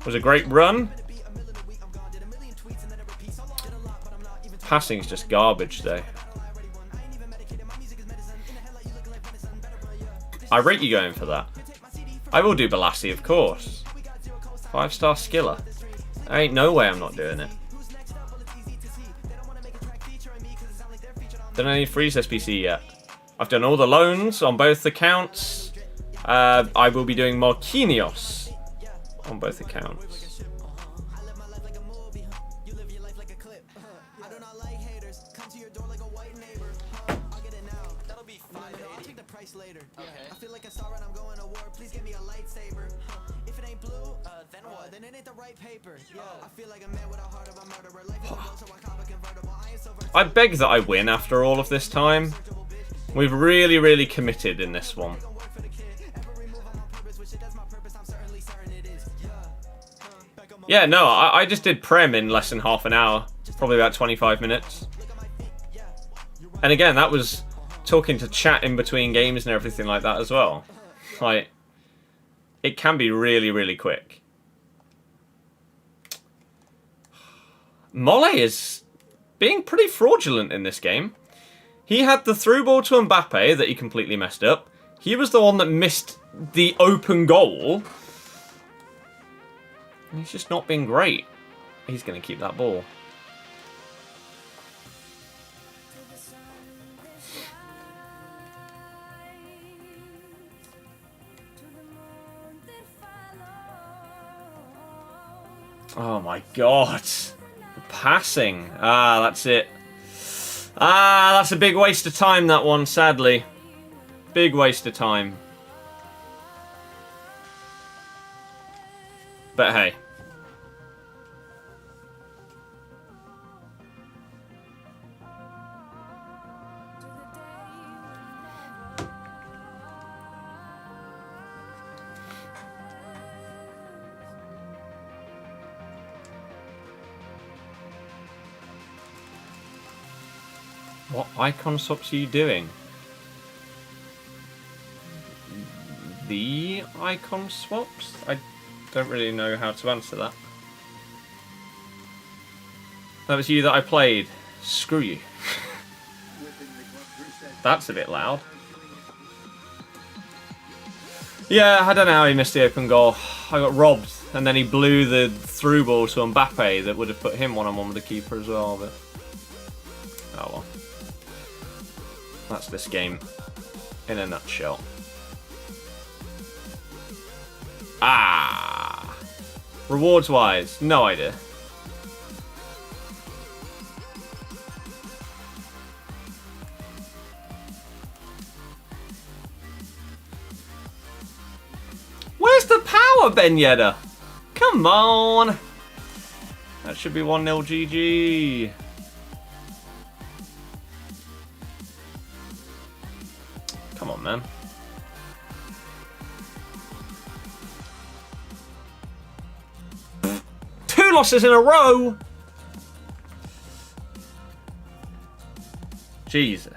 Was a great run. Passing's just garbage, though. I rate you going for that. I will do Balassi, of course. 5-star skiller. There ain't no way I'm not doing it. Done any Freeze SBC yet? I've done all the loans on both accounts. I will be doing Marquinhos on both accounts. I beg that I win after all of this time. We've really, really committed in this one. Yeah, no, I just did Prem in less than half an hour. Probably about 25 minutes. And again, that was talking to chat in between games and everything like that as well. Like, it can be really, really quick. Mole is being pretty fraudulent in this game. He had the through ball to Mbappe that he completely messed up. He was the one that missed the open goal. He's just not been great. He's going to keep that ball. Oh my god. The passing. Ah, that's it. Ah, that's a big waste of time, that one, sadly. Big waste of time. But hey. What icon swaps are you doing? The icon swaps? I don't really know how to answer that. That was you that I played. Screw you. That's a bit loud. Yeah, I don't know how he missed the open goal. I got robbed, and then he blew the through ball to Mbappe that would have put him one-on-one with the keeper as well, but oh well. That's this game in a nutshell. Ah! Rewards-wise, no idea. Where's the power, Ben Yedder? Come on! That should be 1-0 GG. Come on, man. losses in a row. Jesus.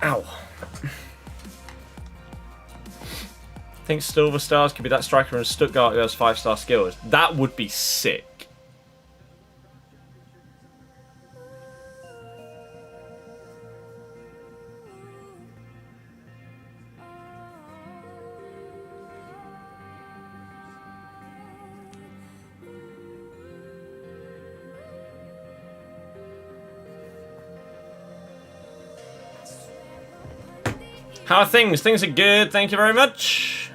Ow. I think Silver Stars could be that striker from Stuttgart who has 5-star skills. That would be sick. How are things? Things are good, thank you very much.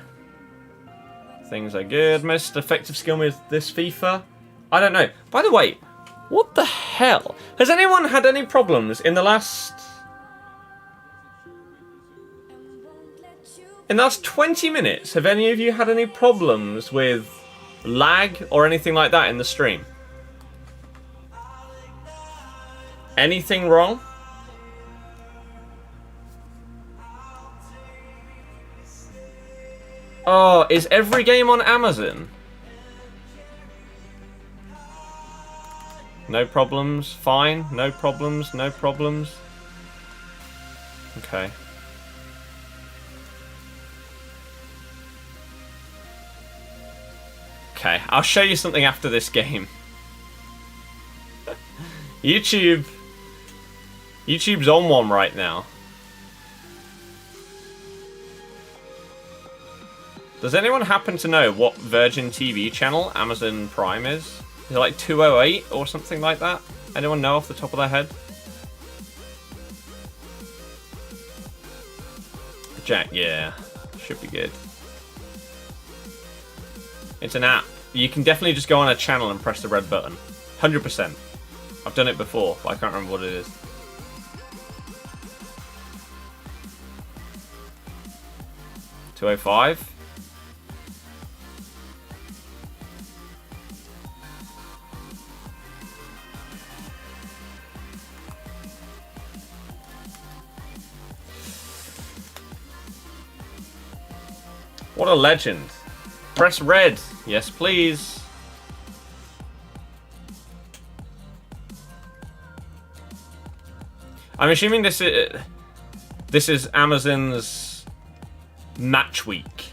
Things are good. Most effective skill with this FIFA? I don't know. By the way, what the hell? Has anyone had any problems in the last... In the last 20 minutes, have any of you had any problems with lag or anything like that in the stream? Anything wrong? Oh, is every game on Amazon? No problems, fine. No problems, no problems. Okay. Okay, I'll show you something after this game. YouTube's on one right now. Does anyone happen to know what Virgin TV channel Amazon Prime is? Is it like 208 or something like that? Anyone know off the top of their head? Jack, yeah. Should be good. It's an app. You can definitely just go on a channel and press the red button. 100%. I've done it before, but I can't remember what it is. $205. What a legend. Press red. Yes, please. I'm assuming this is Amazon's match week,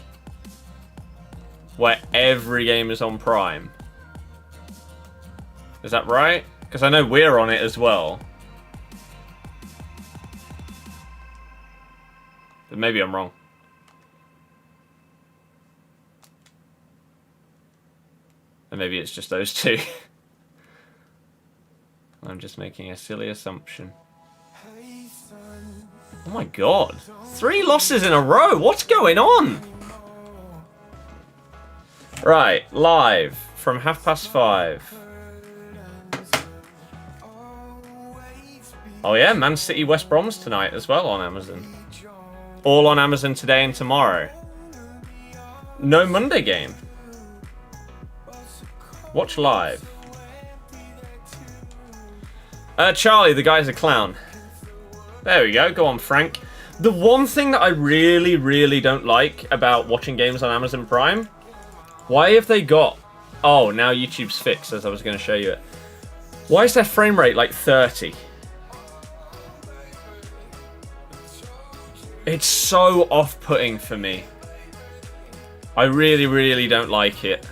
where every game is on Prime. Is that right? Because I know we're on it as well. But maybe I'm wrong. And maybe it's just those two. I'm just making a silly assumption. Oh my god. 3 losses in a row. What's going on? Right, live from 5:30. Oh yeah, Man City West Brom's tonight as well on Amazon. All on Amazon today and tomorrow. No Monday game. Watch live. Charlie, the guy's a clown. There we go. Go on, Frank. The one thing that I really, really don't like about watching games on Amazon Prime, why have they got... Oh, now YouTube's fixed, as I was going to show you it. Why is their frame rate like 30? It's so off-putting for me. I really, really don't like it.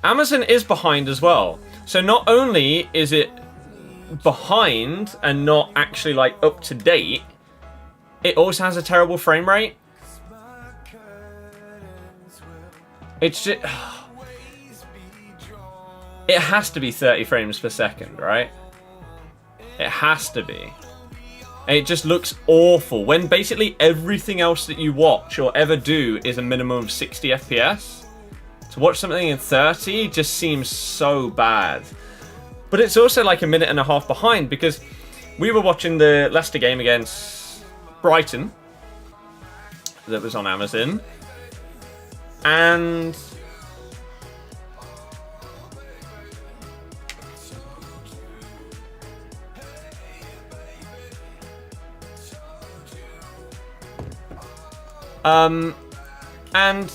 Amazon is behind as well. So not only is it behind and not actually like up to date, it also has a terrible frame rate. It's just... It has to be 30 frames per second, right? It has to be. And it just looks awful when basically everything else that you watch or ever do is a minimum of 60 FPS. To watch something in 30 just seems so bad. But it's also like a minute and a half behind because we were watching the Leicester game against Brighton that was on Amazon. And and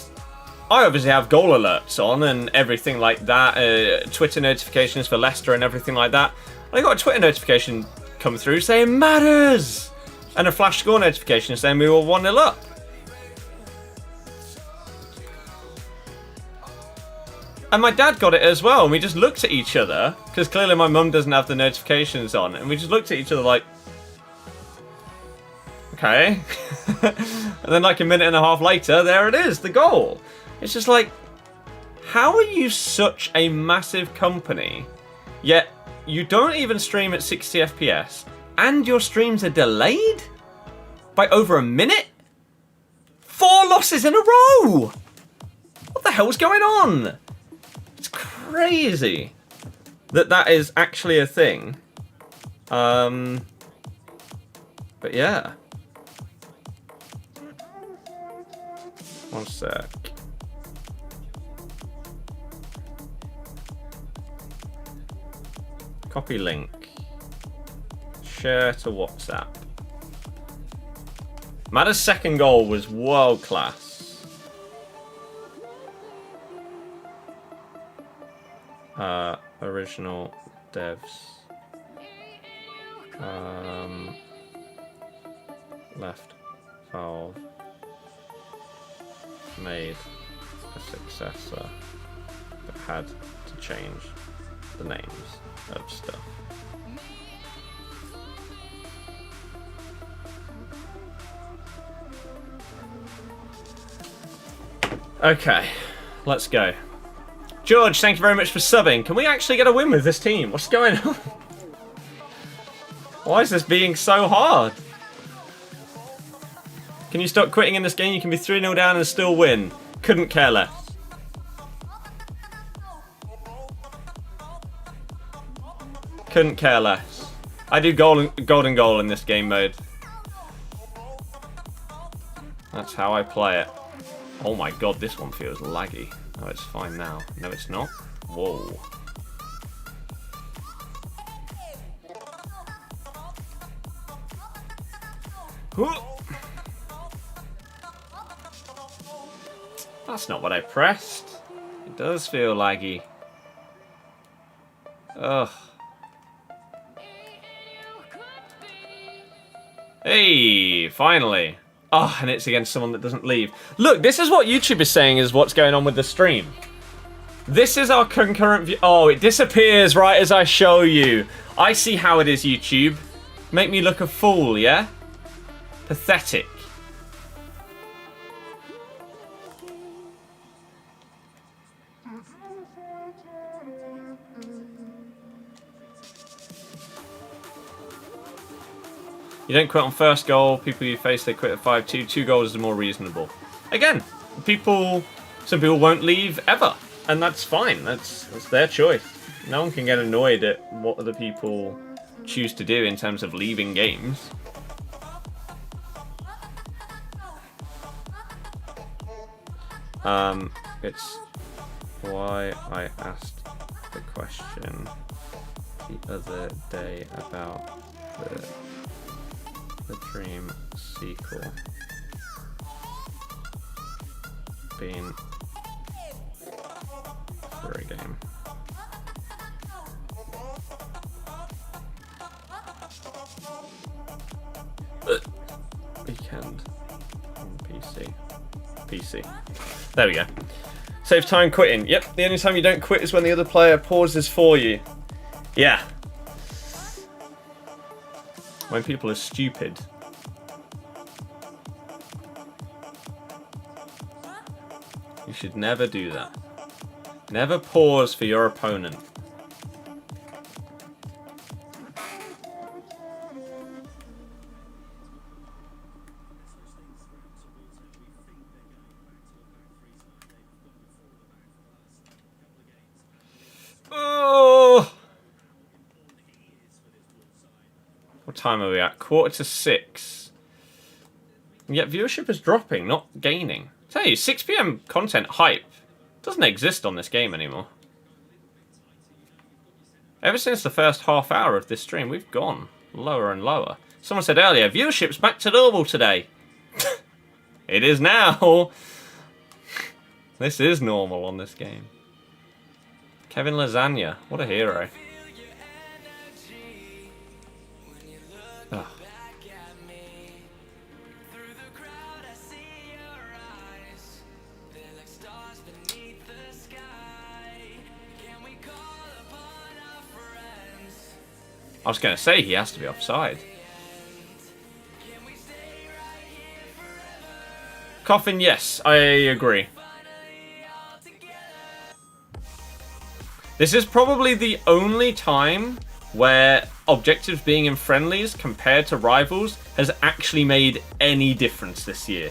I obviously have goal alerts on and everything like that, Twitter notifications for Leicester and everything like that. And I got a Twitter notification come through saying matters, and a flash score notification saying we were 1-0 up. And my dad got it as well, and we just looked at each other, because clearly my mum doesn't have the notifications on, and we just looked at each other like, okay. And then like a minute and a half later, there it is, the goal. It's just like, how are you such a massive company, yet you don't even stream at 60 FPS, and your streams are delayed by over a minute? 4 losses in a row! What the hell's going on? It's crazy that that is actually a thing. But yeah. One sec. Copy link. Share to WhatsApp. Madder's second goal was world class. Original devs. Left valve made a successor but had to change the names of stuff. Okay, let's go. George, thank you very much for subbing. Can we actually get a win with this team? What's going on? Why is this being so hard? Can you stop quitting in this game? You can be 3-0 down and still win. Couldn't care less. Couldn't care less. I do golden goal in this game mode. That's how I play it. Oh my god, this one feels laggy. Oh, it's fine now. No, it's not. Whoa. That's not what I pressed. It does feel laggy. Ugh. Hey, finally. Oh, and it's against someone that doesn't leave. Look, this is what YouTube is saying is what's going on with the stream. This is our concurrent view. Oh, it disappears right as I show you. I see how it is, YouTube. Make me look a fool, yeah? Pathetic. You don't quit on first goal. People you face, they quit at 5-2. 2 goals is more reasonable. Again, some people won't leave ever. And that's fine. That's their choice. No one can get annoyed at what other people choose to do in terms of leaving games. It's why I asked the question the other day about the Dream sequel being for a game. Weekend on PC. There we go. Save time quitting. Yep, the only time you don't quit is when the other player pauses for you. Yeah. When people are stupid. You should never do that. Never pause for your opponent. time are we at? 5:45. And yet viewership is dropping, not gaining. I tell you, 6 PM content hype doesn't exist on this game anymore. Ever since the first half hour of this stream, we've gone lower and lower. Someone said earlier, viewership's back to normal today. It is now. This is normal on this game. Kevin Lasagna, what a hero. Oh. I was going to say he has to be offside. Coffin, yes, I agree. This is probably the only time where objectives being in friendlies compared to rivals has actually made any difference this year.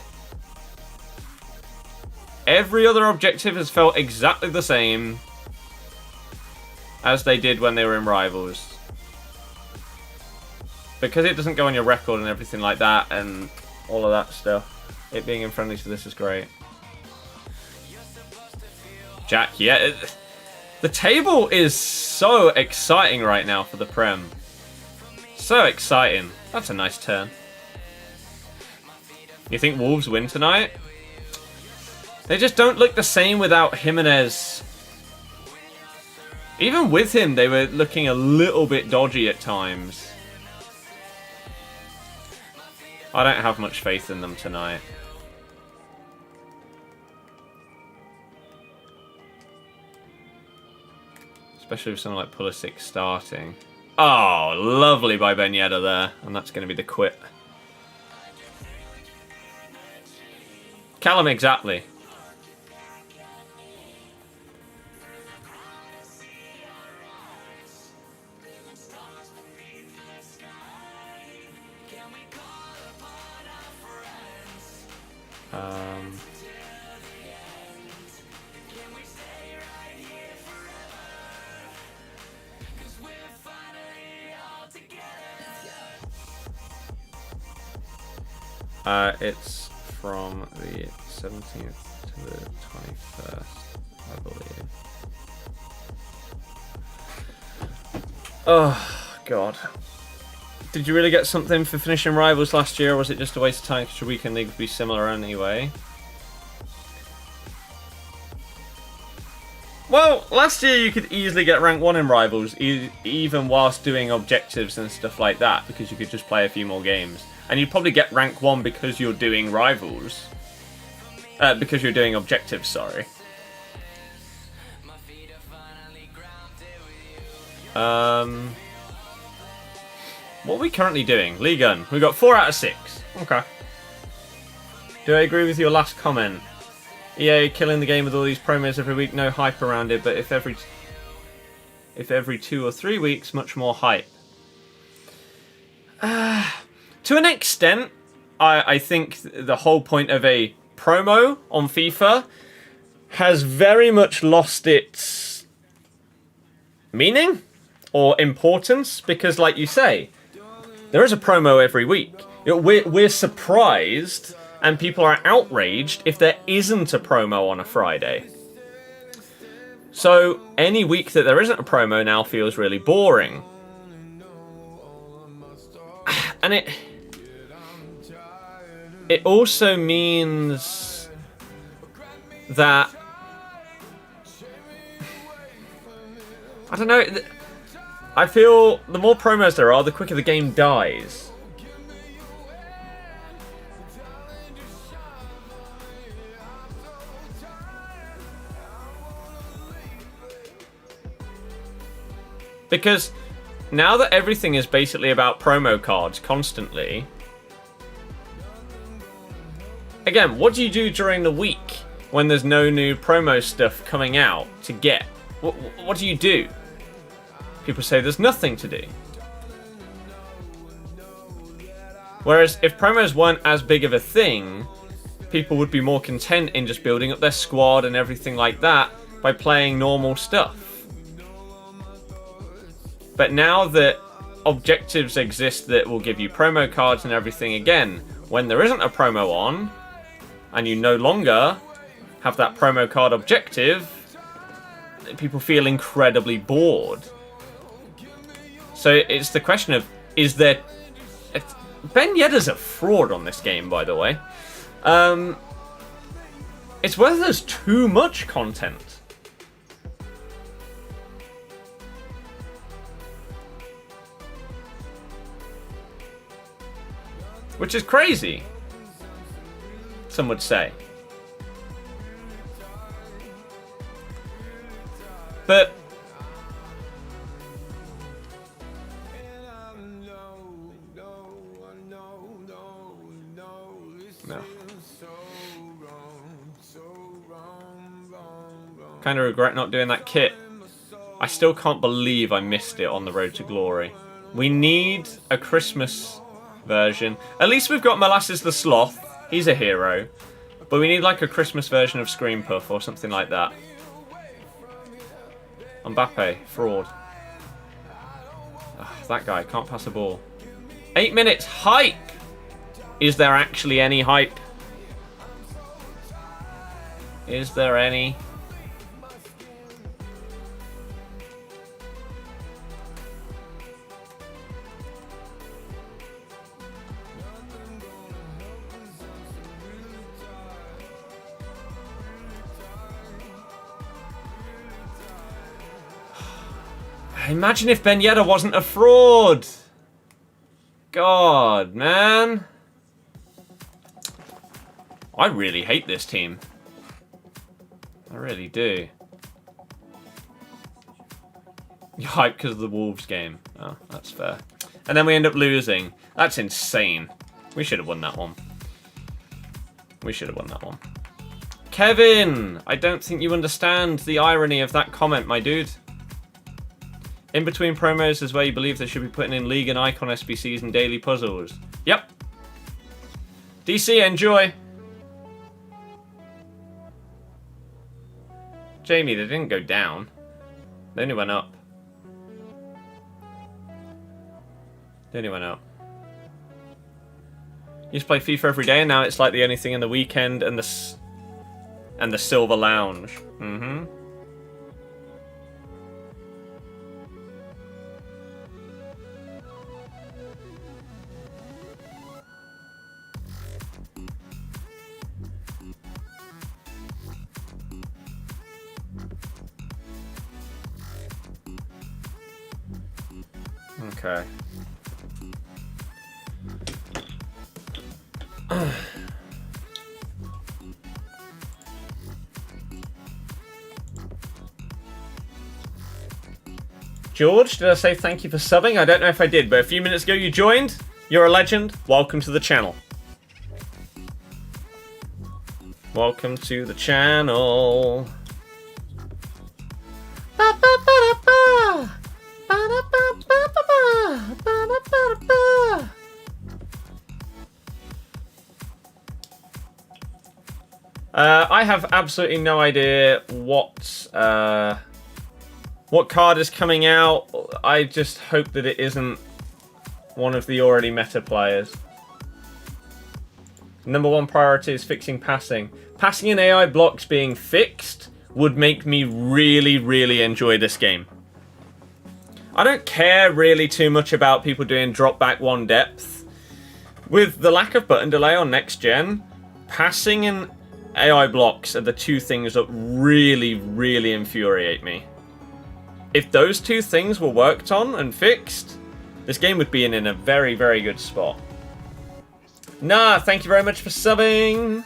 Every other objective has felt exactly the same as they did when they were in rivals. Because it doesn't go on your record and everything like that and all of that stuff, it being in friendlies for this is great. Jack, yeah. The table is so exciting right now for the Prem. So exciting. That's a nice turn. You think Wolves win tonight? They just don't look the same without Jimenez. Even with him, they were looking a little bit dodgy at times. I don't have much faith in them tonight. Especially with someone like Pulisic starting. Oh, lovely by Ben Yedder there. And that's going to be the quit. Callum, exactly. It's from the 17th to the 21st, I believe. Oh, God. Did you really get something for finishing Rivals last year, or was it just a waste of time because your Weekend League would be similar anyway? Well, last year you could easily get rank 1 in Rivals, even whilst doing objectives and stuff like that, because you could just play a few more games. And you'd probably get rank 1 because you're doing Rivals. Because you're doing objectives, sorry. What are we currently doing? League Gun. We got 4 out of 6. Okay. Do I agree with your last comment? EA killing the game with all these promos every week, no hype around it, but if every 2 or 3 weeks, much more hype. To an extent, I think the whole point of a promo on FIFA has very much lost its meaning or importance, because like you say, there is a promo every week. We're surprised and people are outraged if there isn't a promo on a Friday. So any week that there isn't a promo now feels really boring. And it also means that, I don't know, I feel the more promos there are, the quicker the game dies. Because now that everything is basically about promo cards constantly, again, what do you do during the week when there's no new promo stuff coming out to get? What do you do? People say there's nothing to do. Whereas if promos weren't as big of a thing, people would be more content in just building up their squad and everything like that by playing normal stuff. But now that objectives exist that will give you promo cards and everything, again, when there isn't a promo on, and you no longer have that promo card objective, people feel incredibly bored. So it's the question of, is there... Ben Yedda's a fraud on this game, by the way. It's whether there's too much content. Which is crazy, some would say. But no. Kind of regret not doing that kit. I still can't believe I missed it on the Road to Glory. We need a Christmas version. At least we've got Molasses the Sloth. He's a hero. But we need like a Christmas version of Scream Puff or something like that. Mbappe, fraud. Oh, that guy can't pass a ball. 8 minutes, hype! Is there actually any hype? Is there any? Imagine if Ben Yedda wasn't a fraud. God, man. I really hate this team. I really do. You hype because of the Wolves game. Oh, that's fair. And then we end up losing. That's insane. We should have won that one. We should have won that one. Kevin! I don't think you understand the irony of that comment, my dude. In between promos is where you believe they should be putting in League and Icon SBCs and daily puzzles. Yep. DC, enjoy. Jamie, they didn't go down. They only went up. They only went up. You used to play FIFA every day, and now it's like the only thing in the weekend and the Silver Lounge. Mm-hmm. Okay. George, did I say thank you for subbing? I don't know if I did, but a few minutes ago you joined. You're a legend. Welcome to the channel. Welcome to the channel. I have absolutely no idea what card is coming out. I just hope that it isn't one of the already meta players. Number one priority is fixing passing. Passing and AI blocks being fixed would make me really, really enjoy this game. I don't care really too much about people doing drop back one depth. With the lack of button delay on next gen, passing and AI blocks are the two things that really, really infuriate me. If those two things were worked on and fixed, this game would be in a very, very good spot. Nah, thank you very much for subbing.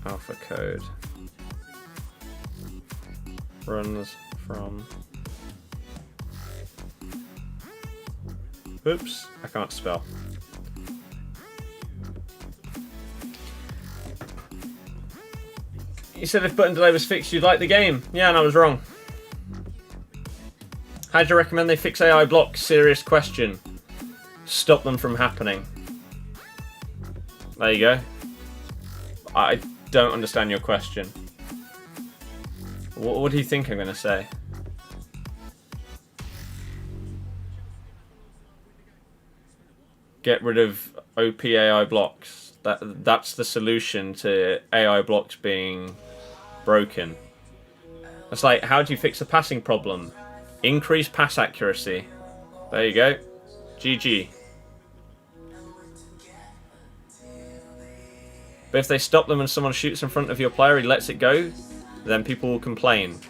Alpha code runs from... Oops, I can't spell. You said if button delay was fixed, you'd like the game. Yeah, and I was wrong. How do you recommend they fix AI blocks? Serious question. Stop them from happening. There you go. I don't understand your question. What do you think I'm going to say? Get rid of OP AI blocks. That's the solution to AI blocks being broken. It's like, how do you fix a passing problem? Increase pass accuracy. There you go. GG. But if they stop them and someone shoots in front of your player, he lets it go, then people will complain.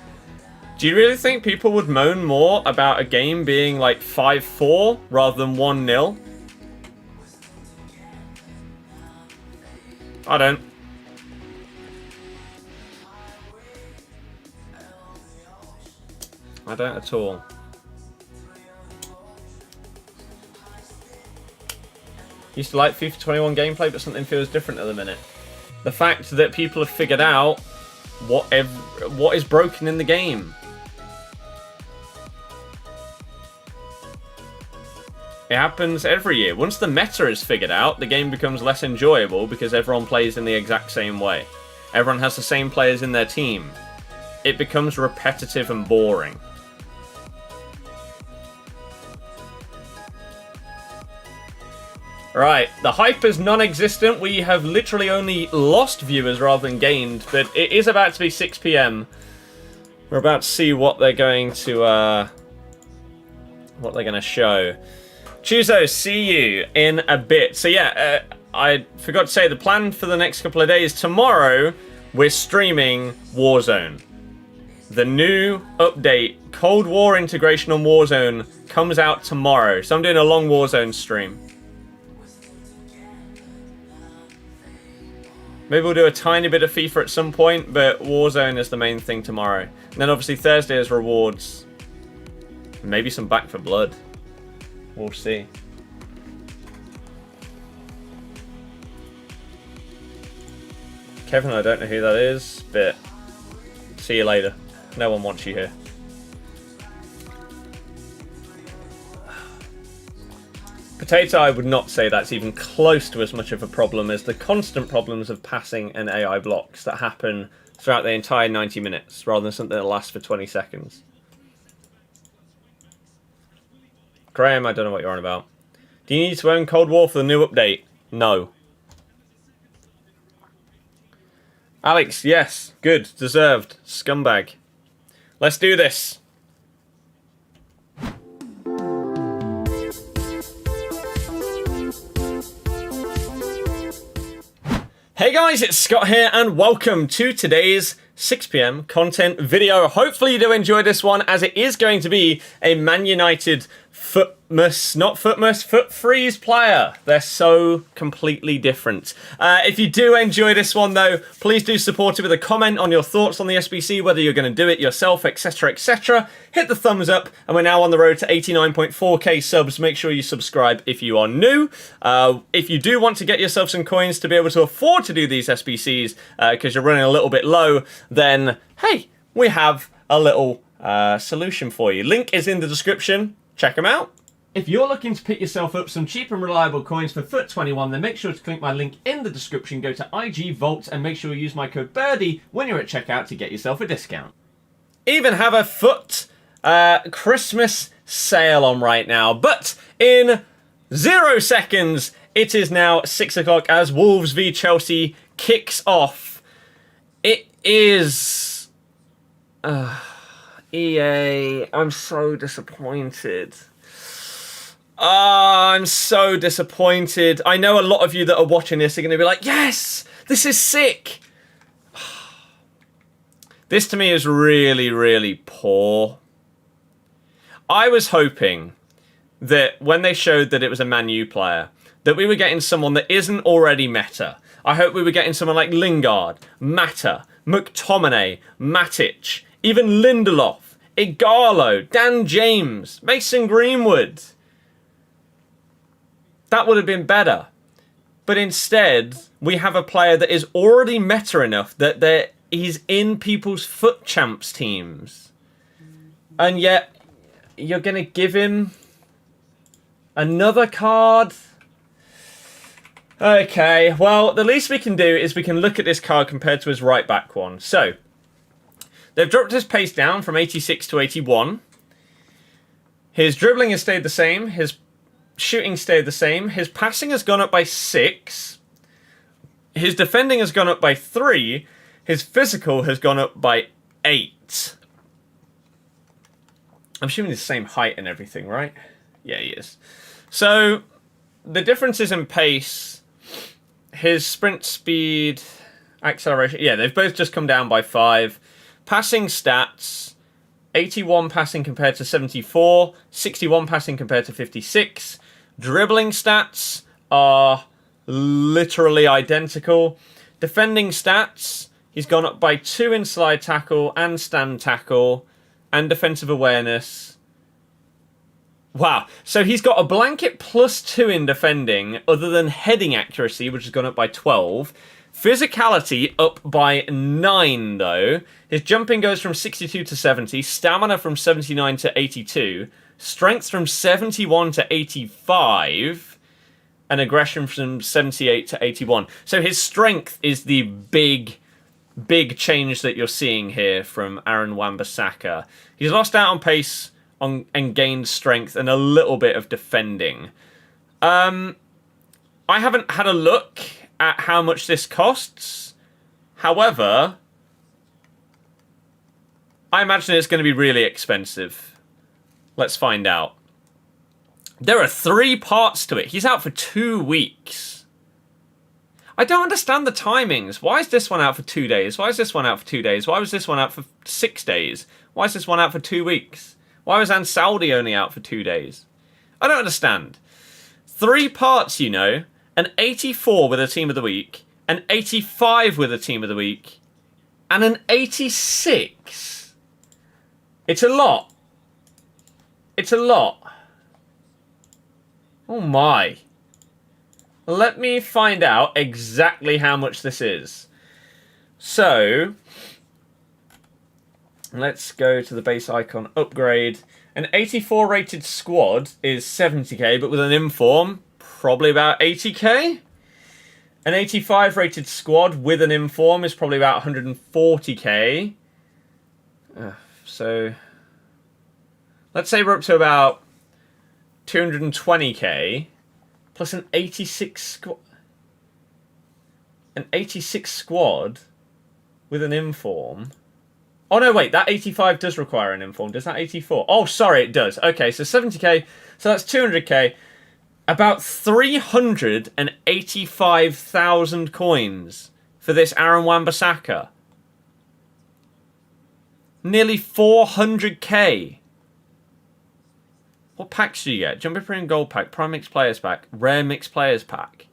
Do you really think people would moan more about a game being like 5-4 rather than 1-0? I don't. I don't at all. Used to like FIFA 21 gameplay, but something feels different at the minute. The fact that people have figured out what is broken in the game. It happens every year. Once the meta is figured out, the game becomes less enjoyable because everyone plays in the exact same way. Everyone has the same players in their team. It becomes repetitive and boring. Right, the hype is non-existent. We have literally only lost viewers rather than gained, but it is about to be 6 PM. We're about to see what they're going to show. Chuzo, see you in a bit. So yeah, I forgot to say the plan for the next couple of days. Tomorrow, we're streaming Warzone. The new update, Cold War integration on Warzone, comes out tomorrow. So I'm doing a long Warzone stream. Maybe we'll do a tiny bit of FIFA at some point, but Warzone is the main thing tomorrow. And then obviously Thursday is rewards. Maybe some Back for Blood. We'll see. Kevin, I don't know who that is, but see you later. No one wants you here. Potato, I would not say that's even close to as much of a problem as the constant problems of passing and AI blocks that happen throughout the entire 90 minutes, rather than something that lasts for 20 seconds. Graham, I don't know what you're on about. Do you need to own Cold War for the new update? No. Alex, yes. Good. Deserved. Scumbag. Let's do this. Hey guys, it's Scott here and welcome to today's 6 PM content video. Hopefully you do enjoy this one, as it is going to be a Man United FUT Freeze player. They're so completely different. If you do enjoy this one though, please do support it with a comment on your thoughts on the SBC, whether you're going to do it yourself, etc, etc. Hit the thumbs up, and we're now on the road to 89.4k subs. Make sure you subscribe if you are new. If you do want to get yourself some coins to be able to afford to do these SBCs, because you're running a little bit low, then hey, we have a little solution for you. Link is in the description. Check them out. If you're looking to pick yourself up some cheap and reliable coins for FUT 21, then make sure to click my link in the description, go to IG Vault, and make sure you use my code Birdie when you're at checkout to get yourself a discount. Even have a FUT Christmas sale on right now, but in 0 seconds, it is now 6 o'clock as Wolves v Chelsea kicks off. It is... EA, I'm so disappointed. I'm so disappointed. I know a lot of you that are watching this are going to be like, yes, this is sick. This to me is really, really poor. I was hoping that when they showed that it was a Man U player, that we were getting someone that isn't already meta. I hope we were getting someone like Lingard, Mata, McTominay, Matic, even Lindelof, Igalo, Dan James, Mason Greenwood. That would have been better. But instead, we have a player that is already meta enough that he's in people's FUT Champs teams. And yet, you're going to give him another card? Okay, well, the least we can do is we can look at this card compared to his right back one. So, they've dropped his pace down from 86 to 81. His dribbling has stayed the same. His shooting stayed the same. His passing has gone up by 6. His defending has gone up by 3. His physical has gone up by 8. I'm assuming he's the same height and everything, right? Yeah, he is. So, the differences in pace, his sprint speed, acceleration, yeah, they've both just come down by 5. Passing stats, 81 passing compared to 74, 61 passing compared to 56. Dribbling stats are literally identical. Defending stats, he's gone up by 2 in slide tackle and stand tackle, and defensive awareness. Wow, so he's got a blanket plus 2 in defending, other than heading accuracy, which has gone up by 12. Physicality up by 9, though. His jumping goes from 62 to 70, stamina from 79 to 82, strength from 71 to 85, and aggression from 78 to 81. So his strength is the big change that you're seeing here from Aaron Wan-Bissaka. He's lost out on pace and gained strength and a little bit of defending. I haven't had a look at how much this costs. However, I imagine it's going to be really expensive. Let's find out. There are 3 parts to it. He's out for 2 weeks. I don't understand the timings. Why is this one out for 2 days? Why is this one out for 2 days? Why was this one out for 6 days? Why is this one out for 2 weeks? Why was Ansaldi only out for 2 days? I don't understand. 3 parts, you know. An 84 with a team of the week. An 85 with a team of the week. And an 86. It's a lot. It's a lot. Oh my. Let me find out exactly how much this is. So, let's go to the base icon upgrade. An 84 rated squad is 70k, but with an inform, probably about 80k. An 85 rated squad with an inform is probably about 140k. So, let's say we're up to about 220k. Plus an 86 squad. An 86 squad with an inform. Oh no, wait, that 85 does require an inform. Does that 84? Oh, sorry, it does. Okay, so 70k. So that's 200k. About 385,000 coins for this Aaron Wan-Bissaka. Nearly 400k. What packs do you get? Jumbo Premium Gold Pack, Prime Mixed Players Pack, Rare Mixed Players Pack.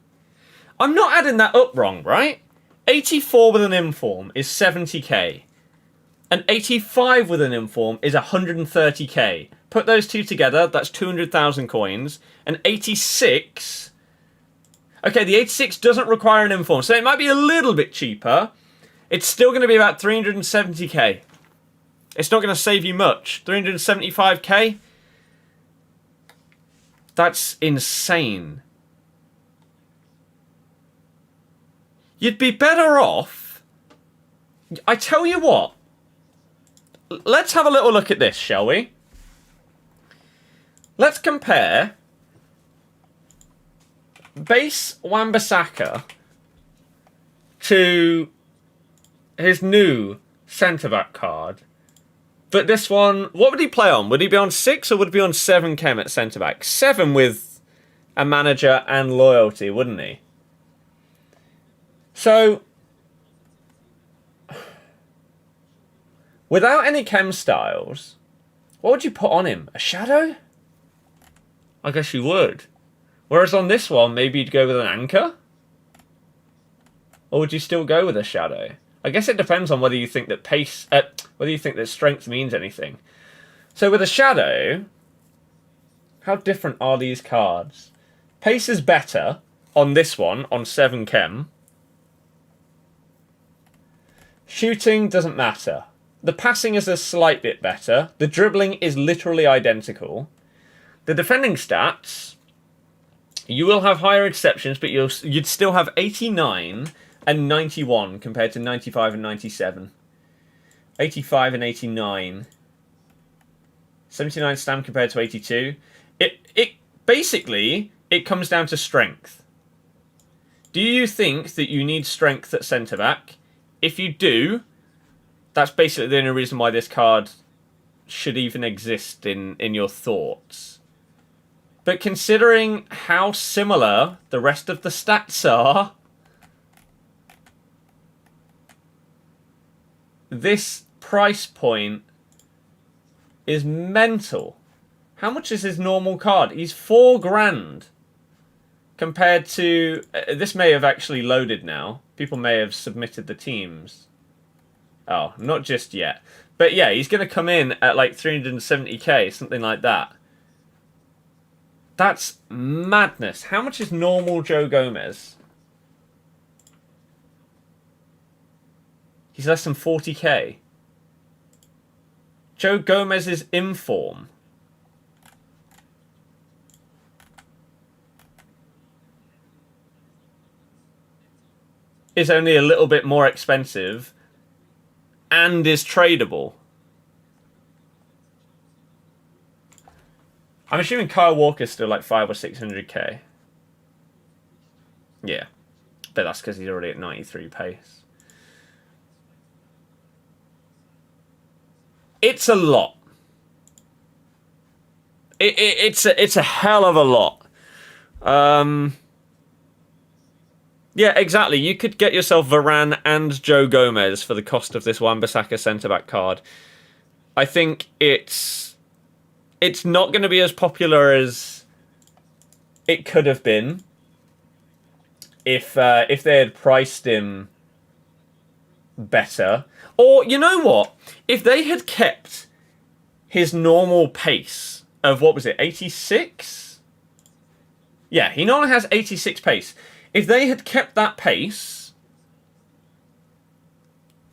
I'm not adding that up wrong, right? 84 with an inform is 70k. An 85 with an inform is 130k. Put those two together, that's 200,000 coins. An 86... Okay, the 86 doesn't require an inform, so it might be a little bit cheaper. It's still going to be about 370k. It's not going to save you much. 375k? That's insane. You'd be better off... I tell you what. Let's have a little look at this, shall we? Let's compare base Wan-Bissaka to his new centre-back card. But this one, what would he play on? Would he be on 6 or would he be on 7 chem at centre-back? 7 with a manager and loyalty, wouldn't he? So, without any chem styles, what would you put on him? A shadow? I guess you would. Whereas on this one, maybe you'd go with an anchor? Or would you still go with a shadow? I guess it depends on whether you think that whether you think that strength means anything. So with a shadow, how different are these cards? Pace is better on this one, on 7 chem. Shooting doesn't matter. The passing is a slight bit better. The dribbling is literally identical. The defending stats, you will have higher exceptions, but you'd still have 89 and 91 compared to 95 and 97. 85 and 89. 79 stamina compared to 82. It basically, it comes down to strength. Do you think that you need strength at centre-back? If you do, that's basically the only reason why this card should even exist in your thoughts. But considering how similar the rest of the stats are, this price point is mental. How much is his normal card? He's $4,000 compared to... this may have actually loaded now. People may have submitted the teams. Oh, not just yet. But yeah, he's going to come in at like 370k, something like that. That's madness. How much is normal Joe Gomez? He's less than 40k. Joe Gomez is in form. Is only a little bit more expensive and is tradable. I'm assuming Kyle Walker's still like 500 or 600k. Yeah. But that's because he's already at 93 pace. It's a lot. It's a hell of a lot. Yeah, exactly. You could get yourself Varane and Joe Gomez for the cost of this Wan-Bissaka centre-back card. I think it's not going to be as popular as it could have been if they had priced him better. Or, you know what? If they had kept his normal pace of, what was it, 86? Yeah, he normally has 86 pace. If they had kept that pace,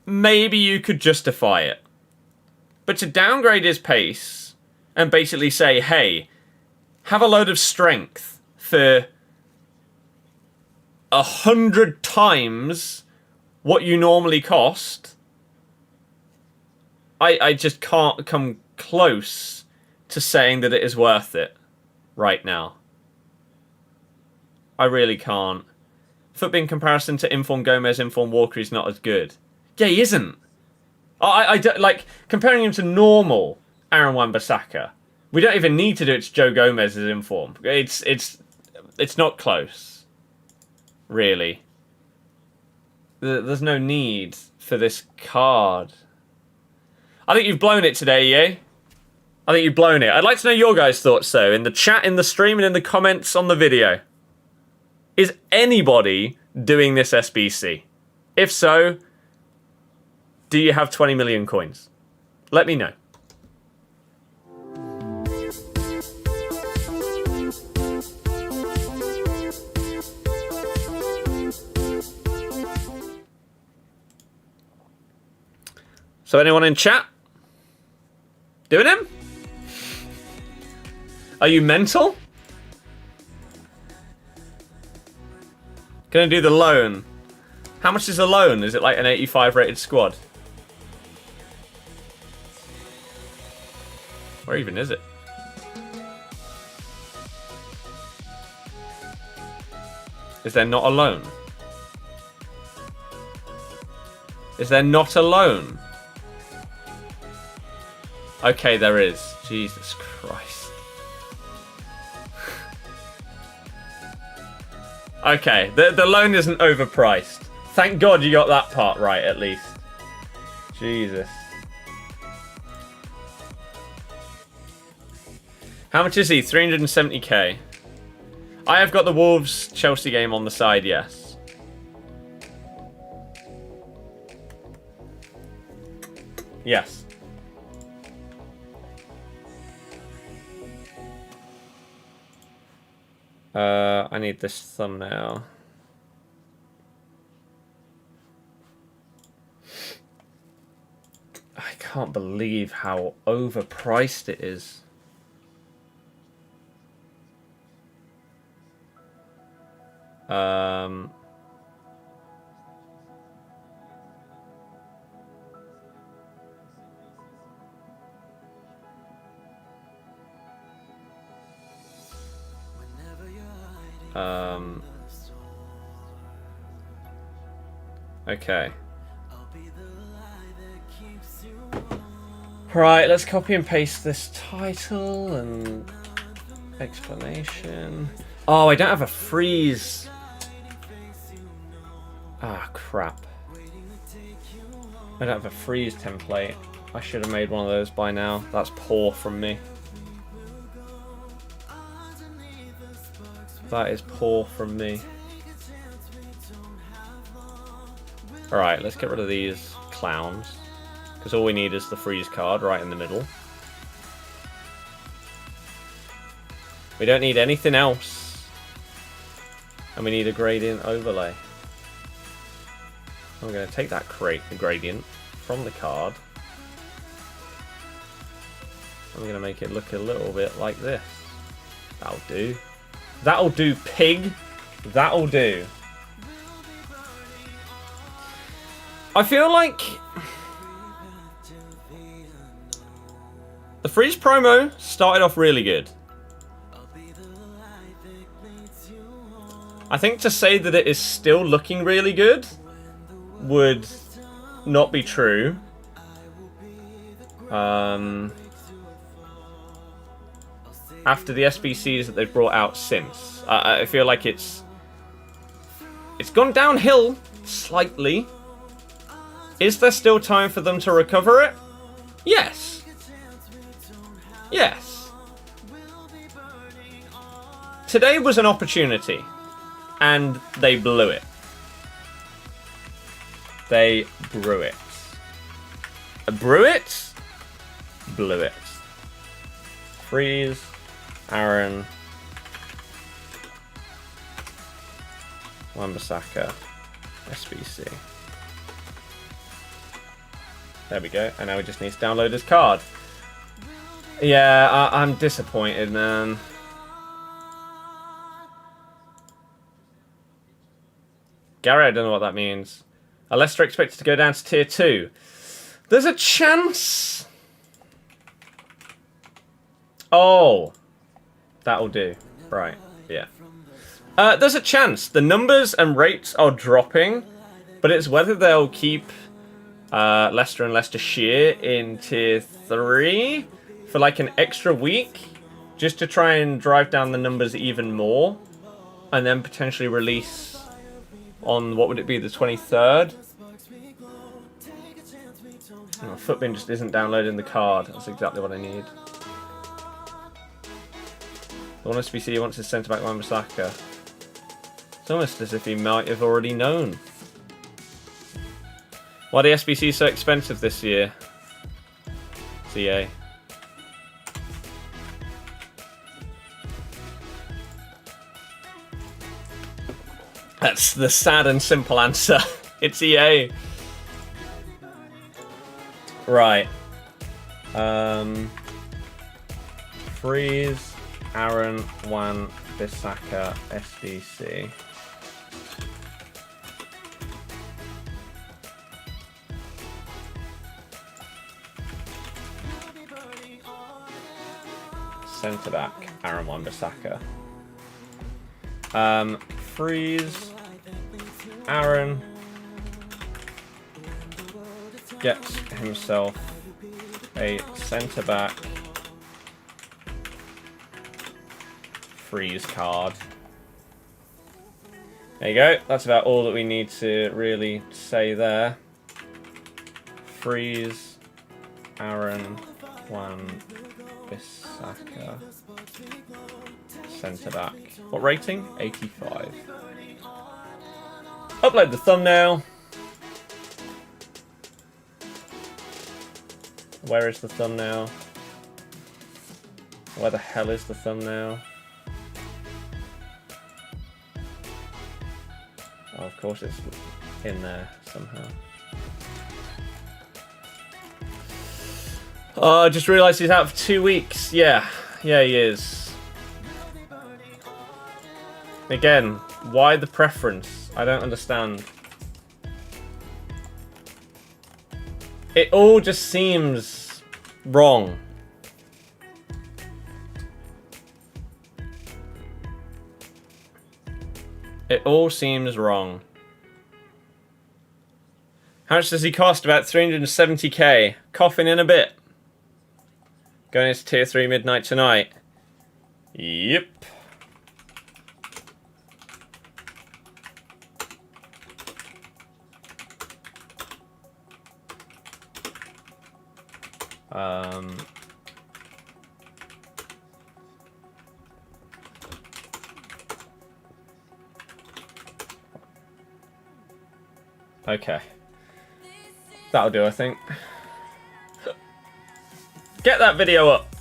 maybe you could justify it. But to downgrade his pace and basically say, hey, have a load of strength for 100 times what you normally cost, I just can't come close to saying that it is worth it right now. I really can't. FUT in comparison to Inform Gomez, Inform Walker, he's not as good. Yeah, he isn't. I don't, like, comparing him to normal Aaron Wan-Bissaka, we don't even need to do it to Joe Gomez's Inform. It's not close. Really. There's no need for this card. I think you've blown it today, EA. I think you've blown it. I'd like to know your guys' thoughts, though, in the chat, in the stream, and in the comments on the video. Is anybody doing this SBC? If so, do you have 20 million coins? Let me know. So anyone in chat? Doing him? Are you mental? Gonna do the loan. How much is a loan? Is it like an 85 rated squad? Where even is it? Is there not a loan? Is there not a loan? Okay, there is. Jesus Christ. Okay, the loan isn't overpriced. Thank God you got that part right, at least. Jesus. How much is he? 370k. I have got the Wolves-Chelsea game on the side, yes. Yes. I need this thumbnail. can't believe how overpriced it is. Okay. Right, let's copy and paste this title and explanation. Oh, I don't have a freeze. Ah, crap. I don't have a freeze template. I should have made one of those by now. That's poor from me. That is poor from me. Alright, let's get rid of these clowns. Because all we need is the freeze card right in the middle. We don't need anything else. And we need a gradient overlay. I'm going to take that gradient from the card. I'm going to make it look a little bit like this. That'll do. That'll do, pig. That'll do. I feel like the freeze promo started off really good. I think to say that it is still looking really good would not be true. After the SBCs that they've brought out since, I feel like it's gone downhill slightly. Is there still time for them to recover it? Yes. Yes. Today was an opportunity, and they blew it. They brew it. Brew it? Blew it. Freeze. Aaron. Wan-Bissaka. SBC. There we go. And now we just need to download his card. Yeah, I'm disappointed, man. Gary, I don't know what that means. Are Leicester expected to go down to tier 2? There's a chance. Oh. That'll do. Right. Yeah. There's a chance. The numbers and rates are dropping, but it's whether they'll keep Leicester and Leicestershire in tier 3 for like an extra week, just to try and drive down the numbers even more, and then potentially release on, what would it be, the 23rd? Oh, Footbin just isn't downloading the card. That's exactly what I need. The one SBC wants his centre-back Wan-Bissaka. It's almost as if he might have already known. Why are the SBCs so expensive this year? CA. That's the sad and simple answer. It's EA. Right. Freeze. Aaron Wan-Bissaka SBC. Centre back Aaron Wan-Bissaka. Freeze. Aaron gets himself a centre back freeze card. There you go. That's about all that we need to really say there. Freeze. Aaron Wan-Bissaka. Centre back. What rating? 85. Upload the thumbnail. Where is the thumbnail? Where the hell is the thumbnail? Oh, of course it's in there somehow. Oh, I just realised he's out for 2 weeks. Yeah, he is. Again, why the preference? I don't understand. It all just seems wrong. It all seems wrong. How much does he cost? About 370k. Coughing in a bit. Going into tier 3 midnight tonight. Yep. Okay. That'll do, I think. Get that video up.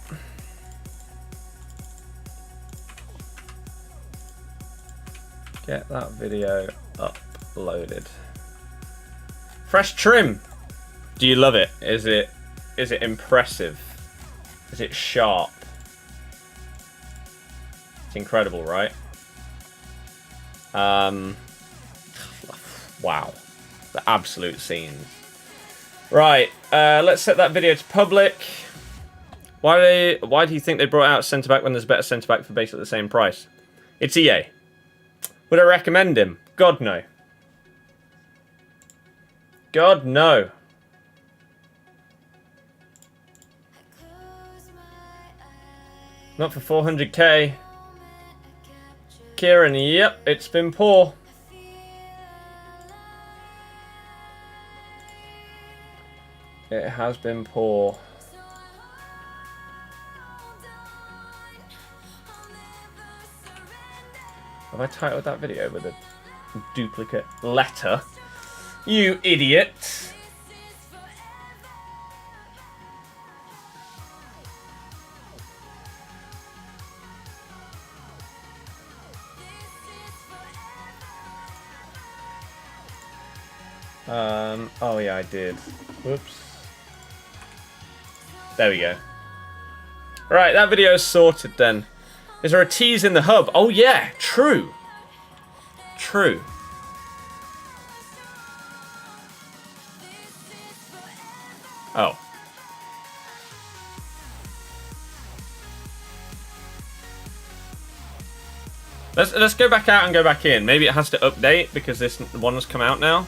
Get that video uploaded. Fresh trim. Do you love it? Is it impressive? Is it sharp? It's incredible, right? Wow. The absolute scenes. Right, let's set that video to public. Why do you think they brought out centre-back when there's a better centre-back for basically the same price? It's EA. Would I recommend him? God, no. God, no. Not for 400k. Kieran, yep, it's been poor. It has been poor. Have I titled that video with a duplicate letter? You idiot! Oh yeah, I did. Whoops. There we go. Right, that video is sorted then. Is there a tease in the hub? Oh yeah, true. True. Oh. Let's go back out and go back in. Maybe it has to update because this one has come out now.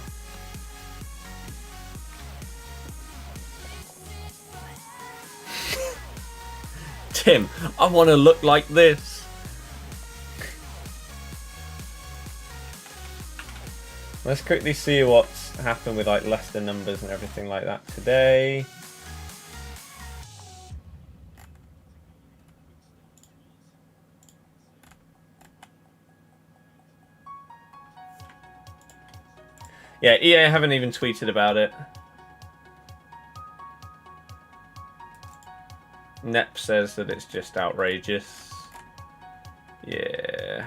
Tim, I want to look like this. Let's quickly see what's happened with like Leicester numbers and everything like that today. Yeah, EA haven't even tweeted about it. Nep says that it's just outrageous. Yeah.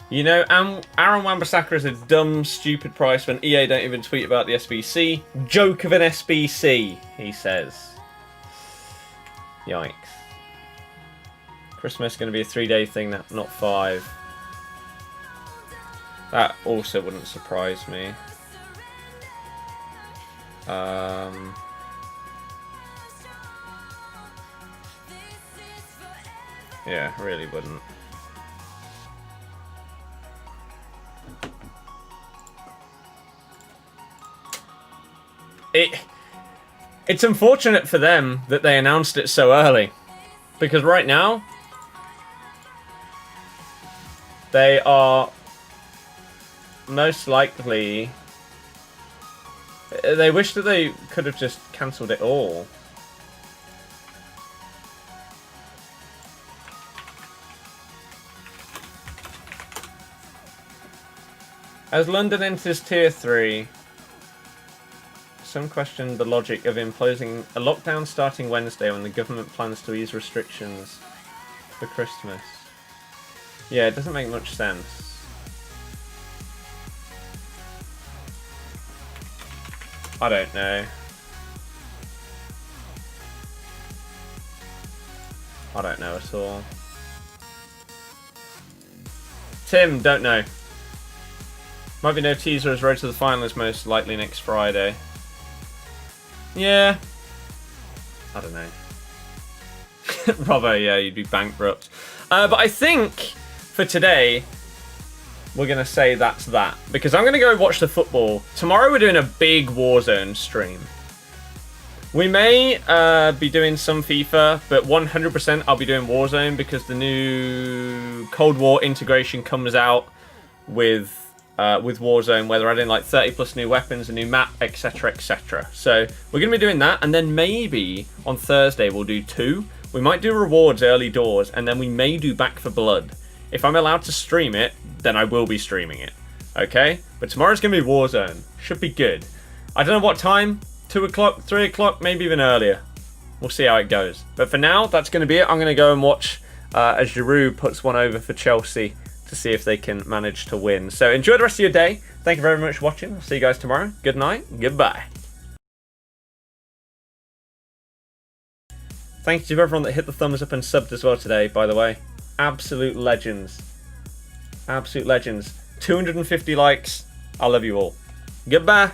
You know, Aaron Wan-Bissaka is a dumb, stupid price when EA don't even tweet about the SBC. Joke of an SBC, he says. Yikes. Christmas is going to be a 3-day thing, not 5. That also wouldn't surprise me. Yeah, really wouldn't. It's unfortunate for them that they announced it so early, because right now they are most likely. They wish that they could have just cancelled it all. As London enters Tier 3, some question the logic of imposing a lockdown starting Wednesday when the government plans to ease restrictions for Christmas. Yeah, it doesn't make much sense. I don't know. I don't know at all. Tim, don't know. Might be no teaser as road to the final is most likely next Friday. Yeah. I don't know. Robbo, yeah, you'd be bankrupt. But I think for today, we're going to say that's that. Because I'm going to go watch the football. Tomorrow we're doing a big Warzone stream. We may be doing some FIFA, but 100% I'll be doing Warzone because the new Cold War integration comes out with Warzone, where they're adding like 30 plus new weapons, a new map, etc, etc. So we're going to be doing that, and then maybe on Thursday we'll do 2. We might do rewards early doors, and then we may do Back for Blood. If I'm allowed to stream it, then I will be streaming it. Okay? But tomorrow's going to be Warzone. Should be good. I don't know what time. 2 o'clock, 3 o'clock, maybe even earlier. We'll see how it goes. But for now, that's going to be it. I'm going to go and watch as Giroud puts one over for Chelsea to see if they can manage to win. So enjoy the rest of your day. Thank you very much for watching. I'll see you guys tomorrow. Good night. Goodbye. Thank you to everyone that hit the thumbs up and subbed as well today, by the way. Absolute legends. Absolute legends. 250 likes. I love you all. Goodbye.